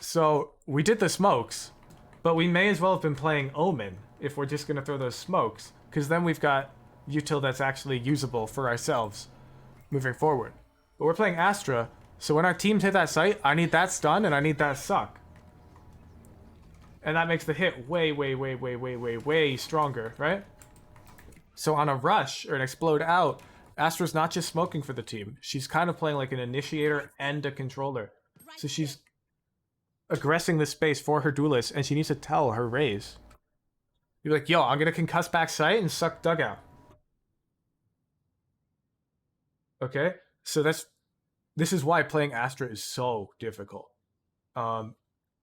So, we did the smokes, but we may as well have been playing Omen if we're just going to throw those smokes, because then we've got util that's actually usable for ourselves moving forward. But we're playing Astra, so when our teams hit that site, I need that stun and I need that suck. And that makes the hit way stronger, right? So on a rush or an explode out, Astra's not just smoking for the team. She's kind of playing like an initiator and a controller. So she's aggressing the space for her duelist, and she needs to tell her Raze. You're like, yo, I'm gonna concuss back sight and suck dugout. Okay? So this is why playing Astra is so difficult. And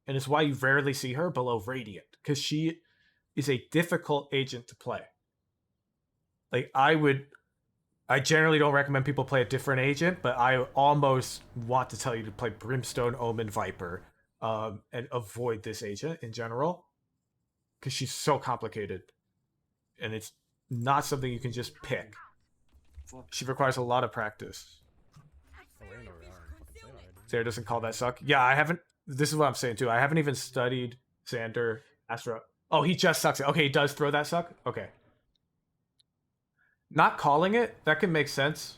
it's why you rarely see her below Radiant, because she is a difficult agent to play. Like, I generally don't recommend people play a different agent, but I almost want to tell you to play Brimstone, Omen, Viper, and avoid this agent in general, because she's so complicated, and it's not something you can just pick. She requires a lot of practice. Sarah doesn't call that suck. Yeah, I haven't. This is what I'm saying too. I haven't even studied Xander, Astra. Oh, he just sucks it. Okay, he does throw that suck? Okay. Not calling it, that can make sense.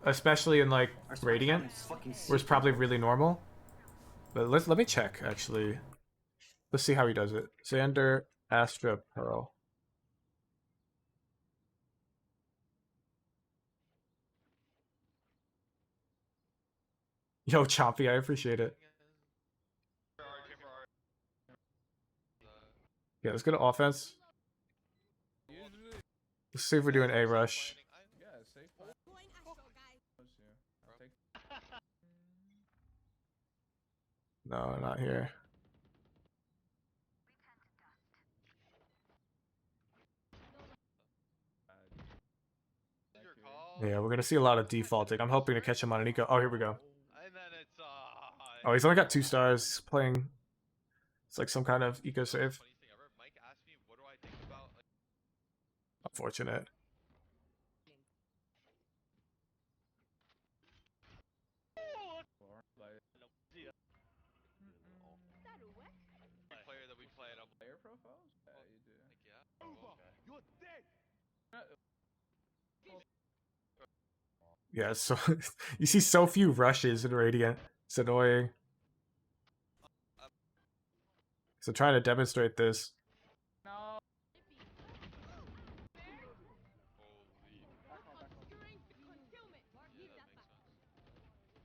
Especially in like Radiant, where it's probably really normal. But let me check actually. Let's see how he does it. Xander, Astra, Pearl. Yo, Chompy, I appreciate it. Yeah, let's go to offense. Let's see if we're doing A rush. No, not here. Yeah, we're gonna see a lot of defaulting. I'm hoping to catch him on an eco. Oh, here we go. Oh, he's only got 2 stars. He's playing. It's like some kind of eco save. Unfortunate. Yeah, so you see so few rushes in Radiant. It's annoying. So trying to demonstrate this.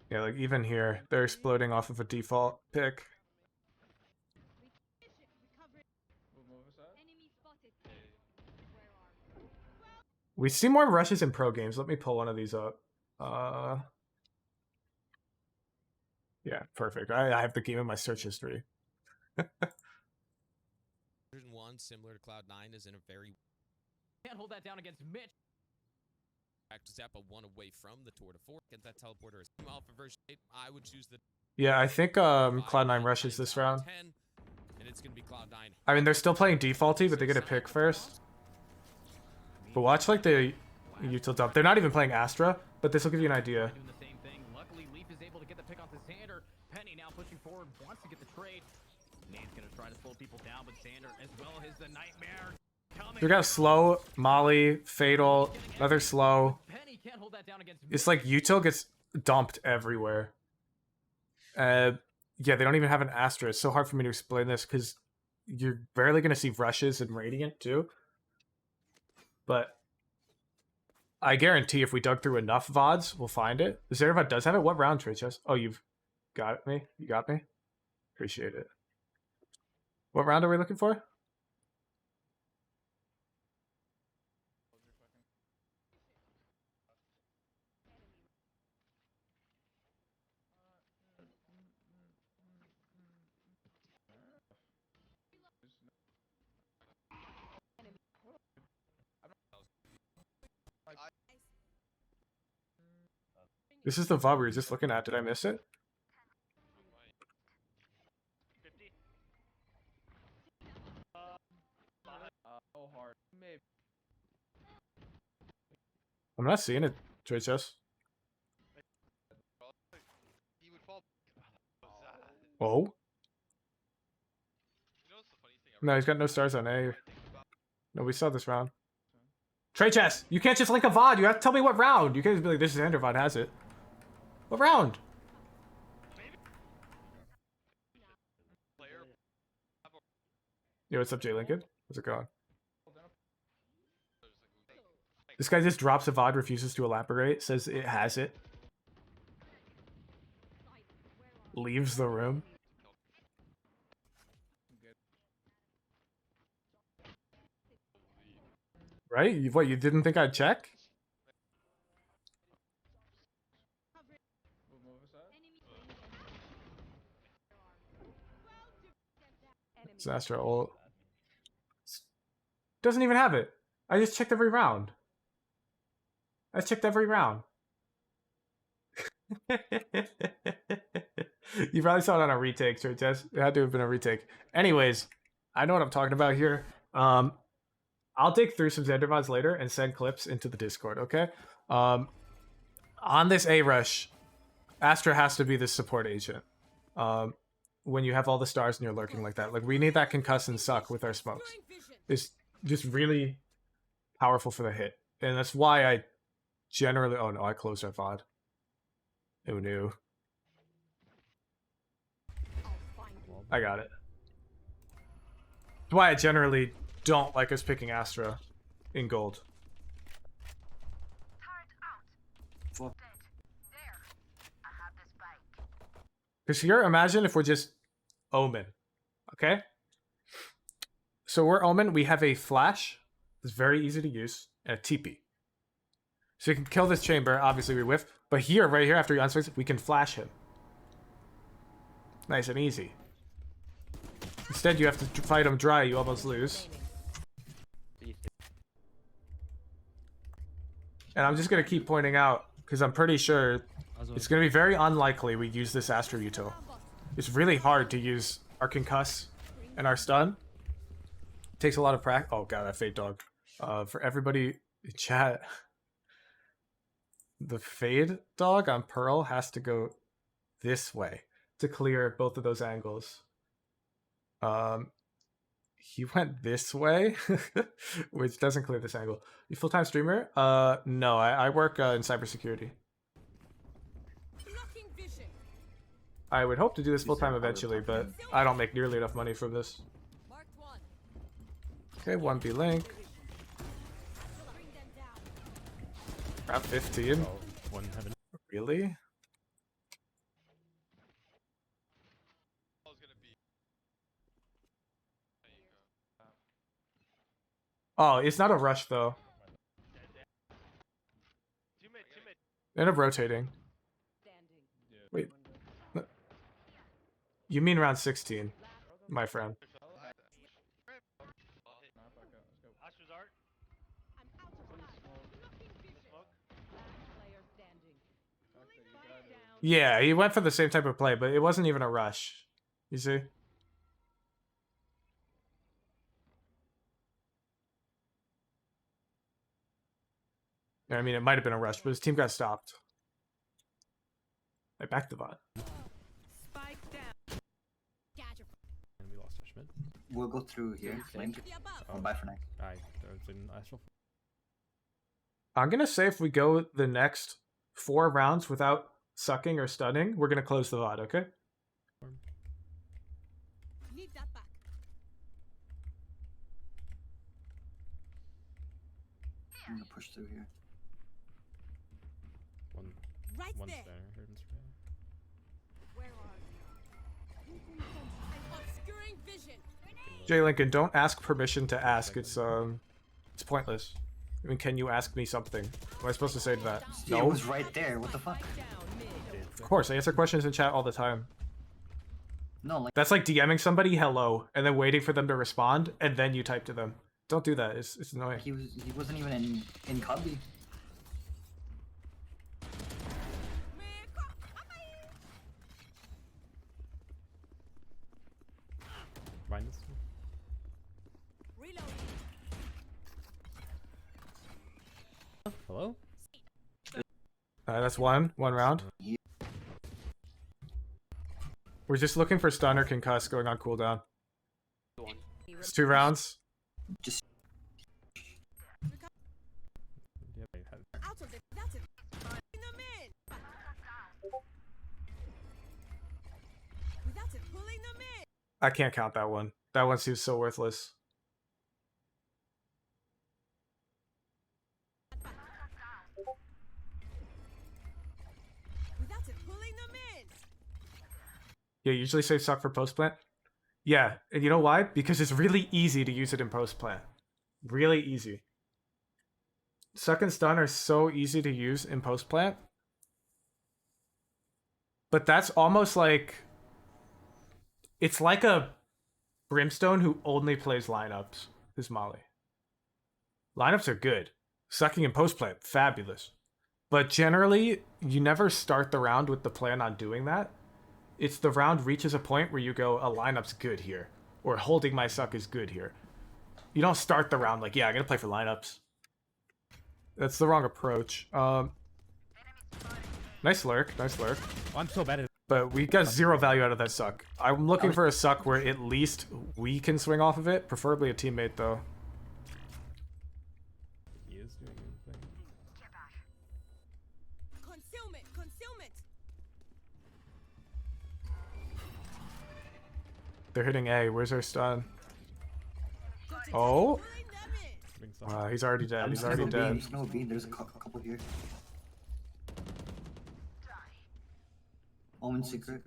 Yeah, like even here, they're exploding off of a default pick. We see more rushes in pro games. Let me pull one of these up. Yeah, perfect. I have the game in my search history. Version 1, similar to Cloud9, is in a very... Can't hold that down against Mitch. Practice Zappa 1 away from the Tour de Force. Get that teleporter is alpha version 8. I would choose the... Yeah, I think Cloud9 rushes this round. 10, and it's gonna be Cloud9. I mean, they're still playing defaulty, but they get a pick first. But watch like the util dump. They're not even playing Astra, but this will give you an idea. Doing the same thing. Luckily, Leaf is able to get the pick onto Xander. Penny now pushing forward, wants to get the trade. Nate's gonna try to slow people down, but Xander, as well as the Nightmare, We got slow, Molly, Fatal, another slow. Penny can't hold that down against It's like util gets dumped everywhere. Yeah, they don't even have an Astra. It's so hard for me to explain this because you're barely gonna see rushes in Radiant too. But I guarantee if we dug through enough VODs, we'll find it. Zerva does have it. What round, Trichus? Oh, you've got me? You got me? Appreciate it. What round are we looking for? This is the VOD we were just looking at. Did I miss it? I'm not seeing it, Trichus. Oh? No, he's got no stars on A. No, we saw this round. Trichus, you can't just link a VOD. You have to tell me what round. You can't just be like, this is Ender VOD has it. What round? Yo, what's up, Jay Lincoln? How's it going? This guy just drops a VOD, refuses to elaborate, says it has it. Leaves the room. Right? What, you didn't think I'd check? It's Astra ult. Doesn't even have it. I just checked every round. I checked every round. You probably saw it on a retake, sure, Jess. It had to have been a retake. Anyways, I know what I'm talking about here. I'll dig through some Xander VODs later and send clips into the Discord, okay? On this A rush, Astra has to be the support agent. When you have all the stars and you're lurking like that. Like, we need that concuss and suck with our smokes. It's just really powerful for the hit. And that's why I generally... Oh no, I closed our VOD. Oh no. I got it. That's why I generally don't like us picking Astra in gold. Because here, imagine if we're just Omen. Okay? So we're Omen, we have a flash. It's very easy to use. And a TP. So you can kill this chamber, obviously we whiff. But here, right here, after he unswings, we can flash him. Nice and easy. Instead, you have to fight him dry, you almost lose. And I'm just going to keep pointing out, because I'm pretty sure it's going to be very unlikely we use this Astra util. It's really hard to use our concuss and our stun. It takes a lot of practice. Oh god, that Fade Dog. For everybody in chat, the Fade Dog on Pearl has to go this way to clear both of those angles. He went this way, which doesn't clear this angle. You full-time streamer? No, I work in cybersecurity. I would hope to do this full-time eventually, but I don't make nearly enough money from this. Okay, 1B Link. Round 15. Really? Oh, it's not a rush though. End up rotating. Wait. You mean round 16, my friend. Yeah, he went for the same type of play, but it wasn't even a rush. You see? I mean, it might have been a rush, but his team got stopped. I backed the bot. We'll go through here. Link. Bye for now. I'm gonna say if we go the next 4 rounds without sucking or stunning, we're gonna close the VOD, okay? Need that back. I'm gonna push through here. Right One's there. there. Where are you? I'm obscuring vision. Jay Lincoln, don't ask permission to ask. It's pointless. I mean, can you ask me something? What am I supposed to say to that? It No. was right there. What the fuck? Of course, I answer questions in chat all the time. No, like That's like DMing somebody hello and then waiting for them to respond and then you type to them. Don't do that. It's annoying. he wasn't even in cubby. Minus. Reloading. Hello? That's one round. We're just looking for stun or concuss going on cooldown. It's 2 rounds. Just Out of it. That's it. Pulling them in. That's it. Pulling them in. I can't count that one. That one seems so worthless. Yeah, usually save suck for post plant. Yeah, and you know why? Because it's really easy to use it in post plant. Really easy. Suck and stun are so easy to use in post plant. But that's almost like it's like a Brimstone who only plays lineups. Who's Molly? Lineups are good. Sucking in post plant, fabulous. But generally, you never start the round with the plan on doing that. It's the round reaches a point where you go, a lineup's good here. Or holding my suck is good here. You don't start the round like, yeah, I'm going to play for lineups. That's the wrong approach. Nice lurk, nice lurk. Oh, I'm so bad at it. But we got 0 value out of that suck. I'm looking for a suck where at least we can swing off of it. Preferably a teammate, though. He is doing a thing. Concealment! Concealment! They're hitting A. Where's our stun? Oh? Pulling them in! Doing something. Wow, he's already dead. He's already dead. There's no beam. There's a couple here. Omen secret.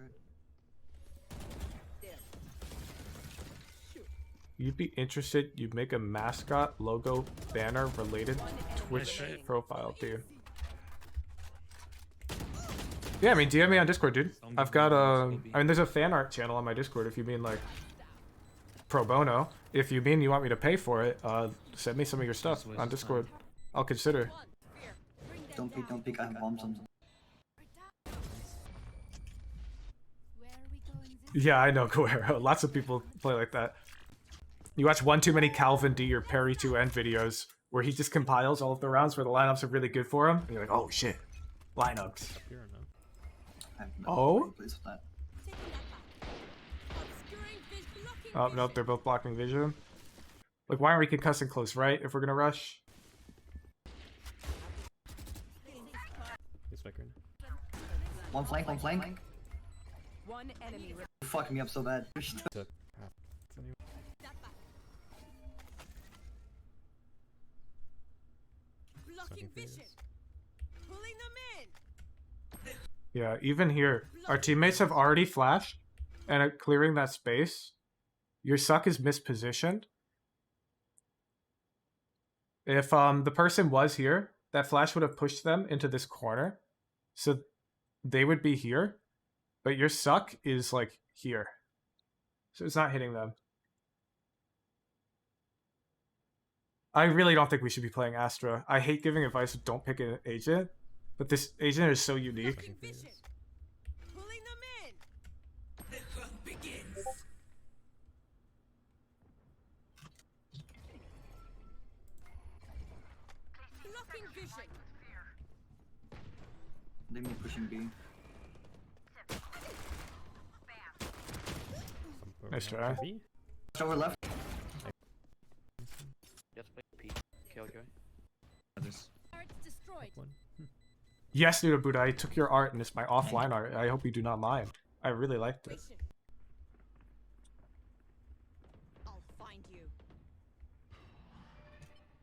You'd be interested, you'd make a mascot logo banner related Twitch profile, dude. Yeah, I mean, DM me on Discord, dude. I've got I mean, there's a fan art channel on my Discord if you mean like pro bono. If you mean you want me to pay for it, send me some of your stuff on Discord. I'll consider. Don't peek. I have bombs on them. Yeah, I know, Guerrero. Lots of people play like that. You watch one too many Calvin D or Perry 2N videos where he just compiles all of the rounds where the lineups are really good for him. And you're like, oh shit, lineups. Here or no? I have no Oh? place for that. Taking that back. Obscuring vision. Blocking Oh, vision. nope, they're both blocking vision. Like, why aren't we concussing close right if we're gonna rush? He's flickering. One flank. One enemy. You're fucking me up so bad. Took half. Anyway. That back. Blocking Sucking vision. phase. Pulling them in. Yeah, even here, our teammates have already flashed and are clearing that space. Your suck is mispositioned. If the person was here, that flash would have pushed them into this corner. So they would be here. But your suck is like here. So it's not hitting them. I really don't think we should be playing Astra. I hate giving advice, don't pick an agent. But this agent is so unique. Blocking vision. Pulling them in. The hunt begins. Blocking vision. They me pushing B. Nice try. B? Over left. Just play P. Kill guy. Turrets destroyed. One. Yes, Nuda Buddha, I took your art and it's my offline art. I hope you do not mind. I really liked it. Vision. I'll find you.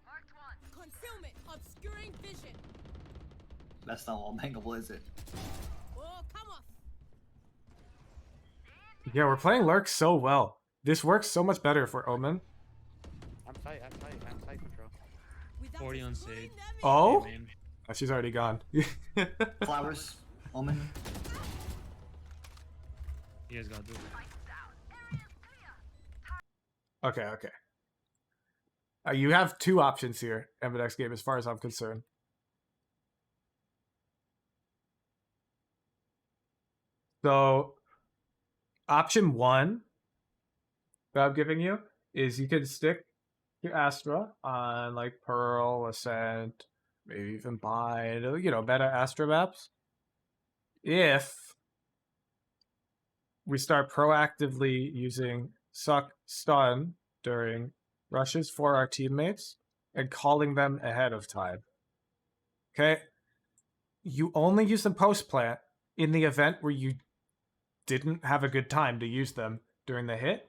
Marked one. Concealment. Obscuring vision. That's not all bangable, is it? Oh, come off. Yeah, we're playing Lurk so well. This works so much better for Omen. I'm side control. Without 40 on pulling Sage. them in. Oh? Man. Oh, she's already gone. Flowers. Omen. You guys gotta do it. Okay. You have two options here, MNX game, as far as I'm concerned. So, option one that I'm giving you is you can stick your Astra on like Pearl, Ascent, maybe even Bind, meta Astra maps. If we start proactively using Suck Stun during rushes for our teammates and calling them ahead of time. Okay? You only use them post-plant in the event where you didn't have a good time to use them during the hit.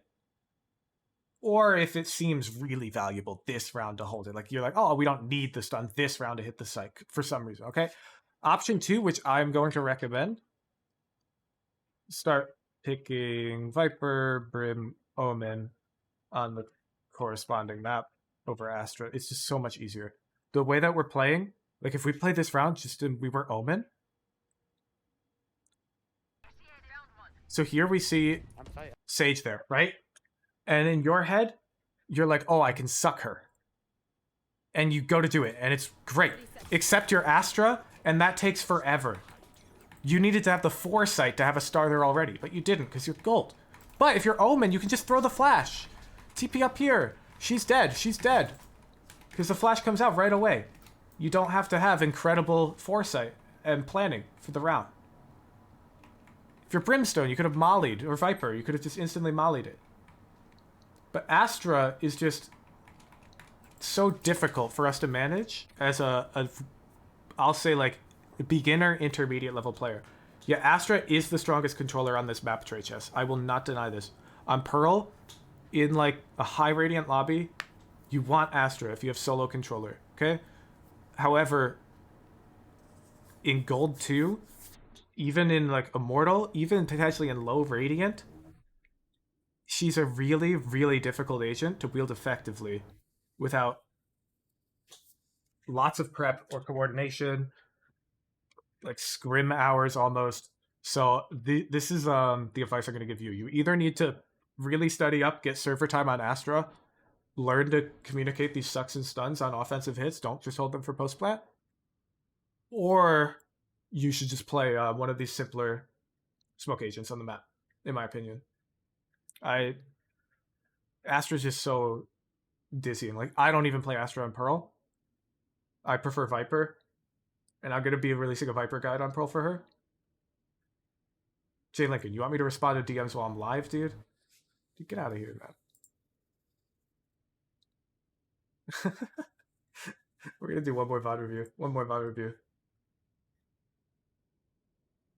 Or if it seems really valuable this round to hold it. Like you're like, oh, we don't need the stun this round to hit the psych for some reason, okay? Option two, which I'm going to recommend, start picking Viper, Brim, Omen on the corresponding map over Astra. It's just so much easier. The way that we're playing, like if we played this round just we were Omen. So here we see Sage there, right? And in your head, you're like, oh, I can suck her. And you go to do it, and it's great. Except you're Astra, and that takes forever. You needed to have the foresight to have a star there already, but you didn't because you're gold. But if you're Omen, you can just throw the flash. TP up here. She's dead. She's dead. Because the flash comes out right away. You don't have to have incredible foresight and planning for the round. If you're Brimstone, you could have mollied, or Viper, you could have just instantly mollied it. But Astra is just so difficult for us to manage as I'll say like a beginner intermediate level player. Yeah, Astra is the strongest controller on this map, Trey Chess. I will not deny this. On Pearl, in like a high radiant lobby, you want Astra if you have solo controller, okay? However, in Gold 2, even in like Immortal, even potentially in low radiant, she's a really, really difficult agent to wield effectively without lots of prep or coordination, like scrim hours almost. So this is the advice I'm going to give you. You either need to really study up, get server time on Astra, learn to communicate these sucks and stuns on offensive hits, don't just hold them for post plant, or you should just play one of these simpler smoke agents on the map, in my opinion. Astra's just so dizzying. Like, I don't even play Astra on Pearl. I prefer Viper. And I'm going to be releasing a Viper guide on Pearl for her. Jay Lincoln, you want me to respond to DMs while I'm live, dude? Dude, get out of here, man. We're going to do one more VOD review. One more VOD review.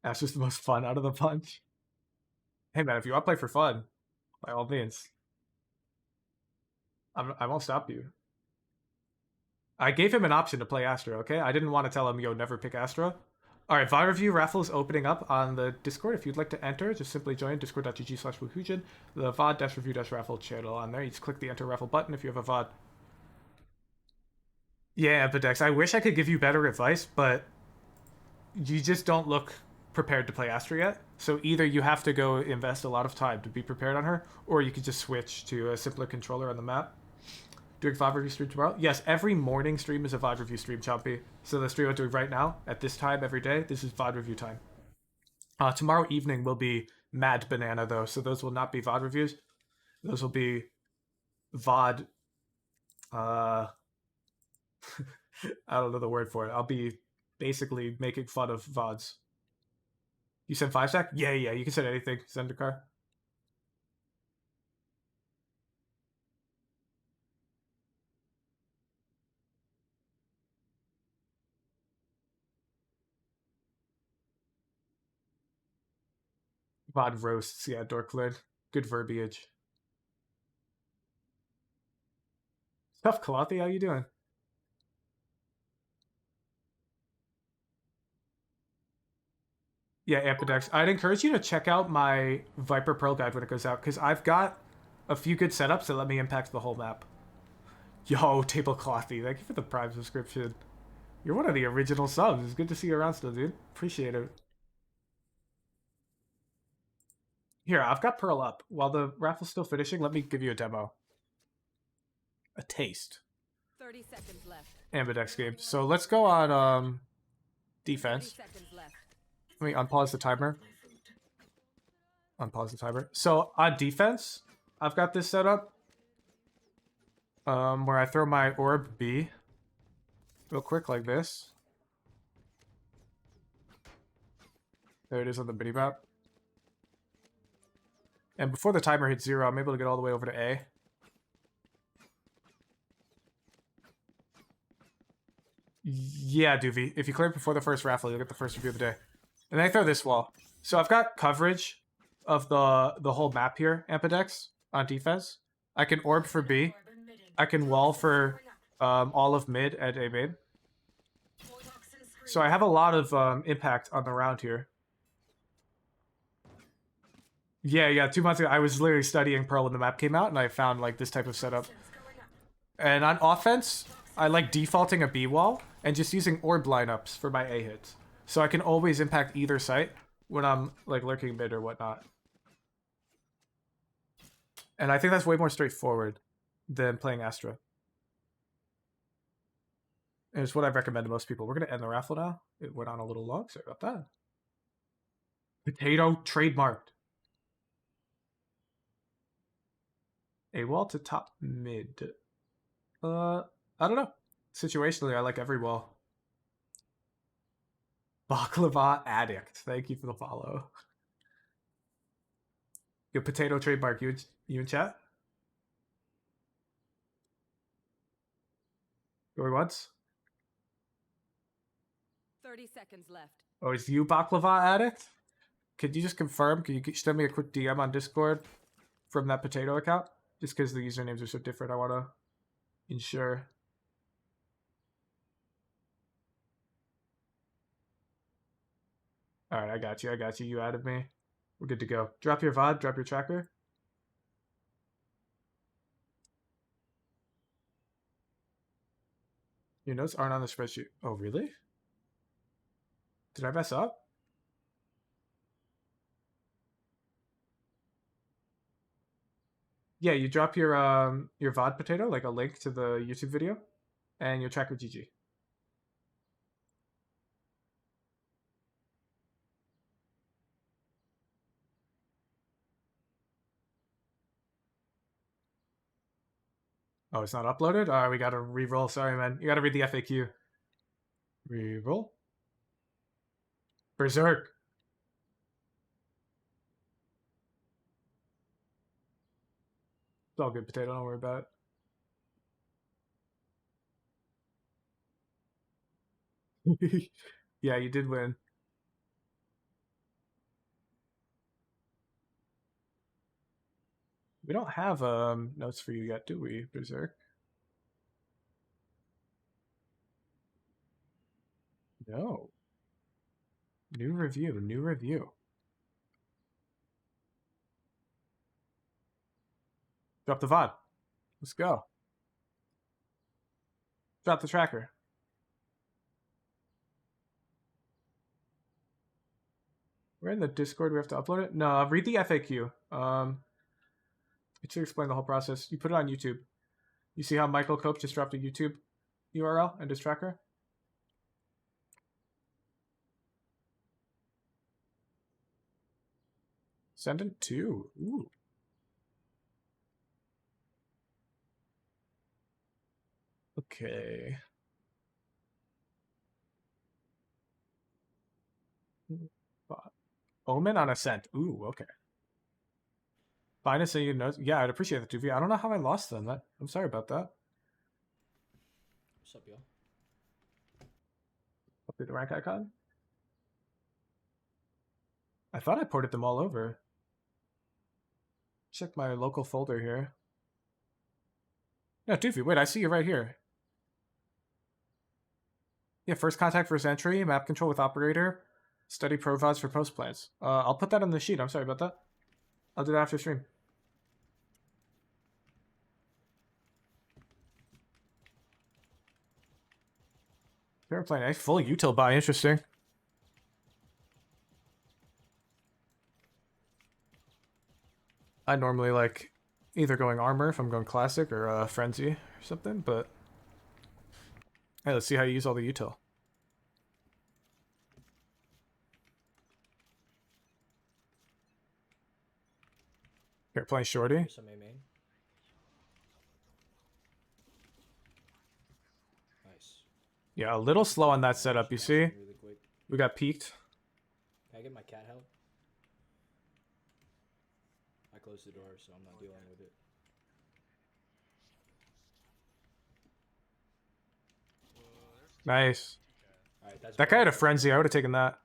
Astra's the most fun out of the bunch. Hey, man, if you want to play for fun, by all means. I won't stop you. I gave him an option to play Astra, okay? I didn't want to tell him, yo, never pick Astra. Alright, VOD review raffle is opening up on the Discord. If you'd like to enter, just simply join discord.gg/woohoojin, the VOD-review-raffle channel on there. You just click the enter raffle button if you have a VOD. Yeah, Epidex, I wish I could give you better advice, but you just don't look prepared to play Astra yet. So either you have to go invest a lot of time to be prepared on her, or you could just switch to a simpler controller on the map. Doing VOD review stream tomorrow? Yes, every morning stream is a VOD review stream, Chompy. So the stream I'm doing right now, at this time every day, this is VOD review time. Tomorrow evening will be Mad Banana, though, so those will not be VOD reviews. Those will be VOD... I don't know the word for it. I'll be basically making fun of VODs. You send 5-stack? Yeah, you can send anything. Send a car. VOD roasts, yeah, Dorklin. Good verbiage. Tough Clothy, how you doing? Yeah, Ampidex. I'd encourage you to check out my Viper Pearl guide when it goes out, because I've got a few good setups that let me impact the whole map. Yo, Tableclothy, thank you for the Prime subscription. You're one of the original subs. It's good to see you around still, dude. Appreciate it. Here, I've got Pearl up. While the raffle's still finishing, let me give you a demo. A taste. 30 seconds left. Ambidex game. So let's go on defense. 30 seconds left. Let me unpause the timer. Unpause the timer. So on defense, I've got this set up where I throw my orb B real quick like this. There it is on the mini map. And before the timer hits 0, I'm able to get all the way over to A. Yeah, Doovie. If you clear it before the first raffle, you'll get the first review of the day. And then I throw this wall. So I've got coverage of the whole map here, Ampidex, on defense. I can orb for B. I can wall for all of mid and A main. So I have a lot of impact on the round here. Yeah, 2 months ago, I was literally studying Pearl when the map came out, and I found like this type of setup. And on offense, I like defaulting a B wall and just using orb lineups for my A hits, so I can always impact either site when I'm like lurking mid or whatnot. And I think that's way more straightforward than playing Astra. And it's what I recommend to most people. We're gonna end the raffle now. It went on a little long. Sorry about that. Potato trademarked. A wall to top mid. I don't know. Situationally, I like every wall. Baklava addict. Thank you for the follow. Yo, potato trademark. You in chat? Going once? 30 seconds left. Oh, is you Baklava addict? Could you just confirm? Can you send me a quick DM on Discord from that potato account? Just because the usernames are so different, I want to ensure. All right, I got you. You added me. We're good to go. Drop your VOD. Drop your tracker. Your notes aren't on the spreadsheet. Oh, really? Did I mess up? Yeah, you drop your VOD potato, like a link to the YouTube video, and your tracker GG. Oh, it's not uploaded? Alright, we gotta re-roll. Sorry, man. You gotta read the FAQ. Re-roll. Berserk. It's all good, potato. Don't worry about it. Yeah, you did win. We don't have notes for you yet, do we, Berserk? No. New review. Drop the VOD. Let's go. Drop the tracker. We're in the Discord. We have to upload it? No, read the FAQ. It should explain the whole process. You put it on YouTube. You see how Michael Cope just dropped a YouTube URL and his tracker? Ascendant 2. Ooh. Okay. Omen on Ascent. Ooh, okay. Finest say you know. Yeah, I'd appreciate that, 2V. I don't know how I lost them. I'm sorry about that. What's up, y'all? Update the rank icon. I thought I ported them all over. Check my local folder here. No, 2V, wait, I see you right here. Yeah, first contact, first entry, map control with operator, study provides for post plans. I'll put that on the sheet. I'm sorry about that. I'll do that after stream. Favorite plane, full util buy, interesting. I normally like either going armor if I'm going classic or frenzy or something, but hey, let's see how you use all the util. Here, playing shorty. Some A main. Nice. Yeah, a little slow on that setup, you see? Really quick. We got peaked. Can I get my cat help? I closed the door, so I'm not dealing with it. Nice. Alright, that's That guy had a frenzy. I would have taken that.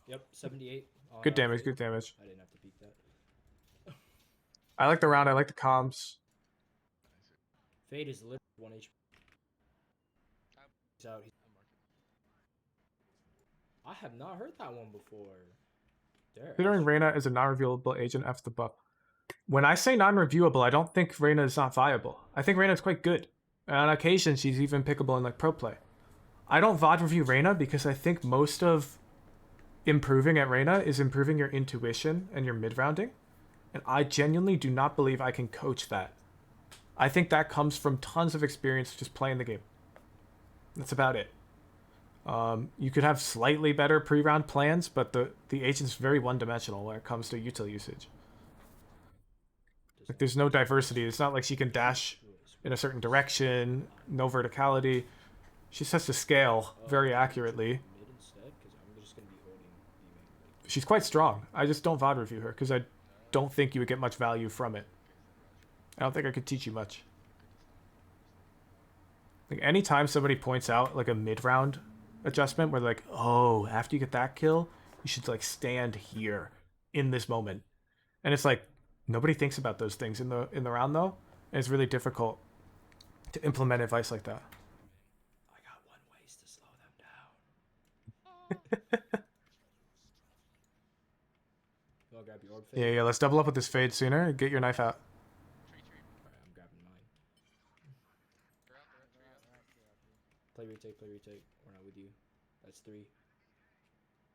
Yep, 78. Good damage, good damage. I didn't have to peek that. I like the round. I like the comms. Fade is literally 1 HP. He's out. I have not heard that one before. there. Considering Reyna is a non-reviewable agent F the buff. When I say non-reviewable, I don't think Reyna is not viable. I think Reyna is quite good. And on occasion, she's even pickable in like pro play. I don't VOD review Reyna because I think most of improving at Reyna is improving your intuition and your mid-rounding. And I genuinely do not believe I can coach that. I think that comes from tons of experience just playing the game. That's about it. You could have slightly better pre-round plans, but the agent's very one-dimensional when it comes to util usage. Like, there's no diversity. It's not like she can dash in a certain direction, no verticality. She just has to scale very accurately. She's quite strong. I just don't VOD review her because I don't think you would get much value from it. I don't think I could teach you much. Like, anytime somebody points out like a mid-round adjustment where they're like, oh, after you get that kill, you should like stand here in this moment. And it's like, nobody thinks about those things in the round though. And it's really difficult to implement advice like that. I got one ways to slow them down. I'll grab your orb fade. Yeah, let's double up with this fade sooner. Get your knife out. Alright, I'm grabbing mine. Play retake. We're not with you. That's 3.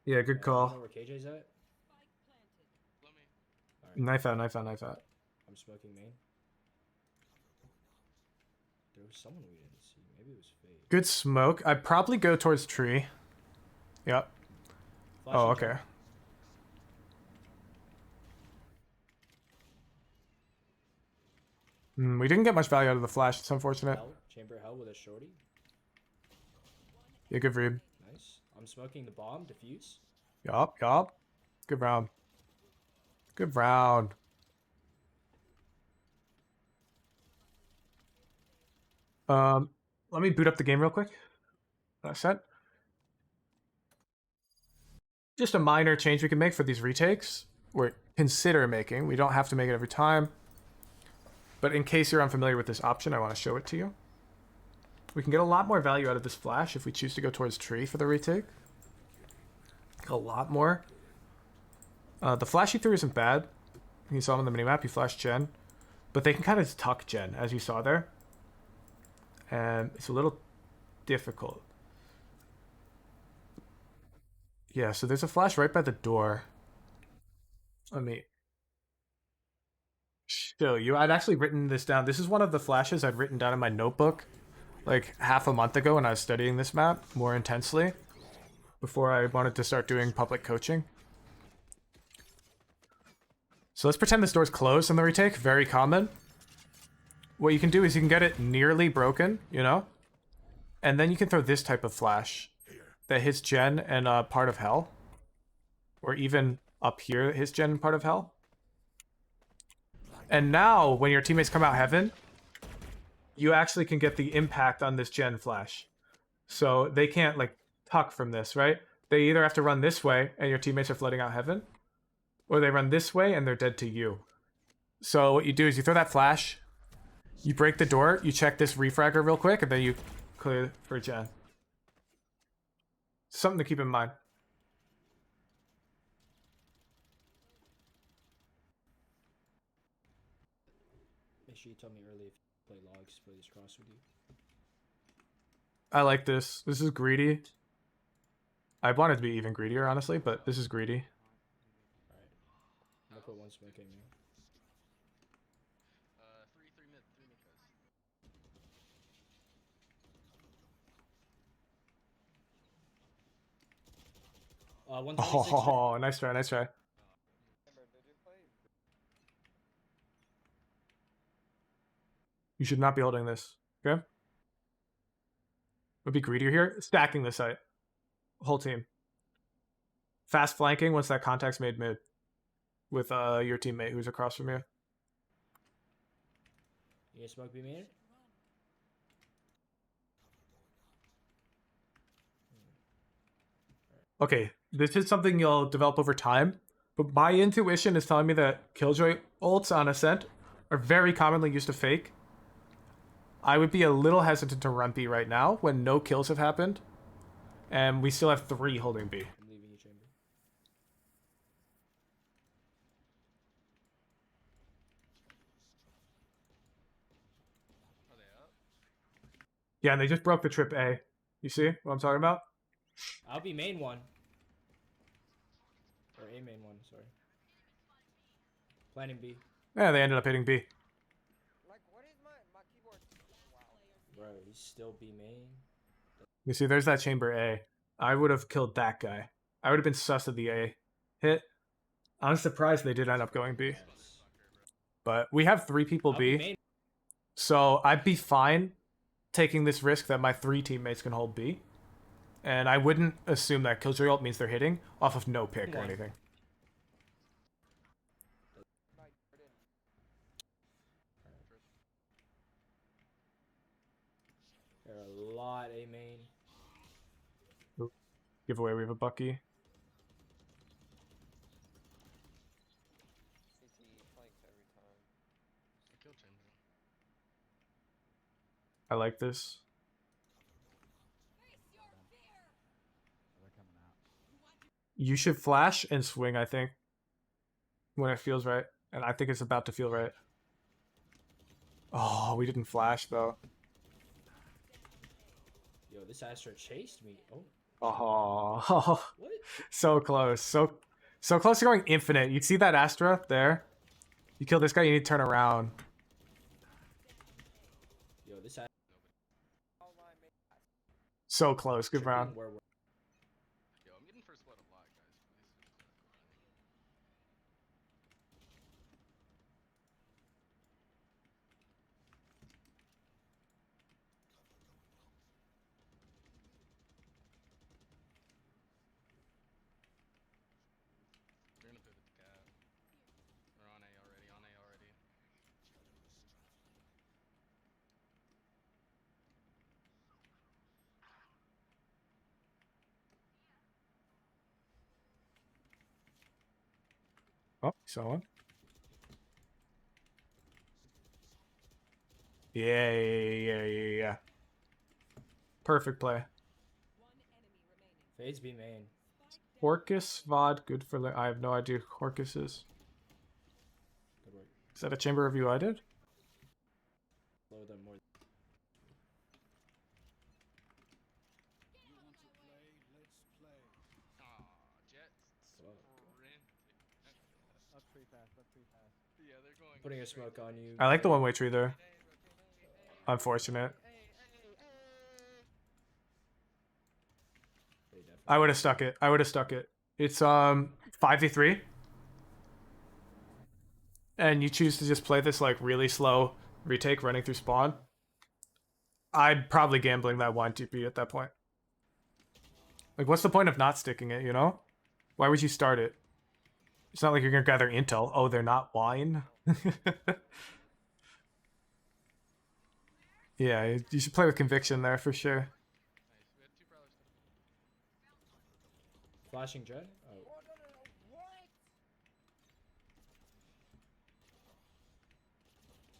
Yeah, good You call. know where KJ's at? Alright, Knife out. I'm smoking main. There was someone we didn't see. Maybe it was Fade. Good smoke. I'd probably go towards tree. Yep. Flash Oh, and okay. jump. We didn't get much value out of the flash. It's unfortunate. Hell, chamber hell with a shorty. Yeah, good read. Nice. I'm smoking the bomb. Diffuse. Yup. Good round. Let me boot up the game real quick. Ascent. Just a minor change we can make for these retakes. Or consider making. We don't have to make it every time. But in case you're unfamiliar with this option, I want to show it to you. We can get a lot more value out of this flash if we choose to go towards tree for the retake. A lot more. The flash he threw isn't bad. You saw him on the minimap, he flashed Jen. But they can kind of tuck Jen, as you saw there. And it's a little difficult. Yeah, so there's a flash right by the door. Let me show you. I'd actually written this down. This is one of the flashes I'd written down in my notebook like half a month ago when I was studying this map more intensely before I wanted to start doing public coaching. So let's pretend this door's closed in the retake. Very common. What you can do is you can get it nearly broken, you know? And then you can throw this type of flash that hits Jen and part of hell. Or even up here that hits Jen and part of hell. And now, when your teammates come out heaven, you actually can get the impact on this Jen flash. So they can't like tuck from this, right? They either have to run this way and your teammates are flooding out heaven, or they run this way and they're dead to you. So what you do is you throw that flash, you break the door, you check this refragger real quick, and then you clear for Jen. Something to keep in mind. Make sure you tell me early if you play logs, play this cross with you. I like this. This is greedy. I wanted to be even greedier, honestly, but this is greedy. Alright. I'm gonna put one smoke in me. 3 mid, 3 mid guys. Oh, nice try, nice try. You should not be holding this, okay? Would be greedier here. Stacking the site. Whole team. Fast flanking once that contact's made mid. With your teammate who's across from you. You gonna smoke B main? Okay, this is something you'll develop over time, but my intuition is telling me that Killjoy ults on Ascent are very commonly used to fake. I would be a little hesitant to run B right now when no kills have happened, and we still have 3 holding B. I'm leaving you chamber. Yeah, and they just broke the trip A. You see what I'm talking about? I'll be main one. Or A main one, sorry. Planning B. Yeah, they ended up hitting B. Like, what is my keyboard? Wow. Bro, he's still B main. You see, there's that chamber A. I would have killed that guy. I would have been sus of the A hit. I'm surprised they did end up going B. But we have 3 people I'll be B. main. So I'd be fine taking this risk that my 3 teammates can hold B. And I wouldn't assume that Killjoy ult means they're hitting off of no pick or anything. There are a lot A main. Giveaway, we have a Bucky. CT flanks every time. Kill chamber. I like this. You should flash and swing, I think. When it feels right. And I think it's about to feel right. Oh, we didn't flash, though. Yo, this Astra chased me. Oh. Oh, What? so close. So close to going infinite. You see that Astra there? You kill this guy, you need to turn around. Yo, this Astra. So close. Good round. Where Yo, I'm getting first blood a lot, guys. They're gonna pivot the cap. They're on A already. On A already. Oh, saw one. Yeah. Perfect play. Fades B main. Orcus, VOD, good for... I have no idea who Orcus is. Good work. Is that a chamber review I did? Slow them more. Aw, Jett Fuck. sprinted. That's pretty fast. That's pretty fast. Yeah, they're going. Putting a straight smoke on you. I like the one-way tree there. Unfortunate. They definitely- I would have stuck it. I would have stuck it. It's 5v3. And you choose to just play this like really slow retake running through spawn. I'd probably gambling that wine TP at that point. Like, what's the point of not sticking it, you know? Why would you start it? It's not like you're gonna gather intel. Oh, they're not wine? Yeah, you should play with conviction there for sure. Nice. We had 2 prowlers. Flashing Jett? Oh.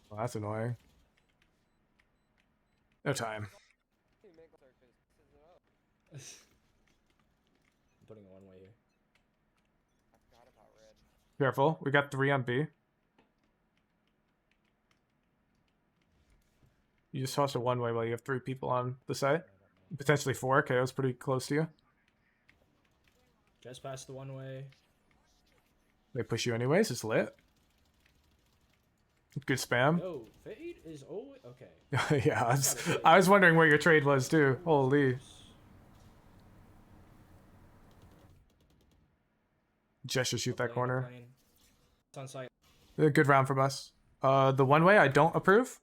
Well, that's annoying. No time. I'm putting a one way here. I forgot about red. Careful. We got 3 on B. You just tossed a one-way while you have 3 people on the site. Potentially 4. KO's pretty close to you. Just past the one way. They push you anyways. It's lit. Good spam. Yo, fade is always okay. Yeah, I was wondering where your trade was too. Holy. Jett should shoot that corner. It's on site. A good round from us. The one way I don't approve.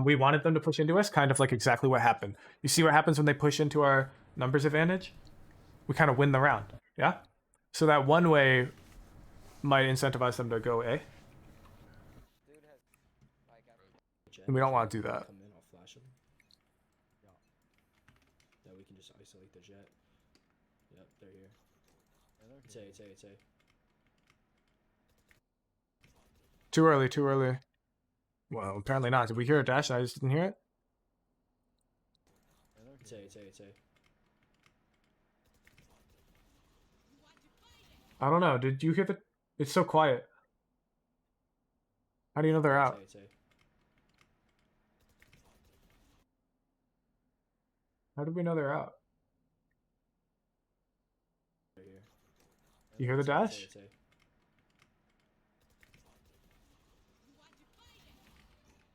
We wanted them to push into us, kind of like exactly what happened. You see what happens when they push into our numbers advantage? We kind of win the round. Yeah? So that one way might incentivize them to go A. And we don't want to do that. Come in, I'll flash him. Yeah. That we can just isolate the Jett. Yep, they're here. It's A, it's A, it's A. Too early, too early. Well, apparently not. Did we hear a dash? I just didn't hear it. It's A, it's A, it's A. I don't know. Did you hear the... It's so quiet. How do you know they're out? It's A, it's A. How did we know they're out? Right here. You hear the Say, dash? say.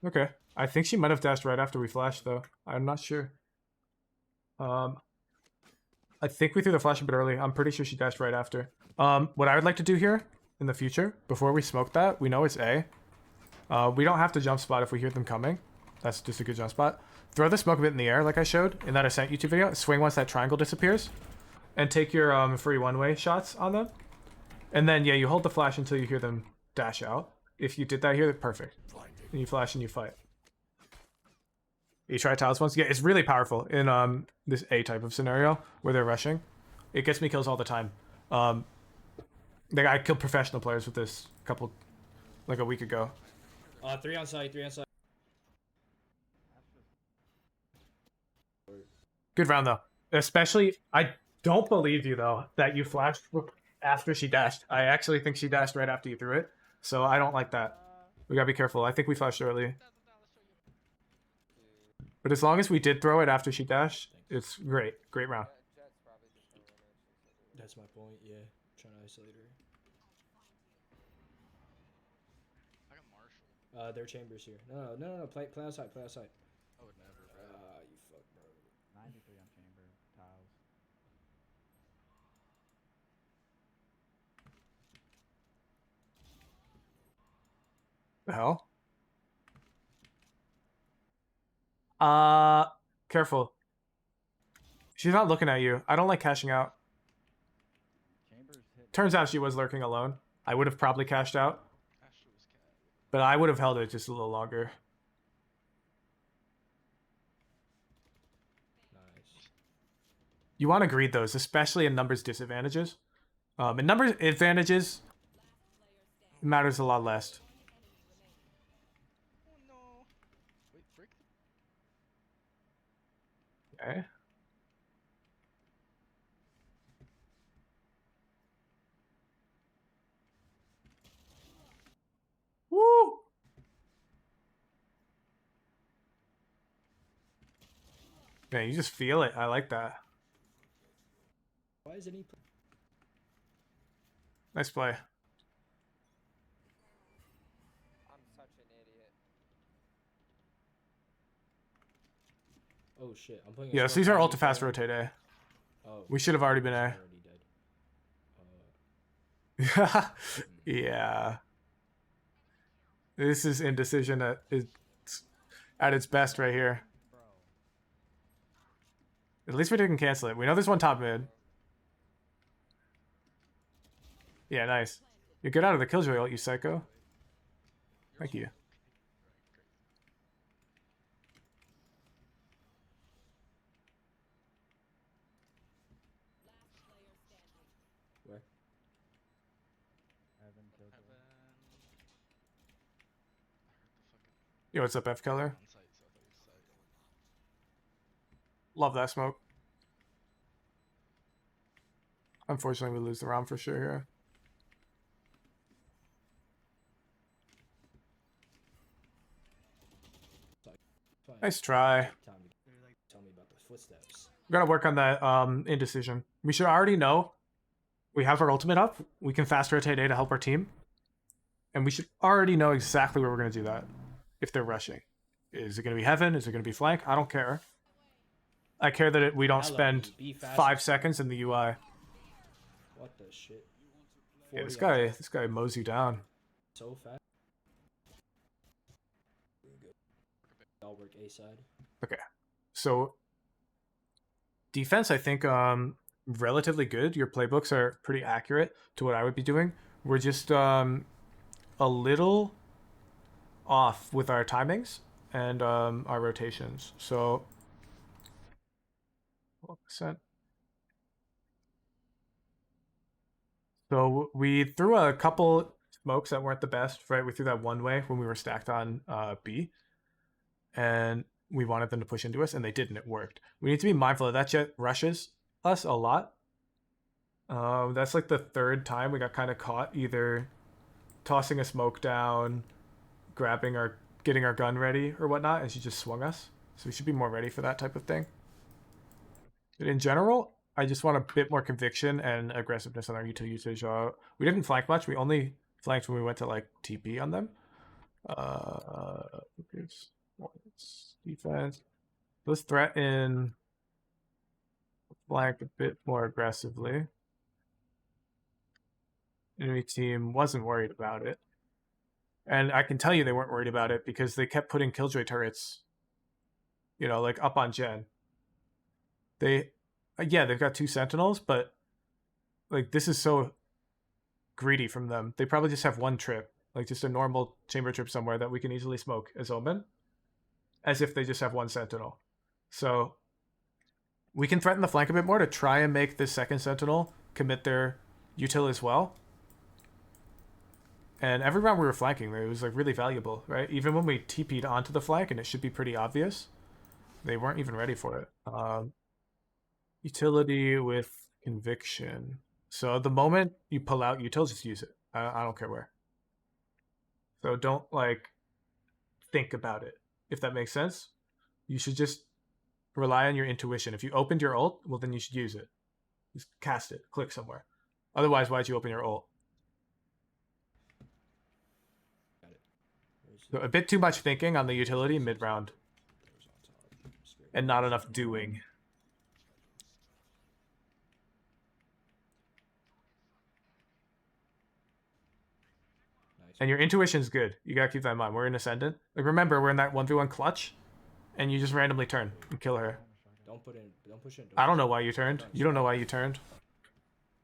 Okay. I think she might have dashed right after we flashed, though. I'm not sure. I think we threw the flash a bit early. I'm pretty sure she dashed right after. What I would like to do here in the future, before we smoke that, we know it's A. We don't have to jump spot if we hear them coming. That's just a good jump spot. Throw the smoke a bit in the air, like I showed in that Ascent YouTube video. Swing once that triangle disappears. And take your free one-way shots on them. And then, yeah, you hold the flash until you hear them dash out. If you did that here, perfect. And you flash and you fight. You try Talos once. Yeah, it's really powerful in this A type of scenario where they're rushing. It gets me kills all the time. Like I killed professional players with this like a week ago. 3 on site, 3 on site. Good round though. Especially, I don't believe you though that you flashed after she dashed. I actually think she dashed right after you threw it. So I don't like that. We gotta be careful. I think we flashed early. But as long as we did throw it after she dashed, it's great. Great round. That's my point, yeah. Trying to isolate her. I got Marshall. Their chambers here. No. Play outside, play outside. I would never, bro. You fuck, bro. 93 on chamber. Tiles. The hell? Careful. She's not looking at you. I don't like cashing out. Chambers hit. Turns out she was lurking alone. I would have probably cashed out. Astra was cat. But I would have held it just a little longer. Nice. You want to greed those, especially in numbers disadvantages. In numbers advantages, it matters a lot less. Oh no. Wait, frick. Okay. Woo! Man, you just feel it. I like that. Why isn't he? Nice play. I'm such an idiot. Oh shit, I'm playing. Yes, these are ultra fast rotate A. Oh. We should have already been A. Already dead. Yeah. This is indecision at its best right here. At least we didn't cancel it. We know there's one top mid. Yeah, nice. You get out of the killjoy ult, you psycho. Thank you. Where? Heaven killed her. Heaven. I heard the fucking Yo, what's up, F Keller? on site, so I thought he was site. Love that smoke. Unfortunately, we lose the round for sure here. Fine. Nice try. Time to tell me about the footsteps. We gotta work on that indecision. We should already know. We have our ultimate up. We can fast rotate A to help our team. And we should already know exactly where we're gonna do that. If they're rushing. Is it gonna be heaven? Is it gonna be flank? I don't care. I care that we don't Hello, spend be fast. 5 seconds in the UI. What the shit? Yeah, this 40 guy mows you down. so fast. I'll work A side. Okay. So defense, I think relatively good. Your playbooks are pretty accurate to what I would be doing. We're just a little off with our timings and our rotations. So 12%. So we threw a couple smokes that weren't the best, right? We threw that one way when we were stacked on B. And we wanted them to push into us, and they didn't. It worked. We need to be mindful of that. Jett rushes us a lot. That's like the 3rd time we got kind of caught either tossing a smoke down, getting our gun ready or whatnot, and she just swung us. So we should be more ready for that type of thing. But in general, I just want a bit more conviction and aggressiveness on our util usage. We didn't flank much. We only flanked when we went to like TP on them. Defense. Let's threaten flank a bit more aggressively. Enemy team wasn't worried about it. And I can tell you they weren't worried about it because they kept putting killjoy turrets, you know, like up on Jen. They've got 2 sentinels, but like this is so greedy from them. They probably just have 1 trip, like just a normal chamber trip somewhere that we can easily smoke as Omen, as if they just have 1 sentinel. So we can threaten the flank a bit more to try and make this second sentinel commit their util as well. And every round we were flanking, it was like really valuable, right? Even when we TP'd onto the flank, and it should be pretty obvious, they weren't even ready for it. Utility with conviction. So the moment you pull out util, just use it. I don't care where. So don't like think about it, if that makes sense. You should just rely on your intuition. If you opened your ult, well then you should use it. Just cast it, click somewhere. Otherwise, why'd you open your ult? So a bit too much thinking on the utility mid-round. And not enough doing. Nice. And your intuition's good. You gotta keep that in mind. We're in Ascendant. Like remember, we're in that 1v1 clutch, and you just randomly turn and kill her. Don't push in. I don't know why you turned. You don't know why you turned.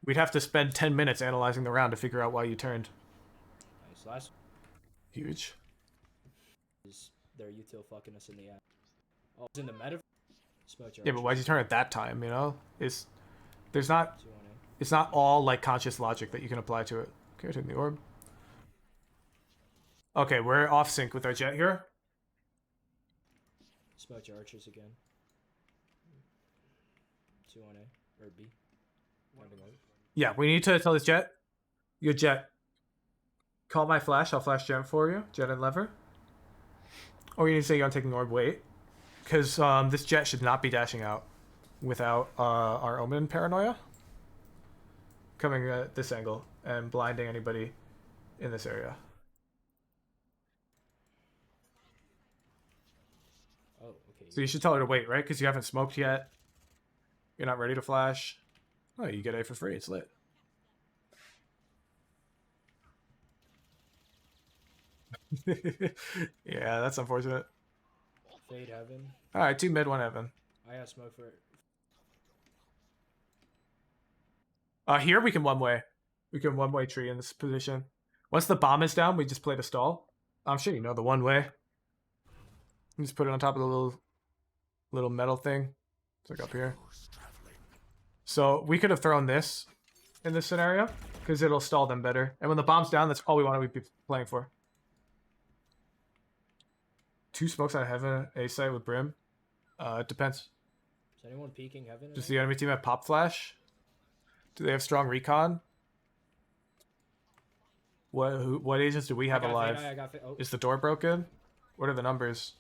We'd have to spend 10 minutes analyzing the round to figure out why you turned. Nice. Last Huge. is their util fucking us in the ass. Oh, it's in the meta. Yeah, but why'd you turn at that time, you know? It's not all like conscious logic that you can apply to it. Okay, taking the orb. Okay, we're off sync with our Jett here. Smoked your archers again. 2 on A or B. Yeah, we need to tell this Jett. Your Jett. Call my flash. I'll flash Jett for you. Jett and lever. Or you need to say you're on taking orb. Wait. Because this Jett should not be dashing out without our Omen paranoia. Coming at this angle and blinding anybody in this area. Oh, okay. So you should tell her to wait, right? Because you haven't smoked yet. You're not ready to flash. Oh, you get A for free. It's lit. Yeah, that's unfortunate. Fade heaven. Alright, 2 mid, 1 heaven. I got smoke for it. Here we can one-way. We can one-way tree in this position. Once the bomb is down, we just play the stall. I'm sure you know the one-way. Just put it on top of the little metal thing. It's like up here. So we could have thrown this in this scenario because it'll stall them better. And when the bomb's down, that's all we want to be playing for. 2 smokes on heaven, A site with Brim. It depends. Is anyone peeking heaven? Does the enemy team have pop flash? Do they have strong recon? What agents do we have alive? Oh. Is the door broken? What are the numbers?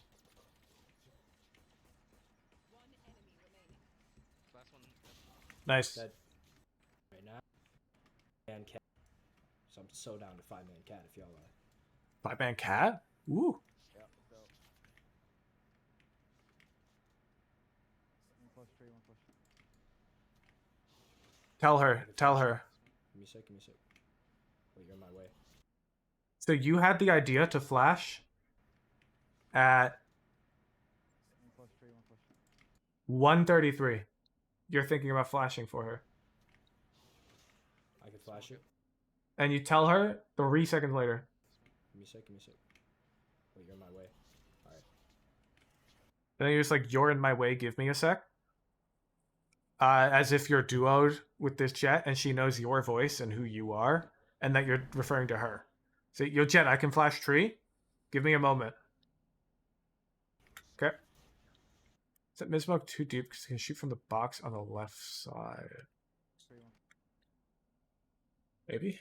Nice. Dead. Right now. And cat. So I'm so down to 5-man cat if y'all are. 5-man cat? Ooh. Yeah, let's go. 1+3, 1+3. Tell her. Tell her. Give me a sec. Wait, you're in my way. So you had the idea to flash at 1+3, 1+3. 1:33. You're thinking about flashing for her. I can flash it. And you tell her 3 seconds later. Give me a sec. Wait, you're in my way. Alright. And then you're just like, you're in my way, give me a sec. As if you're duoed with this Jett and she knows your voice and who you are, and that you're referring to her. So, yo, Jett, I can flash tree. Give me a moment. Okay. Is that mid-smoke too deep because it can shoot from the box on the left side? Maybe?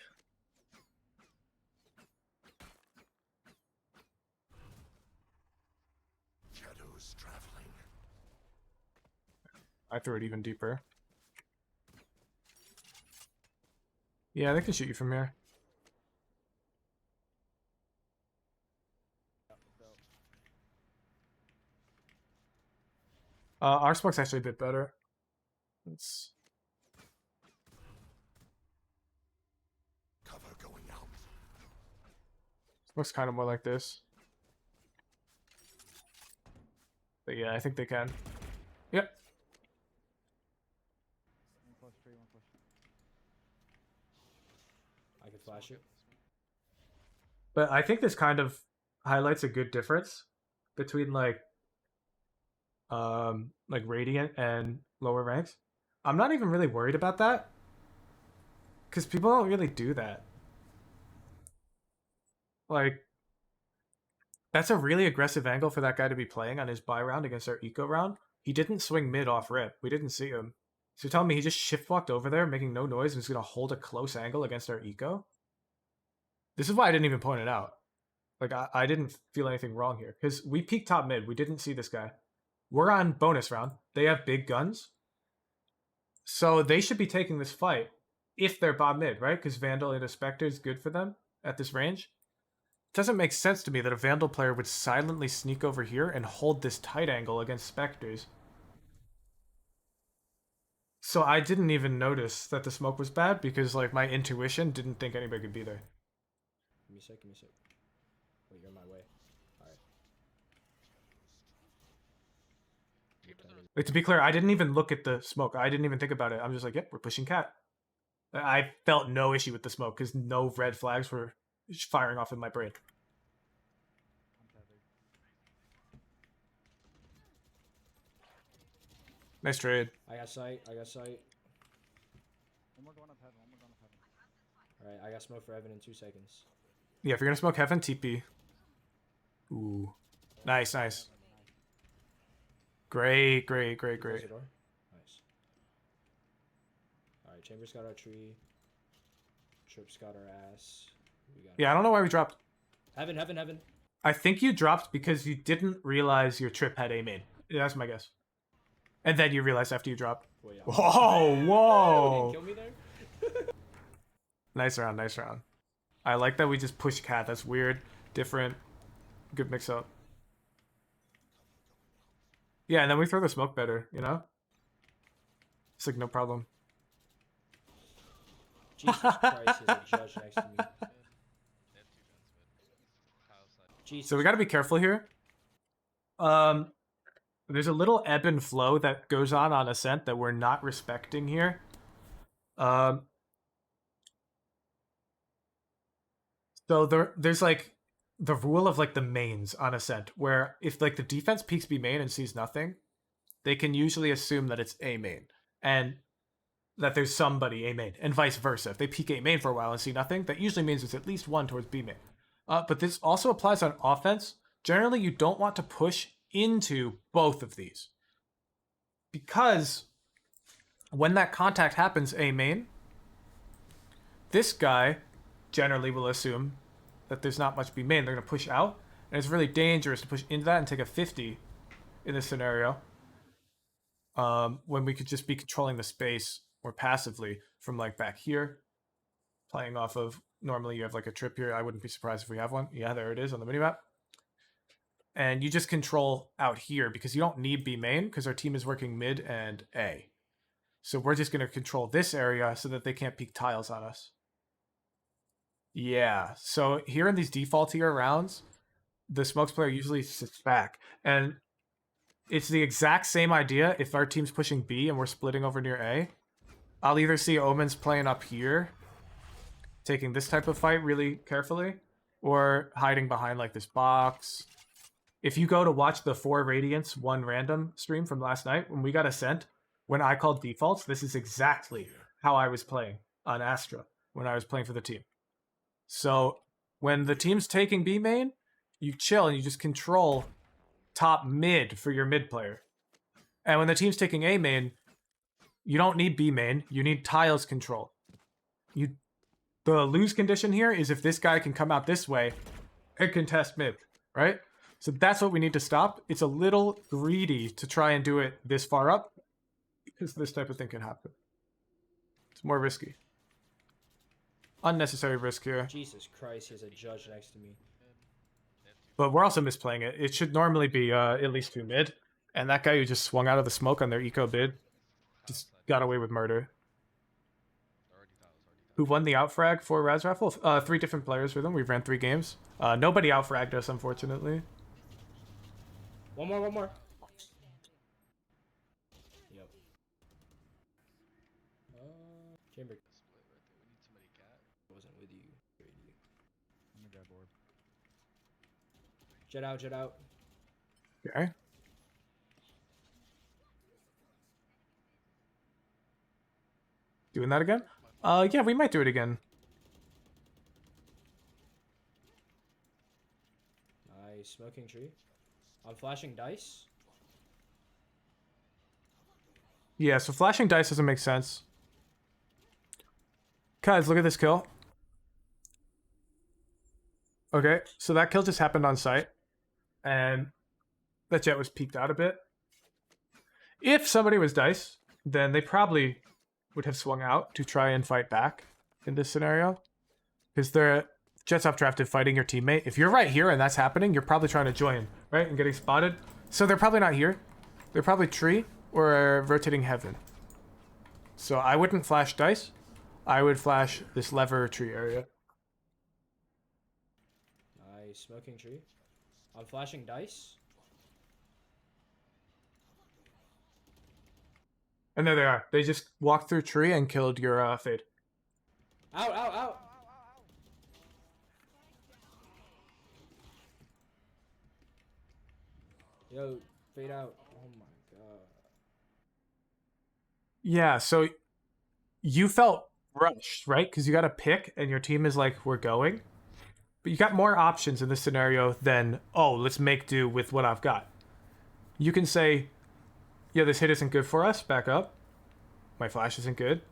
Shadows traveling. I threw it even deeper. Yeah, they can shoot you from here. Our smoke's actually a bit better. It's... Cover going out. Looks kind of more like this. But yeah, I think they can. Yep. I can flash it. But I think this kind of highlights a good difference between like Radiant and lower ranks. I'm not even really worried about that, because people don't really do that. Like, that's a really aggressive angle for that guy to be playing on his buy round against our eco round. He didn't swing mid off rip. We didn't see him. So you're telling me he just shift walked over there, making no noise, and is going to hold a close angle against our eco? This is why I didn't even point it out. Like, I didn't feel anything wrong here. Because we peeked top mid. We didn't see this guy. We're on bonus round. They have big guns. So they should be taking this fight if they're bot mid, right? Because Vandal into Spectre is good for them at this range. It doesn't make sense to me that a Vandal player would silently sneak over here and hold this tight angle against Spectres. So I didn't even notice that the smoke was bad because like my intuition didn't think anybody could be there. Give me a sec, give me a sec. Wait, you're in my way. Alright. Like, to be clear, I didn't even look at the smoke. I didn't even think about it. I'm just like, yep, we're pushing cat. I felt no issue with the smoke because no red flags were firing off in my brain. Nice trade. I got sight, I got sight. One more going up heaven, one more going up heaven. Alright, I got smoke for Evan in 2 seconds. Yeah, if you're gonna smoke heaven, TP. Ooh. Nice, nice. Great, great, great, Close great. the door. Nice. Alright, Chambers got our tree. Trips got our ass. We got Yeah, I don't know why we dropped. Heaven, heaven, heaven. I think you dropped because you didn't realize your trip had a main. Yeah, that's my guess. And then you realized after you dropped. Well, yeah. Whoa, whoa. Kill me there? Nice round, nice round. I like that we just push cat. That's weird, different, good mix up. Yeah, and then we throw the smoke better, you know? It's like no problem. Jesus Christ, there's a judge next to me. Jesus. So we gotta be careful here. There's a little ebb and flow that goes on Ascent that we're not respecting here. So there's like the rule of like the mains on Ascent, where if like the defense peeks B main and sees nothing, they can usually assume that it's A main and that there's somebody A main, and vice versa. If they peek A main for a while and see nothing, that usually means it's at least one towards B main. But this also applies on offense. Generally, you don't want to push into both of these, because when that contact happens A main, this guy generally will assume that there's not much B main. They're going to push out, and it's really dangerous to push into that and take a 50 in this scenario, when we could just be controlling the space more passively from like back here, playing off of, normally you have like a trip here. I wouldn't be surprised if we have one. Yeah, there it is on the minimap. And you just control out here because you don't need B main because our team is working mid and A. So we're just going to control this area so that they can't peek tiles on us. Yeah, so here in these default tier rounds, the smokes player usually sits back. And it's the exact same idea if our team's pushing B and we're splitting over near A. I'll either see Omens playing up here, taking this type of fight really carefully, or hiding behind like this box. If you go to watch the 4 Radiance 1 random stream from last night, when we got Ascent, when I called defaults, this is exactly how I was playing on Astra when I was playing for the team. So when the team's taking B main, you chill and you just control top mid for your mid player. And when the team's taking A main, you don't need B main, you need tiles control. The lose condition here is if this guy can come out this way and contest mid, right? So that's what we need to stop. It's a little greedy to try and do it this far up. because this type of thing can happen. It's more risky. Unnecessary risk here. Jesus Christ, he has a judge next to me. But we're also misplaying it. It should normally be at least 2 mid. And that guy who just swung out of the smoke on their eco bid just got away with murder. Who won the outfrag for Raz Raffle? 3 different players with them. We ran 3 games. Nobody outfragged us, unfortunately. One more. Yep. Chamber. Wasn't with you. I'm gonna grab orb. Jet out. Okay. Doing that again? Yeah, we might do it again. Nice. Smoking tree. I'm flashing dice. Yeah, so flashing dice doesn't make sense. Guys, look at this kill. Okay, so that kill just happened on site. And that Jett was peeked out a bit. If somebody was dice, then they probably would have swung out to try and fight back in this scenario. Because they're Jett's updrafted fighting your teammate. If you're right here and that's happening, you're probably trying to join, right? And getting spotted. So they're probably not here. They're probably tree or rotating heaven. So I wouldn't flash dice. I would flash this lever tree area. Nice. Smoking tree. I'm flashing dice. And there they are. They just walked through tree and killed your fade. Out. Yo, fade out. Oh my god. Yeah, so you felt rushed, right? Because you got a pick and your team is like, we're going. But you got more options in this scenario than, oh, let's make do with what I've got. You can say, yeah, this hit isn't good for us. Back up. My flash isn't good.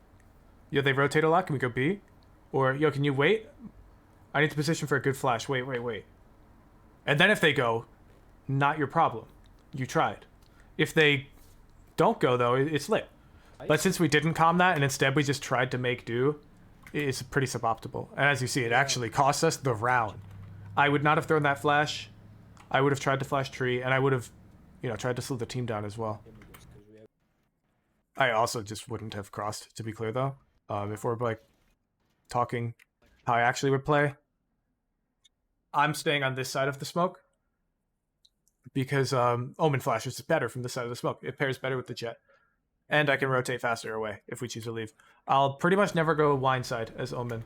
Yo, they rotate a lot. Can we go B? Or, yo, can you wait? I need to position for a good flash. Wait. And then if they go, not your problem. You tried. If they don't go, though, it's lit. But since we didn't calm that and instead we just tried to make do, it's pretty suboptimal. And as you see, it actually cost us the round. I would not have thrown that flash. I would have tried to flash tree, and I would have, tried to slow the team down as well. I also just wouldn't have crossed, to be clear, though. If we're, talking how I actually would play, I'm staying on this side of the smoke because Omen Flash is better from this side of the smoke. It pairs better with the Jett. And I can rotate faster away if we choose to leave. I'll pretty much never go wine side as Omen.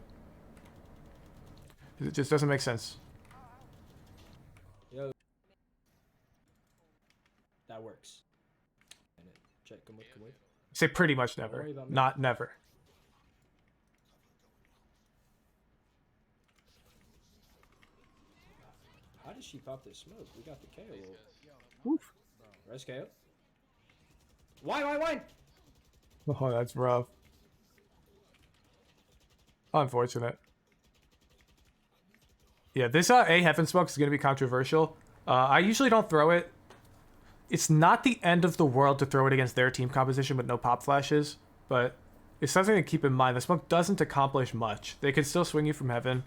It just doesn't make sense. Yo. That works. Check, come with. Say pretty much never. Not never. How did she pop this smoke? We got the KO. Oof. Res KO. Why? Oh, that's rough. Unfortunate. Yeah, this A Heaven Smoke is going to be controversial. I usually don't throw it. It's not the end of the world to throw it against their team composition with no pop flashes, but it's something to keep in mind. The smoke doesn't accomplish much. They can still swing you from heaven.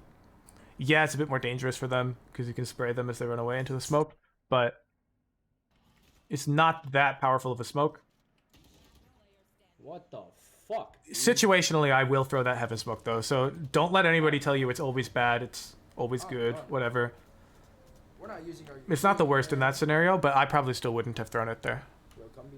Yeah, it's a bit more dangerous for them because you can spray them as they run away into the smoke, but it's not that powerful of a smoke. What the fuck? Dude? Situationally, I will throw that heaven smoke though, so don't let anybody tell you it's always bad, it's always good, whatever. We're not using our... It's not the worst in that scenario, but I probably still wouldn't have thrown it there. Yo, come be...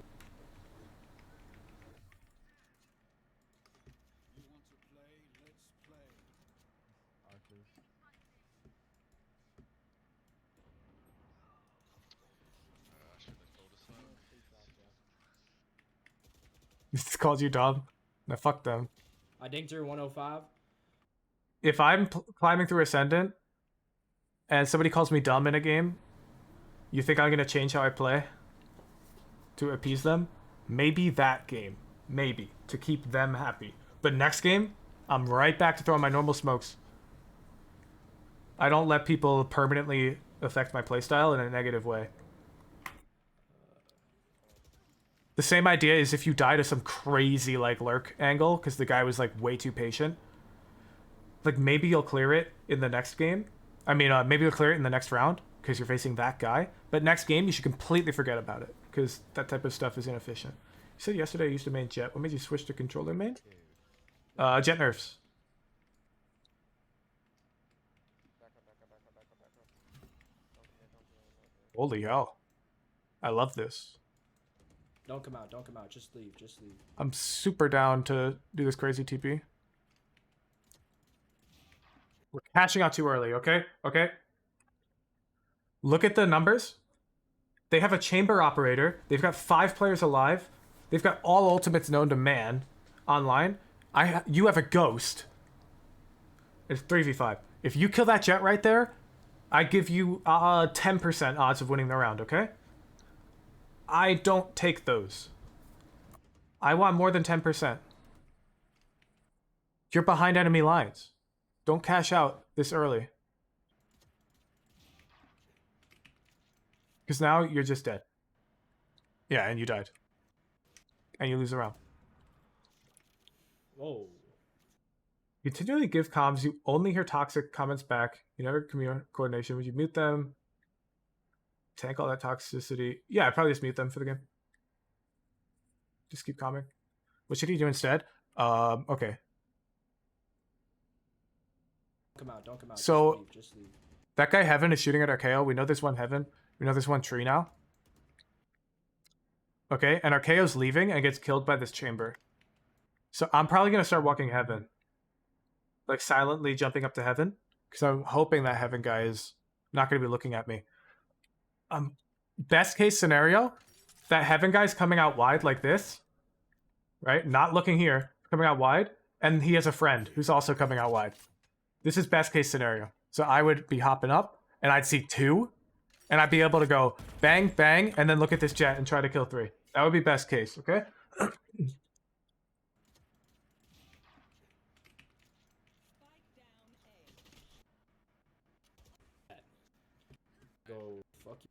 It's called you dumb. No, fuck them. I dinked her 105. If I'm climbing through Ascendant and somebody calls me dumb in a game, you think I'm going to change how I play to appease them? Maybe that game. Maybe. To keep them happy. But next game, I'm right back to throwing my normal smokes. I don't let people permanently affect my playstyle in a negative way. The same idea is if you die to some crazy like lurk angle because the guy was like way too patient. Like maybe you'll clear it in the next game. I mean, maybe you'll clear it in the next round because you're facing that guy. But next game you should completely forget about it because that type of stuff is inefficient. You said yesterday you used to main Jett. What made you switch to controller main? Jett nerfs. Holy hell. I love this. Don't come out. Don't come out. Just leave. Just leave. I'm super down to do this crazy TP. We're cashing out too early, okay? Okay? Look at the numbers. They have a chamber operator. They've got 5 players alive. They've got all ultimates known to man online. You have a ghost. It's 3v5. If you kill that Jett right there, I give you 10% odds of winning the round, okay? I don't take those. I want more than 10%. You're behind enemy lines. Don't cash out this early. Because now you're just dead. Yeah, and you died. And you lose the round. Whoa. You continually give comms. You only hear toxic comments back. You never coordination. Would you mute them? Tank all that toxicity. Yeah, I'd probably just mute them for the game. Just keep calming. What should he do instead? Okay. Come out. Don't come out. So, just leave. That guy Heaven is shooting at Archaeo. We know there's one Heaven. We know there's one tree now. Okay, and Archaeo's leaving and gets killed by this chamber. So I'm probably going to start walking Heaven. Like silently jumping up to Heaven. Because I'm hoping that Heaven guy is not going to be looking at me. Best case scenario, that Heaven guy's coming out wide like this. Right? Not looking here. Coming out wide. And he has a friend who's also coming out wide. This is best case scenario. So I would be hopping up and I'd see 2. And I'd be able to go bang, bang, and then look at this Jett and try to kill 3. That would be best case, okay? Go fuck you.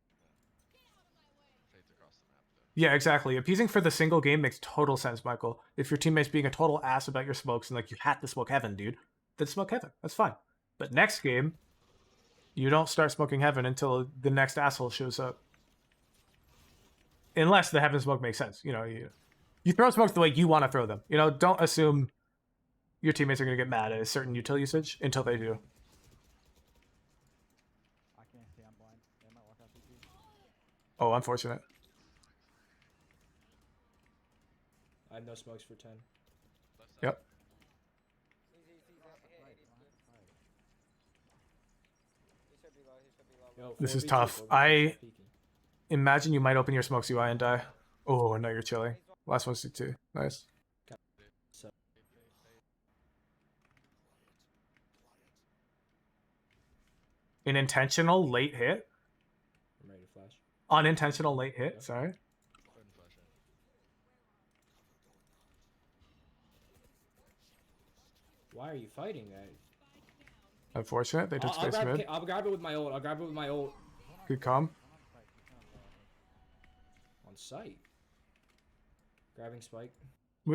Yeah, exactly. Appeasing for the single game makes total sense, Michael. If your teammate's being a total ass about your smokes and like you had to smoke Heaven, dude, then smoke Heaven. That's fine. But next game, you don't start smoking Heaven until the next asshole shows up. Unless the Heaven smoke makes sense. You know, you throw smokes the way you want to throw them. You know, don't assume your teammates are going to get mad at a certain util usage until they do. I can't see. I'm blind. They might walk out CT. Oh, unfortunate. I have no smokes for 10. Yep. Yo, This is 4v2, tough. 4v2, I peeking. imagine you might open your smokes UI and die. Oh, no, you're chilling. Last one's C2. Nice. So, An intentional late hit? I'm ready to flash. Unintentional late hit, sorry. Why are you fighting, guys? Unfortunate, they took I'll space mid. I'll grab it with my ult. I'll grab it with my ult. Good calm. On site. Grabbing spike.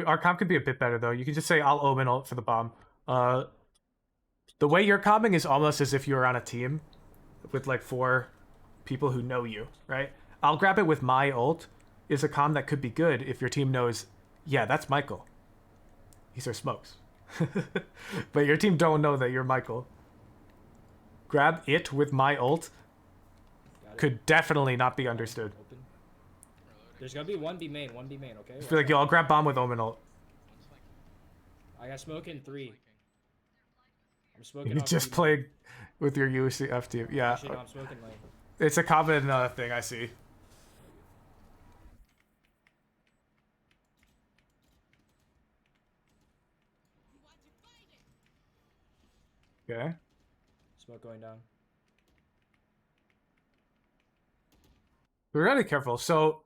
Our comp could be a bit better though. You can just say I'll Omen ult for the bomb. The way you're comping is almost as if you were on a team with like 4 people who know you, right? I'll grab it with my ult is a comm that could be good if your team knows, yeah, that's Michael. These are smokes. But your team don't know that you're Michael. Grab it with my ult could definitely not be understood. Open. There's gonna be 1B main, 1B main, okay? Just be like, yo, I'll grab bomb with Omen ult. I got smoke in 3. I'm smoking. You off just B. played with your UCF team. Yeah. Actually, no, I'm smoking lane. It's a common thing I see. Okay. Smoke going down. We're really careful. So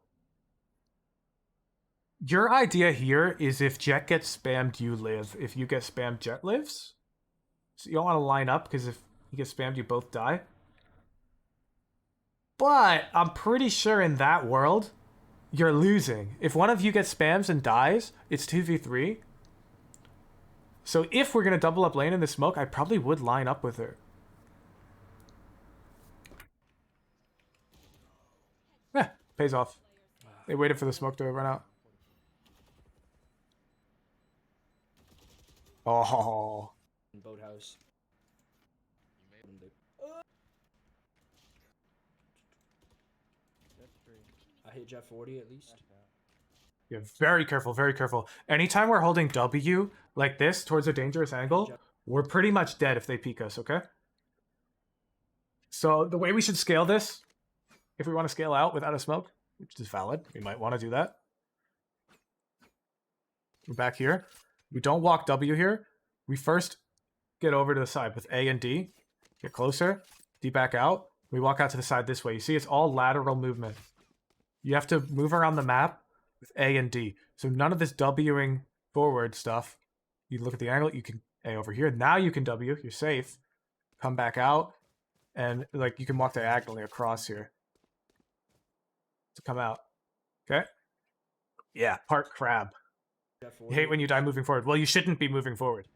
your idea here is if Jett gets spammed, you live. If you get spammed, Jett lives. So you don't want to line up because if you get spammed, you both die. But I'm pretty sure in that world, you're losing. If one of you gets spams and dies, it's 2v3. So if we're going to double up lane in the smoke, I probably would line up with her. Yeah, pays off. They waited for the smoke to run out. Oh. Boathouse. I hit Jett 40 at least. Yeah, very careful, very careful. Anytime we're holding W like this towards a dangerous angle, we're pretty much dead if they peek us, okay? So the way we should scale this, if we want to scale out without a smoke, which is valid, we might want to do that. We're back here. We don't walk W here. We first get over to the side with A and D. Get closer. D back out. We walk out to the side this way. You see, it's all lateral movement. You have to move around the map with A and D. So none of this Wing forward stuff. You look at the angle, you can A over here. Now you can W, you're safe. Come back out. And like you can walk diagonally across here to come out. Okay? Yeah, part crab. You hate when you die moving forward. Well, you shouldn't be moving forward.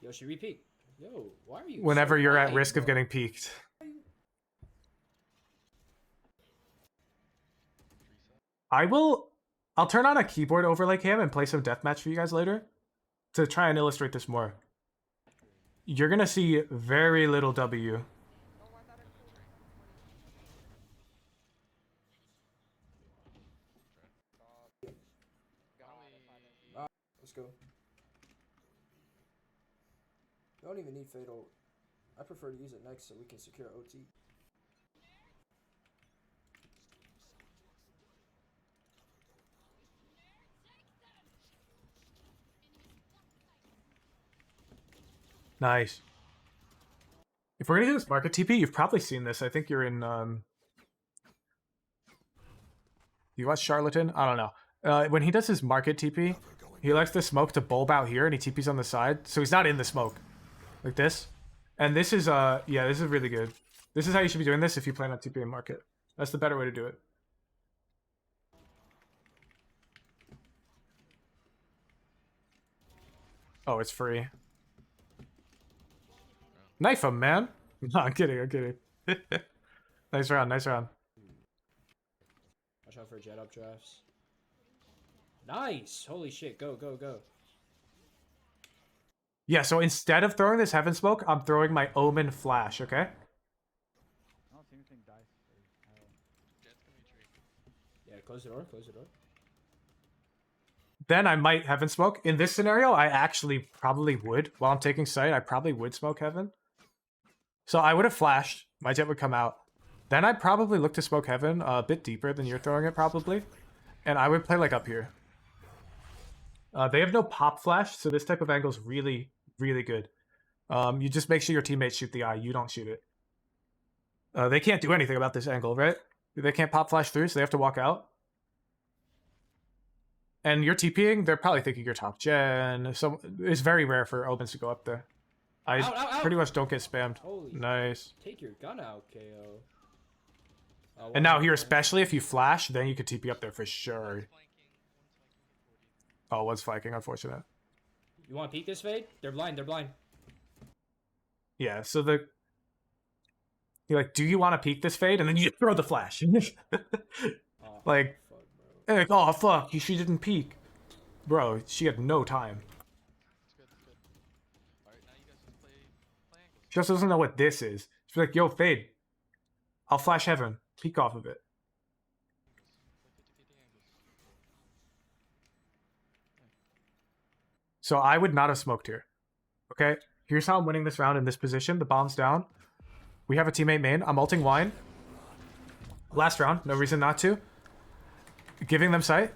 Yo, should we peek? Yo, why are you whenever so you're at high, risk of bro? getting peeked. I'll turn on a keyboard overlay cam and play some deathmatch for you guys later to try and illustrate this more. You're gonna see very little W. Let's go. You don't even need Fatal. I prefer to use it next so we can secure OT. Nice. If we're gonna do this market TP, you've probably seen this. I think you're in you watch Charlatan? I don't know. When he does his market TP, he likes the smoke to bulb out here and he TPs on the side. So he's not in the smoke. Like this. And this is yeah, this is really good. This is how you should be doing this if you plan on TPing market. That's the better way to do it. Oh, it's free. Knife him, man. No, I'm kidding, I'm kidding. Nice round, nice round. Watch out for Jett up drafts. Nice! Holy shit, go, go, go. Yeah, so instead of throwing this heaven smoke, I'm throwing my Omen flash, okay? I don't see anything dice. Yeah, close the door, close the door. Then I might heaven smoke. In this scenario, I actually probably would. While I'm taking sight, I probably would smoke heaven. So I would have flashed. My Jett would come out. Then I'd probably look to smoke heaven a bit deeper than you're throwing it, probably. And I would play like up here. They have no pop flash, so this type of angle is really, really good. You just make sure your teammates shoot the eye. You don't shoot it. They can't do anything about this angle, right? They can't pop flash through, so they have to walk out. And you're TPing, they're probably thinking you're top gen. So it's very rare for Omens to go up there. I pretty much don't get spammed. Holy Nice. Take your gun out, KO. And now here, especially if you flash, then you could TP up there for sure. Oh, one's flanking, unfortunate. You want to peek this fade? They're blind, they're blind. Yeah, so you're like, do you want to peek this fade? And then you just throw the flash. Like, fuck, bro. oh fuck, she didn't peek. Bro, she had no time. She also doesn't know what this is. She's like, yo, fade. I'll flash heaven. Peek off of it. So I would not have smoked here. Okay? Here's how I'm winning this round in this position. The bomb's down. We have a teammate main. I'm ulting wine. Last round. No reason not to. Giving them sight.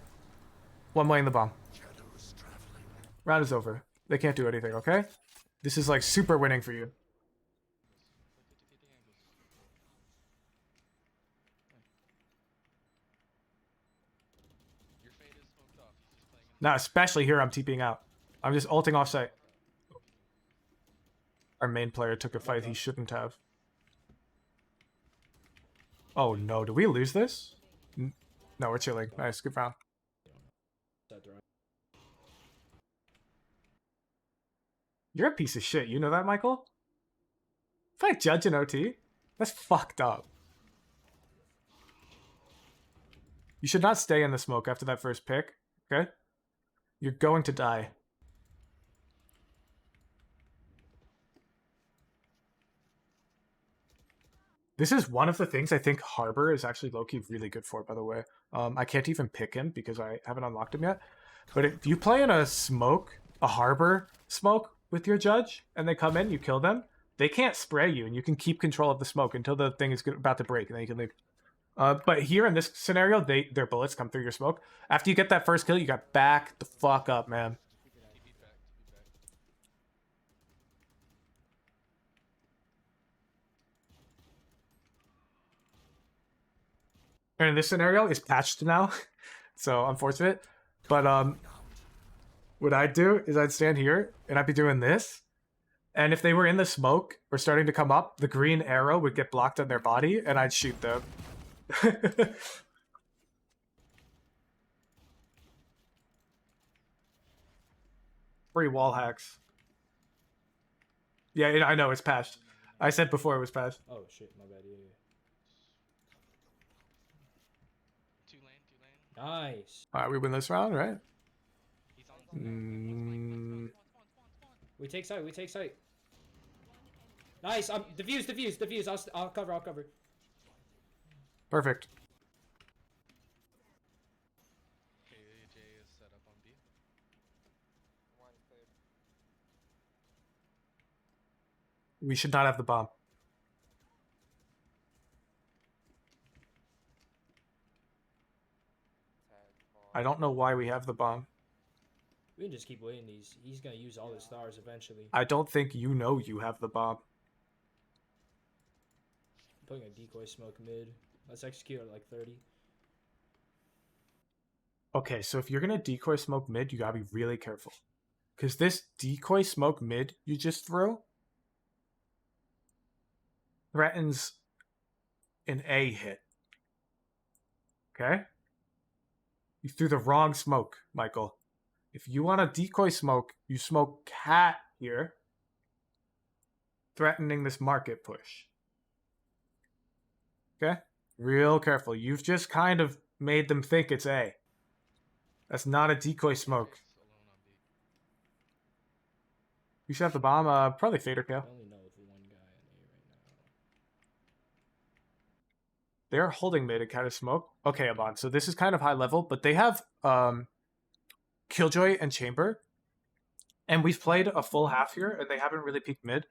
One laying the bomb. Round is over. They can't do anything, okay? This is like super winning for you. Now, especially here, I'm TPing out. I'm just ulting off site. Our main player took a fight he shouldn't have. Oh no, did we lose this? No, we're chilling. Nice, good round. Side throw. You're a piece of shit. You know that, Michael? If I judge an OT, that's fucked up. You should not stay in the smoke after that first pick, okay? You're going to die. This is one of the things I think Harbor is actually low-key really good for, by the way. I can't even pick him because I haven't unlocked him yet. But if you play in a smoke, a Harbor smoke with your judge, and they come in, you kill them, they can't spray you, and you can keep control of the smoke until the thing is about to break, and then you can leave. But here in this scenario, their bullets come through your smoke. After you get that first kill, you got back the fuck up, man. And in this scenario, it's patched now, so unfortunate. But what I'd do is I'd stand here and I'd be doing this. And if they were in the smoke or starting to come up, the green arrow would get blocked on their body, and I'd shoot them. Free wall hacks. Yeah, I know it's patched. I said before it was patched. Oh shit, my bad. Yeah. Nice. Alright, we win this round, right? We take sight. We take sight. Nice. Diffuse. I'll cover. Perfect. We should not have the bomb. I don't know why we have the bomb. We can just keep waiting these. He's gonna use all his stars eventually. I don't think you know you have the bomb. I'm putting a decoy smoke mid. Let's execute at like 30. Okay, so if you're gonna decoy smoke mid, you gotta be really careful. Because this decoy smoke mid you just threw threatens an A hit. Okay? You threw the wrong smoke, Michael. If you want to decoy smoke, you smoke cat here, threatening this market push. Okay? Real careful. You've just kind of made them think it's A. That's not a decoy smoke. You should have the bomb. Probably Fader kill. I only know of one guy in A right now. They're holding mid and kind of smoke. Okay, Amon. So this is kind of high level, but they have Killjoy and Chamber. And we've played a full half here, and they haven't really peeked mid.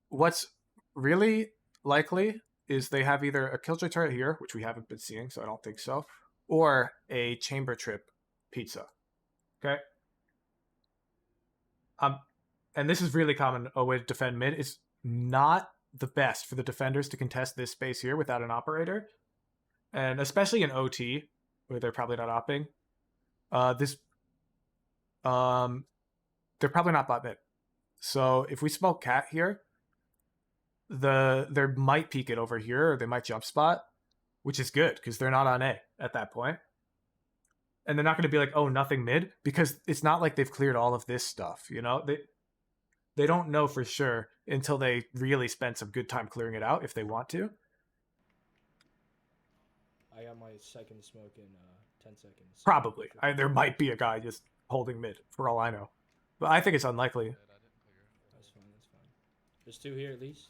What's really likely is they have either a Killjoy turret here, which we haven't been seeing, so I don't think so, or a Chamber trip pizza. Okay? And this is really common, a way to defend mid. It's not the best for the defenders to contest this space here without an operator. And especially in OT, where they're probably not opping. They're probably not bot mid. So if we smoke cat here, they might peek it over here, or they might jump spot, which is good, because they're not on A at that point. And they're not going to be like, oh, nothing mid, because it's not like they've cleared all of this stuff, you know? They don't know for sure until they really spend some good time clearing it out, if they want to. I got my second smoke in 10 seconds. Probably. There might be a guy just holding mid, for all I know. But I think it's unlikely. That's fine. There's two here at least.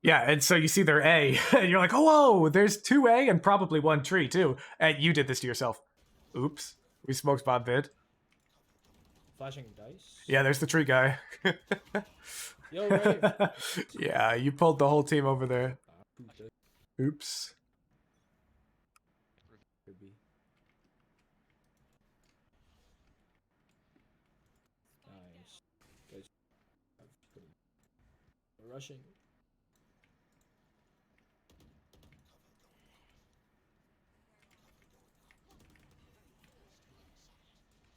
Yeah, and so you see their A, and you're like, oh, whoa, there's 2 A and probably 1 tree, too. And you did this to yourself. Oops. We smoked bomb mid. Flashing dice? Yeah, there's the tree guy. Yo, Ray. Yeah, you pulled the whole team over there. Oops. Could be. Nice. Guys, we're rushing.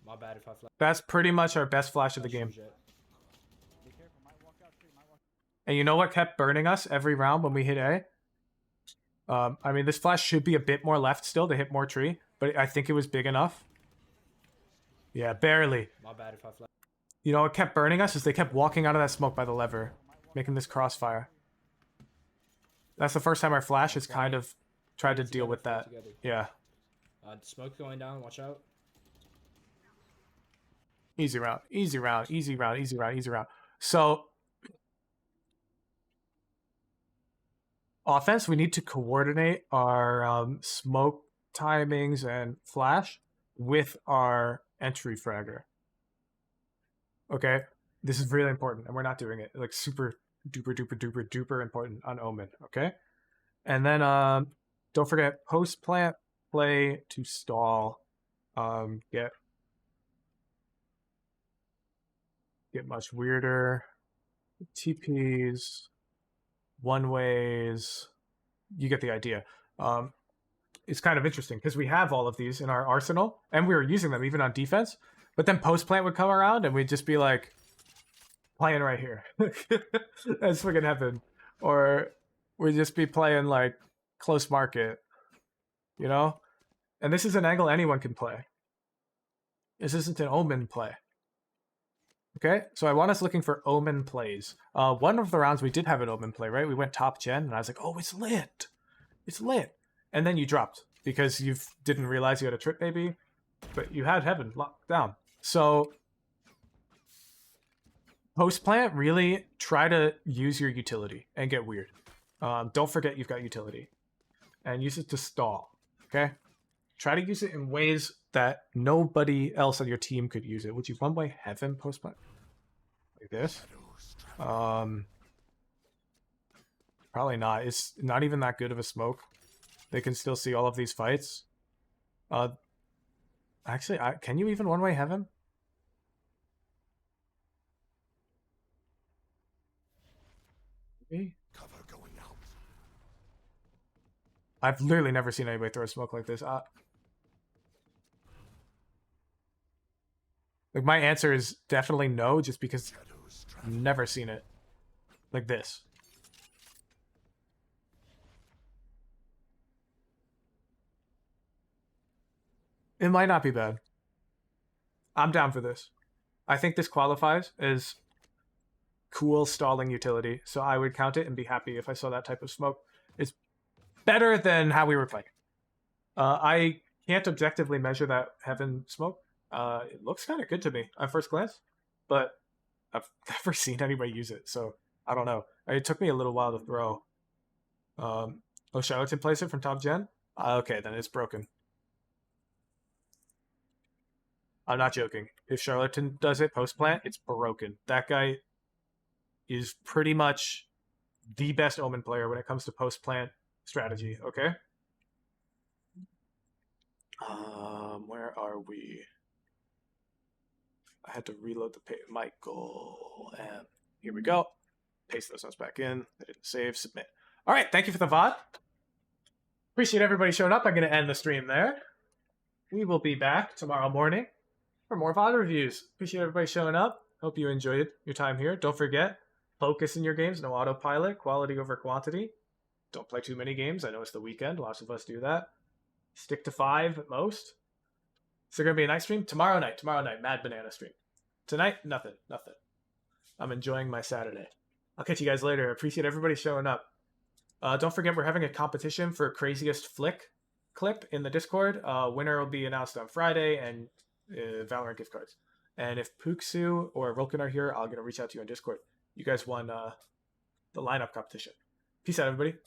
My bad if I flash. That's pretty much our best flash of the game. And you know what kept burning us every round when we hit A? I mean, this flash should be a bit more left still to hit more tree, but I think it was big enough. Yeah, barely. My bad if I flash. You know what kept burning us is they kept walking out of that smoke by the lever, making this crossfire. That's the first time our flash has kind of tried to deal with that. Yeah. Smoke going down, watch out. Easy round, easy round, easy round, easy round, easy round. So, offense, we need to coordinate our smoke timings and flash with our entry fragger. Okay? This is really important, and we're not doing it. Like, super duper duper duper duper important on Omen, okay? And then, don't forget, post-plant play to stall. Get much weirder. TPs, one-ways. You get the idea. It's kind of interesting because we have all of these in our arsenal, and we were using them even on defense. But then post-plant would come around, and we'd just be like, playing right here. That's fucking heaven. Or we'd just be playing like close market, you know? And this is an angle anyone can play. This isn't an Omen play. Okay, so I want us looking for Omen plays. One of the rounds we did have an Omen play, right? We went top gen, and I was like, oh, it's lit. It's lit. And then you dropped because you didn't realize you had a trip, maybe. But you had heaven locked down. So, post-plant, really try to use your utility and get weird. Don't forget you've got utility. And use it to stall, okay? Try to use it in ways that nobody else on your team could use it. Would you one-way heaven post-plant? Like this? Probably not. It's not even that good of a smoke. They can still see all of these fights. Actually, can you even one-way heaven? Maybe? Cover going out. I've literally never seen anybody throw smoke like this. Like, my answer is definitely no, just because I've never seen it like this. It might not be bad. I'm down for this. I think this qualifies as cool stalling utility, so I would count it and be happy if I saw that type of smoke. It's better than how we were playing. I can't objectively measure that heaven smoke. It looks kind of good to me at first glance, but I've never seen anybody use it, so I don't know. It took me a little while to throw. Oh, Charlatan plays it from top gen? Okay, then it's broken. I'm not joking. If Charlatan does it post-plant, it's broken. That guy is pretty much the best Omen player when it comes to post-plant strategy, okay? Where are we? I had to reload the page. Michael, and here we go. Paste those notes back in. I didn't save. Submit. All right, thank you for the VOD. Appreciate everybody showing up. I'm going to end the stream there. We will be back tomorrow morning for more VOD reviews. Appreciate everybody showing up. Hope you enjoyed your time here. Don't forget, focus in your games. No autopilot. Quality over quantity. Don't play too many games. I know it's the weekend. Lots of us do that. Stick to 5 at most. Is there going to be a night stream? Tomorrow night, Mad Banana stream. Tonight, nothing. I'm enjoying my Saturday. I'll catch you guys later. Appreciate everybody showing up. Don't forget, we're having a competition for craziest flick clip in the Discord. Winner will be announced on Friday, and Valorant gift cards. And if Puxu or Rolkin are here, I'm going to reach out to you on Discord. You guys won the lineup competition. Peace out, everybody.